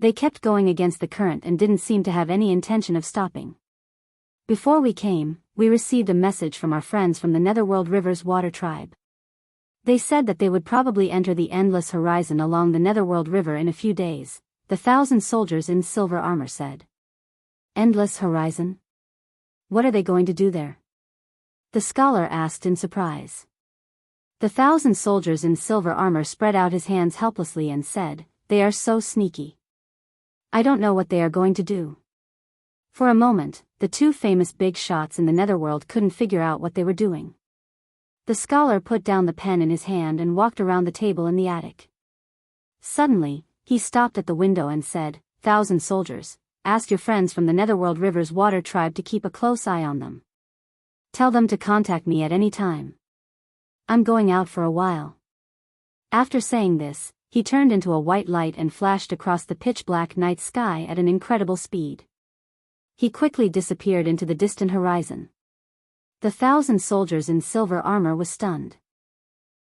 They kept going against the current and didn't seem to have any intention of stopping. Before we came, we received a message from our friends from the Netherworld River's water tribe. They said that they would probably enter the endless horizon along the Netherworld River in a few days, the 1,000 soldiers in silver armor said. Endless horizon? What are they going to do there? The scholar asked in surprise. The 1,000 soldiers in silver armor spread out his hands helplessly and said, "They are so sneaky. I don't know what they are going to do." For a moment, the two famous big shots in the Netherworld couldn't figure out what they were doing. The scholar put down the pen in his hand and walked around the table in the attic. Suddenly, he stopped at the window and said, "1,000 soldiers, ask your friends from the Netherworld River's water tribe to keep a close eye on them. Tell them to contact me at any time. I'm going out for a while." After saying this, he turned into a white light and flashed across the pitch-black night sky at an incredible speed. He quickly disappeared into the distant horizon. The 1,000 soldiers in silver armor was stunned.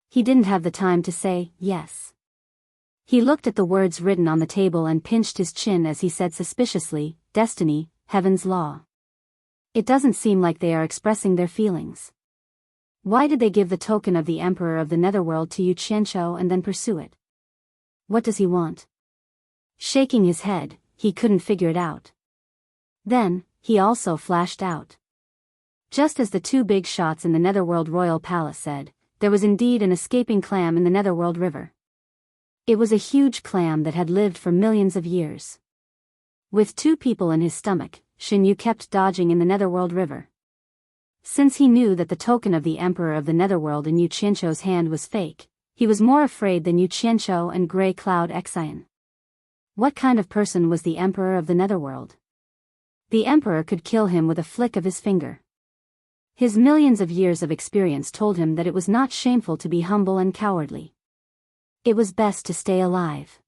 He didn't have the time to say, yes. He looked at the words written on the table and pinched his chin as he said suspiciously, "Destiny, Heaven's law. It doesn't seem like they are expressing their feelings. Why did they give the token of the Emperor of the Netherworld to Yu Qianqiu and then pursue it? What does he want?" Shaking his head, he couldn't figure it out. Then, he also flashed out. Just as the two big shots in the Netherworld Royal Palace said, there was indeed an escaping clam in the Netherworld River. It was a huge clam that had lived for millions of years. With 2 people in his stomach, Shinyu kept dodging in the Netherworld River. Since he knew that the token of the Emperor of the Netherworld in Yu Qianqiu's hand was fake, he was more afraid than Yu Qianqiu and Grey Cloud Exian. What kind of person was the Emperor of the Netherworld? The Emperor could kill him with a flick of his finger. His millions of years of experience told him that it was not shameful to be humble and cowardly. It was best to stay alive.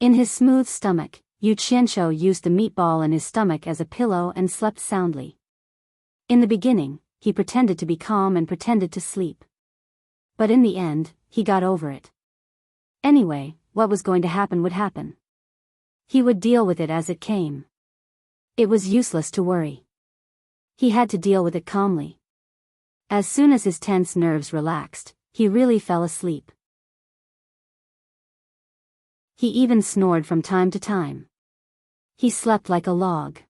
In his smooth stomach, Yu Qianqiu used the meatball in his stomach as a pillow and slept soundly. In the beginning, he pretended to be calm and pretended to sleep. But in the end, he got over it. Anyway, what was going to happen would happen. He would deal with it as it came. It was useless to worry. He had to deal with it calmly. As soon as his tense nerves relaxed, he really fell asleep. He even snored from time to time. He slept like a log.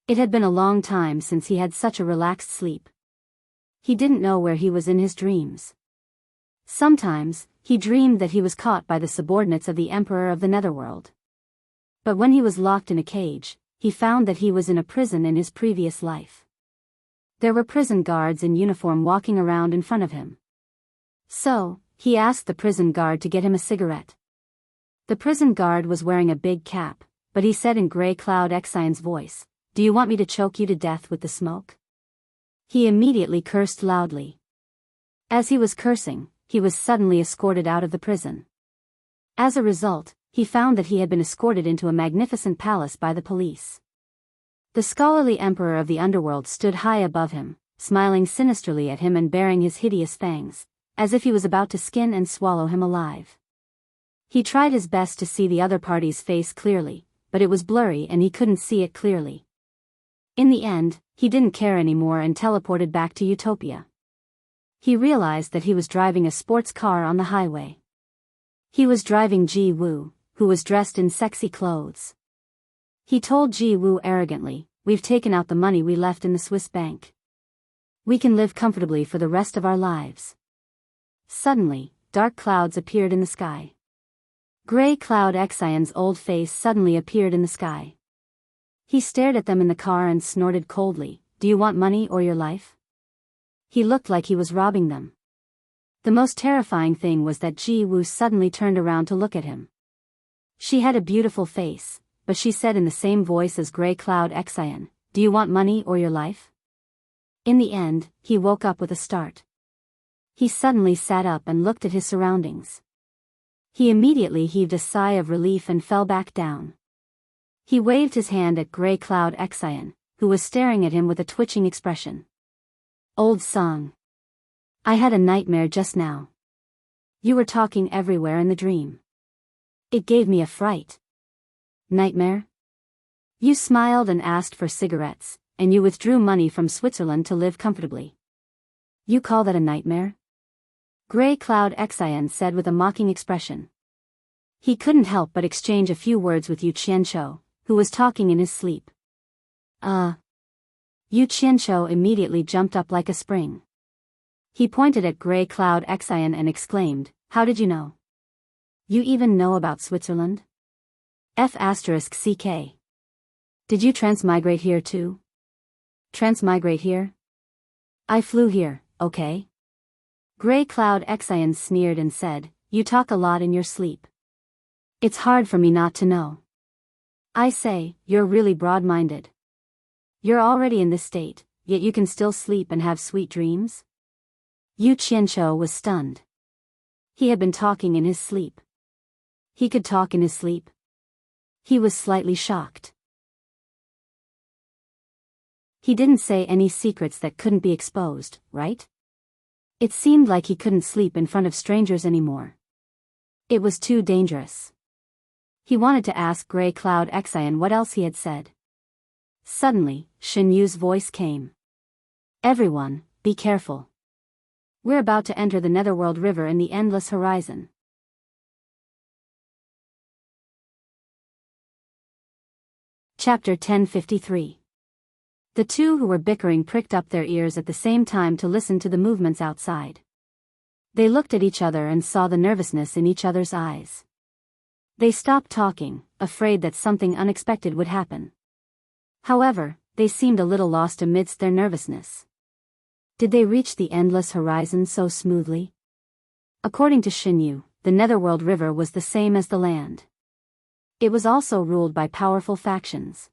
It had been a long time since he had such a relaxed sleep. He didn't know where he was in his dreams. Sometimes, he dreamed that he was caught by the subordinates of the Emperor of the Netherworld. But when he was locked in a cage, he found that he was in a prison in his previous life. There were prison guards in uniform walking around in front of him. So, he asked the prison guard to get him a cigarette. The prison guard was wearing a big cap, but he said in Grey Cloud Exine's voice, "Do you want me to choke you to death with the smoke?" He immediately cursed loudly. As he was cursing, he was suddenly escorted out of the prison. As a result, he found that he had been escorted into a magnificent palace by the police. The scholarly emperor of the underworld stood high above him, smiling sinisterly at him and baring his hideous fangs, as if he was about to skin and swallow him alive. He tried his best to see the other party's face clearly, but it was blurry and he couldn't see it clearly. In the end, he didn't care anymore and teleported back to Utopia. He realized that he was driving a sports car on the highway. He was driving Ji Woo, who was dressed in sexy clothes. He told Ji Woo arrogantly, "We've taken out the money we left in the Swiss bank. We can live comfortably for the rest of our lives." Suddenly, dark clouds appeared in the sky. Grey Cloud Exine's old face suddenly appeared in the sky. He stared at them in the car and snorted coldly, "Do you want money or your life?" He looked like he was robbing them. The most terrifying thing was that Ji Woo suddenly turned around to look at him. She had a beautiful face, but she said in the same voice as Grey Cloud Exine, "Do you want money or your life?" In the end, he woke up with a start. He suddenly sat up and looked at his surroundings. He immediately heaved a sigh of relief and fell back down. He waved his hand at Grey Cloud Exine, who was staring at him with a twitching expression. "Old song. I had a nightmare just now. You were talking everywhere in the dream. It gave me a fright." "Nightmare? You smiled and asked for cigarettes, and you withdrew money from Switzerland to live comfortably. You call that a nightmare?" Grey Cloud Exine said with a mocking expression. He couldn't help but exchange a few words with Yu Qianqiu, who was talking in his sleep. Yu Qianqiu immediately jumped up like a spring. He pointed at Grey Cloud Exine and exclaimed, "How did you know? You even know about Switzerland? F***CK. Did you transmigrate here too?" "Transmigrate here? I flew here, okay?" Grey Cloud Exine sneered and said, "You talk a lot in your sleep. It's hard for me not to know. I say, you're really broad-minded. You're already in this state, yet you can still sleep and have sweet dreams?" Yu Qianqiu was stunned. He had been talking in his sleep. He could talk in his sleep? He was slightly shocked. He didn't say any secrets that couldn't be exposed, right? It seemed like he couldn't sleep in front of strangers anymore. It was too dangerous. He wanted to ask Grey Cloud Exine what else he had said. Suddenly, Shin Yu's voice came. "Everyone, be careful. We're about to enter the Netherworld River in the endless horizon." Chapter 1053. The two who were bickering pricked up their ears at the same time to listen to the movements outside. They looked at each other and saw the nervousness in each other's eyes. They stopped talking, afraid that something unexpected would happen. However, they seemed a little lost amidst their nervousness. Did they reach the endless horizon so smoothly? According to Xinyu, the Netherworld River was the same as the land. It was also ruled by powerful factions.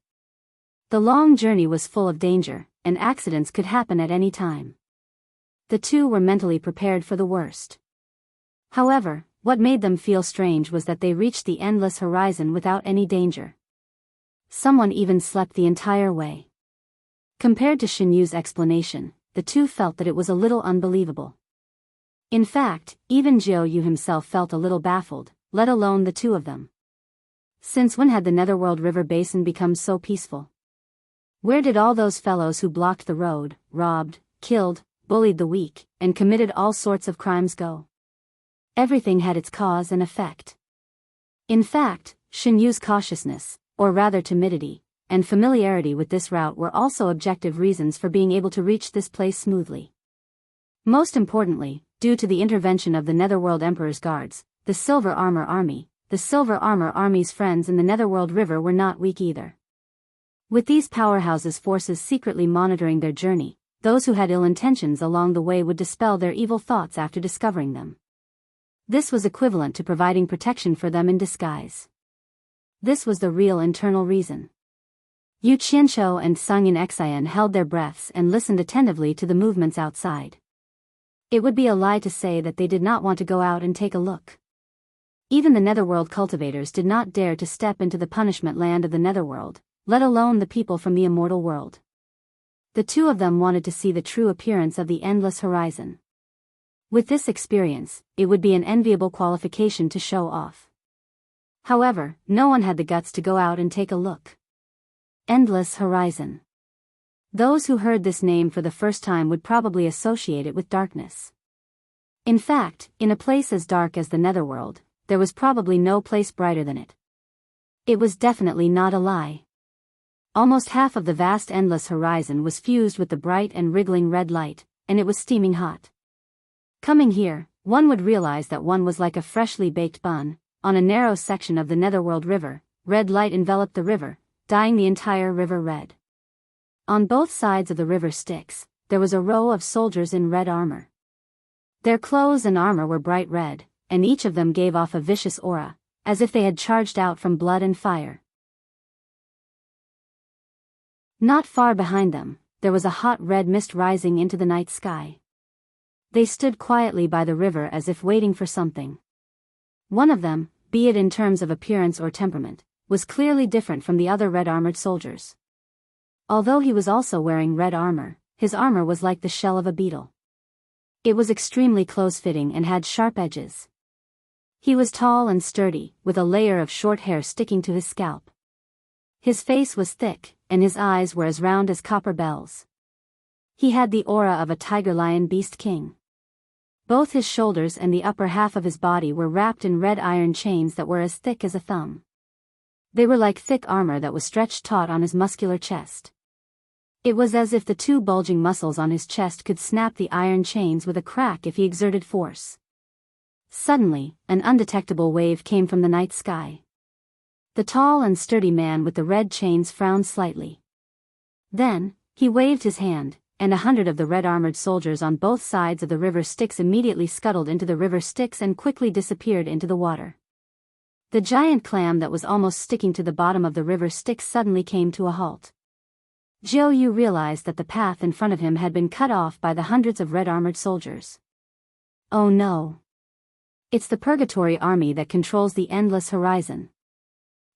The long journey was full of danger, and accidents could happen at any time. The two were mentally prepared for the worst. However, what made them feel strange was that they reached the endless horizon without any danger. Someone even slept the entire way. Compared to Xinyu's explanation, the two felt that it was a little unbelievable. In fact, even Jiu Yu himself felt a little baffled, let alone the two of them. Since when had the Netherworld River Basin become so peaceful? Where did all those fellows who blocked the road, robbed, killed, bullied the weak, and committed all sorts of crimes go? Everything had its cause and effect. In fact, Shen Yu's cautiousness, or rather timidity, and familiarity with this route were also objective reasons for being able to reach this place smoothly. Most importantly, due to the intervention of the Netherworld Emperor's guards, the Silver Armor Army, the Silver Armor Army's friends in the Netherworld River were not weak either. With these powerhouses' forces secretly monitoring their journey, those who had ill intentions along the way would dispel their evil thoughts after discovering them. This was equivalent to providing protection for them in disguise. This was the real internal reason. Yu Qianqiu and Sung Yin held their breaths and listened attentively to the movements outside. It would be a lie to say that they did not want to go out and take a look. Even the Netherworld cultivators did not dare to step into the punishment land of the Netherworld, let alone the people from the immortal world. The two of them wanted to see the true appearance of the endless horizon. With this experience, it would be an enviable qualification to show off. However, no one had the guts to go out and take a look. Endless horizon. Those who heard this name for the first time would probably associate it with darkness. In fact, in a place as dark as the Netherworld, there was probably no place brighter than it. It was definitely not a lie. Almost half of the vast endless horizon was fused with the bright and wriggling red light, and it was steaming hot. Coming here, one would realize that one was like a freshly baked bun. On a narrow section of the Netherworld River, red light enveloped the river, dyeing the entire river red. On both sides of the river Styx, there was a row of soldiers in red armor. Their clothes and armor were bright red, and each of them gave off a vicious aura, as if they had charged out from blood and fire. Not far behind them, there was a hot red mist rising into the night sky. They stood quietly by the river as if waiting for something. One of them, be it in terms of appearance or temperament, was clearly different from the other red-armored soldiers. Although he was also wearing red armor, his armor was like the shell of a beetle. It was extremely close-fitting and had sharp edges. He was tall and sturdy, with a layer of short hair sticking to his scalp. His face was thick, and his eyes were as round as copper bells. He had the aura of a tiger-lion beast king. Both his shoulders and the upper half of his body were wrapped in red iron chains that were as thick as a thumb. They were like thick armor that was stretched taut on his muscular chest. It was as if the two bulging muscles on his chest could snap the iron chains with a crack if he exerted force. Suddenly, an undetectable wave came from the night sky. The tall and sturdy man with the red chains frowned slightly. Then, he waved his hand, and 100 of the red-armored soldiers on both sides of the river Styx immediately scuttled into the river Styx and quickly disappeared into the water. The giant clam that was almost sticking to the bottom of the river Styx suddenly came to a halt. Jiu Yu realized that the path in front of him had been cut off by the hundreds of red-armored soldiers. Oh no! It's the Purgatory Army that controls the endless horizon.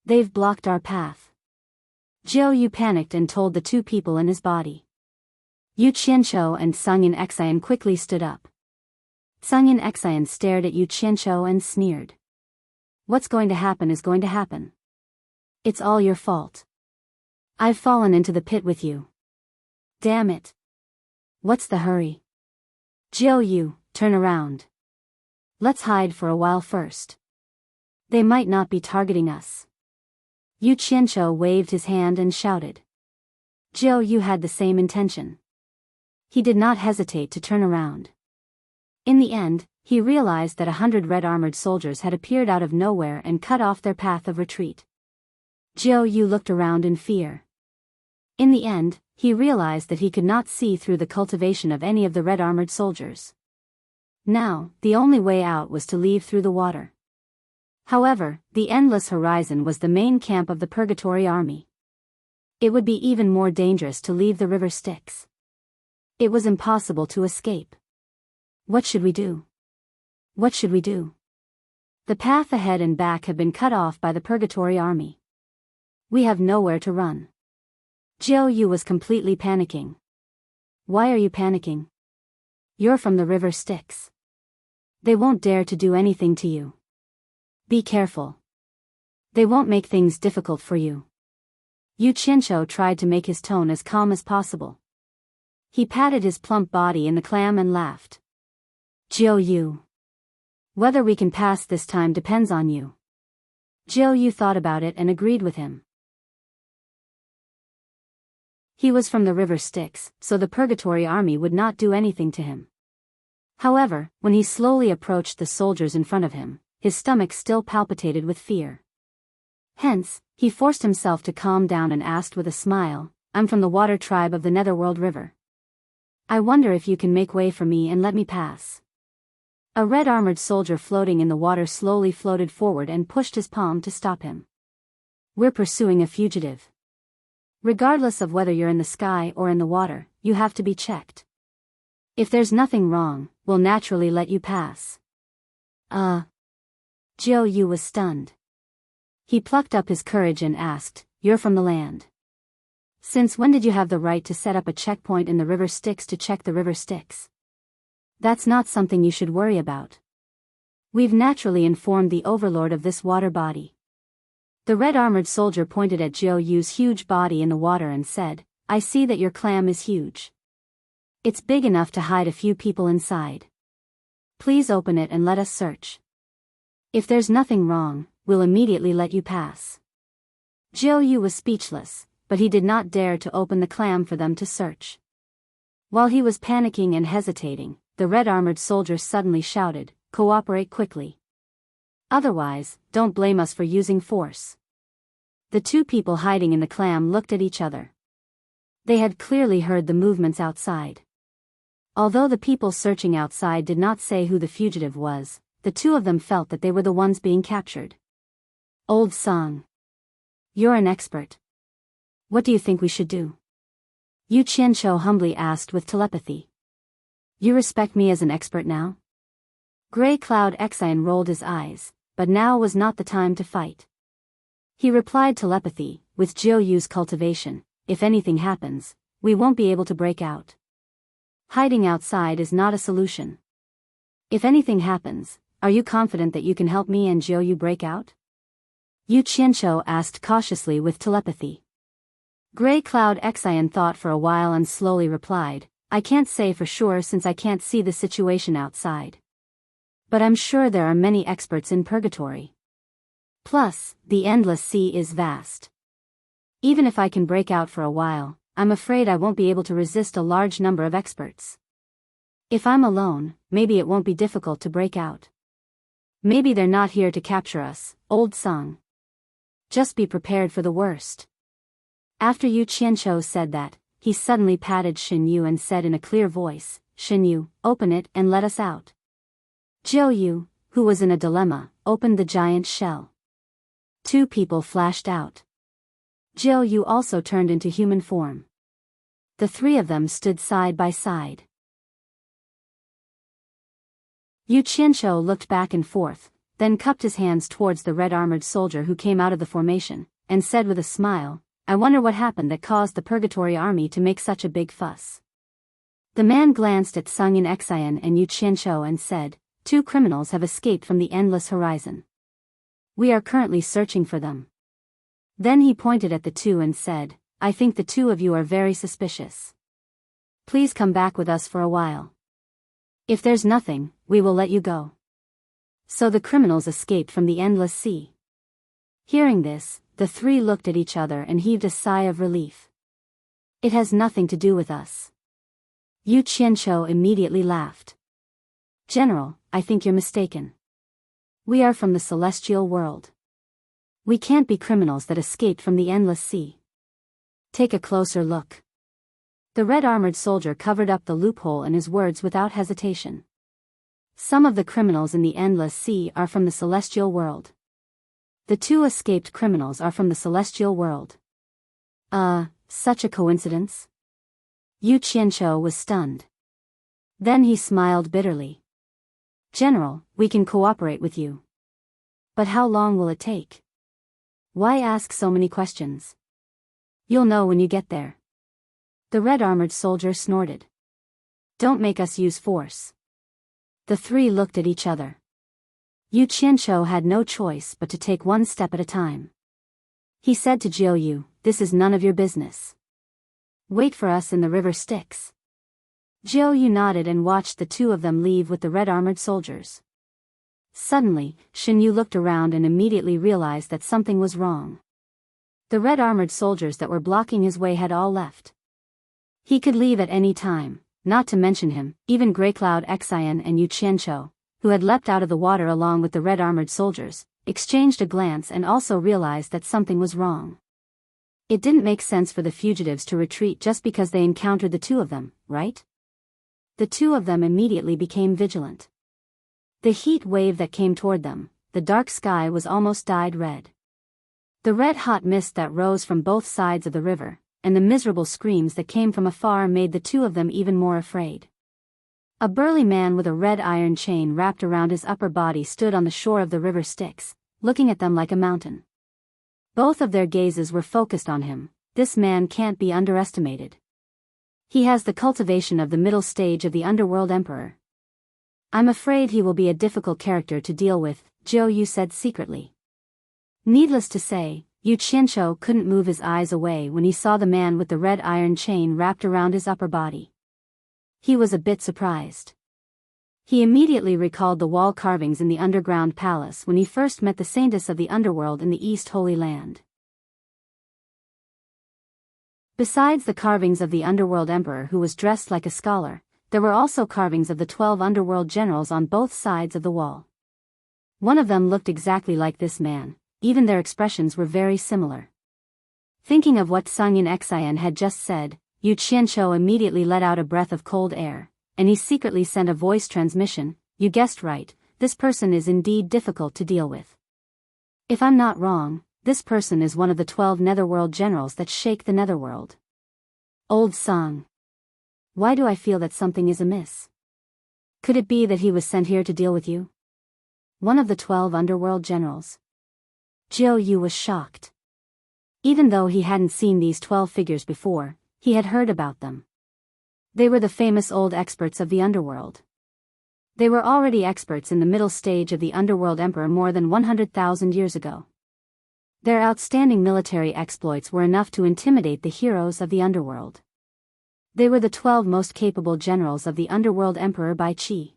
They've blocked our path. Jiu Yu panicked and told the two people in his body. Yu Qianqiu and Sung Yin quickly stood up. Sung Yin stared at Yu Qianqiu and sneered. What's going to happen is going to happen. It's all your fault. I've fallen into the pit with you. Damn it. What's the hurry? Jiu Yu, turn around. Let's hide for a while first. They might not be targeting us. Yu Qianqiu waved his hand and shouted. Jiu Yu had the same intention. He did not hesitate to turn around. In the end, he realized that 100 red-armored soldiers had appeared out of nowhere and cut off their path of retreat. Jiu Yu looked around in fear. In the end, he realized that he could not see through the cultivation of any of the red-armored soldiers. Now, the only way out was to leave through the water. However, the endless horizon was the main camp of the Purgatory Army. It would be even more dangerous to leave the river Styx. It was impossible to escape. What should we do? What should we do? The path ahead and back have been cut off by the Purgatory Army. We have nowhere to run. Jiu Yu was completely panicking. Why are you panicking? You're from the river Styx. They won't dare to do anything to you. Be careful. They won't make things difficult for you. Yu Qianqiu tried to make his tone as calm as possible. He patted his plump body in the clam and laughed. Jiu Yu. Whether we can pass this time depends on you. Jiu Yu thought about it and agreed with him. He was from the river Styx, so the Purgatory army would not do anything to him. However, when he slowly approached the soldiers in front of him, his stomach still palpitated with fear. Hence, he forced himself to calm down and asked with a smile, I'm from the water tribe of the Netherworld River. I wonder if you can make way for me and let me pass. A red-armored soldier floating in the water slowly floated forward and pushed his palm to stop him. We're pursuing a fugitive. Regardless of whether you're in the sky or in the water, you have to be checked. If there's nothing wrong, we'll naturally let you pass. Jiu Yu was stunned. He plucked up his courage and asked, You're from the land. Since when did you have the right to set up a checkpoint in the river Styx to check the river Styx? That's not something you should worry about. We've naturally informed the overlord of this water body. The red-armored soldier pointed at Jiu Yu's huge body in the water and said, I see that your clam is huge. It's big enough to hide a few people inside. Please open it and let us search. If there's nothing wrong, we'll immediately let you pass. Jiu Yu was speechless, but he did not dare to open the clam for them to search. While he was panicking and hesitating, the red-armored soldier suddenly shouted, Cooperate quickly. Otherwise, don't blame us for using force. The two people hiding in the clam looked at each other. They had clearly heard the movements outside. Although the people searching outside did not say who the fugitive was, the two of them felt that they were the ones being captured. Old Song. You're an expert. What do you think we should do? Yu Qianqiu humbly asked with telepathy. You respect me as an expert now? Grey Cloud Exian rolled his eyes, but now was not the time to fight. He replied telepathy, with Jiu Yu's cultivation, if anything happens, we won't be able to break out. Hiding outside is not a solution. If anything happens, are you confident that you can help me and Jiu Yu break out? Yu Qianqiu asked cautiously with telepathy. Grey Cloud Exian thought for a while and slowly replied, I can't say for sure since I can't see the situation outside. But I'm sure there are many experts in Purgatory. Plus, the endless sea is vast. Even if I can break out for a while, I'm afraid I won't be able to resist a large number of experts. If I'm alone, maybe it won't be difficult to break out. Maybe they're not here to capture us, Old Song. Just be prepared for the worst. After Yu Qianqiu said that, he suddenly patted Xin Yu and said in a clear voice, Xin Yu, open it and let us out. Jiu Yu, who was in a dilemma, opened the giant shell. Two people flashed out. Jiu Yu also turned into human form. The three of them stood side by side. Yu Qianqiu looked back and forth, then cupped his hands towards the red-armored soldier who came out of the formation, and said with a smile, I wonder what happened that caused the Purgatory army to make such a big fuss. The man glanced at Sung in Exian and Yu Qianqiu and said, Two criminals have escaped from the endless horizon. We are currently searching for them. Then he pointed at the two and said, I think the two of you are very suspicious. Please come back with us for a while. If there's nothing, we will let you go. So the criminals escaped from the endless sea. Hearing this, the three looked at each other and heaved a sigh of relief. It has nothing to do with us. Yu Qianqiu immediately laughed. General, I think you're mistaken. We are from the celestial world. We can't be criminals that escaped from the endless sea. Take a closer look. The red-armored soldier covered up the loophole in his words without hesitation. Some of the criminals in the endless sea are from the celestial world. The two escaped criminals are from the celestial world. Such a coincidence? Yu Qianqiu was stunned. Then he smiled bitterly. General, we can cooperate with you. But how long will it take? Why ask so many questions? You'll know when you get there. The red-armored soldier snorted. Don't make us use force. The three looked at each other. Yu Qianqiu had no choice but to take one step at a time. He said to Jiu Yu, this is none of your business. Wait for us in the river Styx. Jiu nodded and watched the two of them leave with the red-armored soldiers. Suddenly, Shinyu looked around and immediately realized that something was wrong. The red-armored soldiers that were blocking his way had all left. He could leave at any time, not to mention him, even Greycloud Xian and Yu Qianqiu, who had leapt out of the water along with the red-armored soldiers, exchanged a glance and also realized that something was wrong. It didn't make sense for the fugitives to retreat just because they encountered the two of them, right? The two of them immediately became vigilant. The heat wave that came toward them, the dark sky was almost dyed red. The red-hot mist that rose from both sides of the river, and the miserable screams that came from afar made the two of them even more afraid. A burly man with a red iron chain wrapped around his upper body stood on the shore of the river Styx, looking at them like a mountain. Both of their gazes were focused on him. This man can't be underestimated. He has the cultivation of the middle stage of the Underworld Emperor. I'm afraid he will be a difficult character to deal with, Jiu said secretly. Needless to say, Yu Qianqiu couldn't move his eyes away when he saw the man with the red iron chain wrapped around his upper body. He was a bit surprised. He immediately recalled the wall carvings in the underground palace when he first met the saintess of the underworld in the East Holy Land. Besides the carvings of the Underworld Emperor who was dressed like a scholar, there were also carvings of the 12 Underworld generals on both sides of the wall. One of them looked exactly like this man, even their expressions were very similar. Thinking of what Sangyin Xian had just said, Yu Qianqiu immediately let out a breath of cold air, and he secretly sent a voice transmission. You guessed right, this person is indeed difficult to deal with. If I'm not wrong, this person is one of the 12 Netherworld generals that shake the Netherworld. Old Song. Why do I feel that something is amiss? Could it be that he was sent here to deal with you? One of the 12 Underworld generals. Jiu was shocked. Even though he hadn't seen these 12 figures before, he had heard about them. They were the famous old experts of the underworld. They were already experts in the middle stage of the Underworld Emperor more than 100,000 years ago. Their outstanding military exploits were enough to intimidate the heroes of the underworld. They were the 12 most capable generals of the Underworld Emperor by Qi.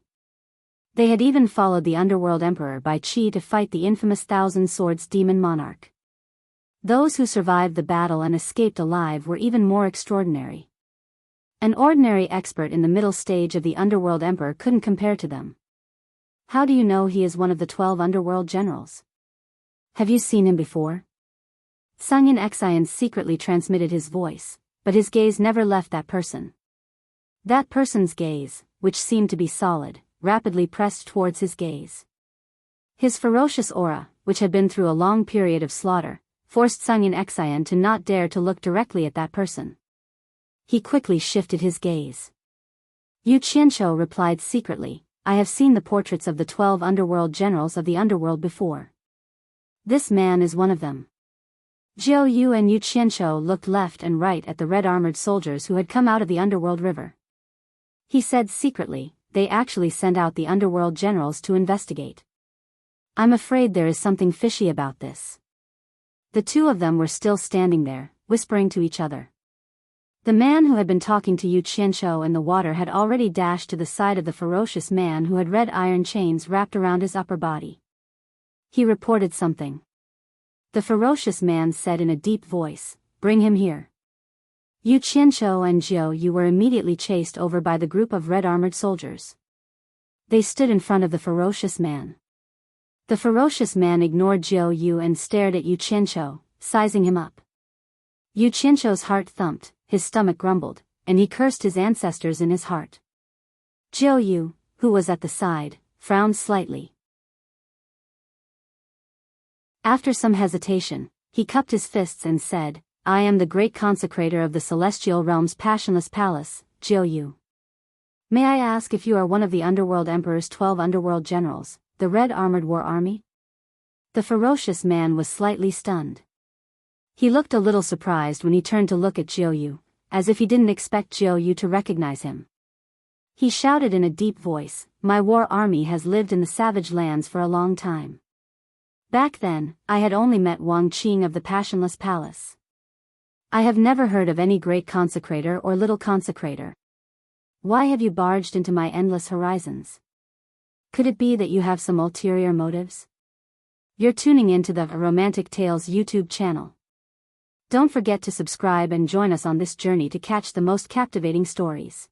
They had even followed the Underworld Emperor by Qi to fight the infamous Thousand Swords Demon Monarch. Those who survived the battle and escaped alive were even more extraordinary. An ordinary expert in the middle stage of the Underworld Emperor couldn't compare to them. How do you know he is one of the 12 Underworld generals? Have you seen him before? Sangyin Xian secretly transmitted his voice, but his gaze never left that person. That person's gaze, which seemed to be solid, rapidly pressed towards his gaze. His ferocious aura, which had been through a long period of slaughter, forced Sangyin Xian to not dare to look directly at that person. He quickly shifted his gaze. Yu Qianqiu replied secretly, I have seen the portraits of the 12 underworld generals of the underworld before. This man is one of them. Jiu and Yu Qianqiu looked left and right at the red-armored soldiers who had come out of the underworld river. He said secretly, they actually sent out the underworld generals to investigate. I'm afraid there is something fishy about this. The two of them were still standing there, whispering to each other. The man who had been talking to Yu Qianqiu in the water had already dashed to the side of the ferocious man who had red iron chains wrapped around his upper body. He reported something. The ferocious man said in a deep voice, bring him here. Yu Qianqiu and Jiu were immediately chased over by the group of red-armored soldiers. They stood in front of the ferocious man. The ferocious man ignored Jiu and stared at Yu Qianqiu, sizing him up. Yu Qianqiu's heart thumped, his stomach grumbled, and he cursed his ancestors in his heart. Jiu, who was at the side, frowned slightly. After some hesitation, he cupped his fists and said, I am the great consecrator of the celestial realm's passionless palace, Jiu. May I ask if you are one of the Underworld Emperor's 12 underworld generals, the red-armored war army? The ferocious man was slightly stunned. He looked a little surprised when he turned to look at Jiu, as if he didn't expect Jiu to recognize him. He shouted in a deep voice, my war army has lived in the savage lands for a long time. Back then, I had only met Wang Qing of the Passionless Palace. I have never heard of any great consecrator or little consecrator. Why have you barged into my endless horizons? Could it be that you have some ulterior motives? You're tuning into the Romantic Tales YouTube channel. Don't forget to subscribe and join us on this journey to catch the most captivating stories.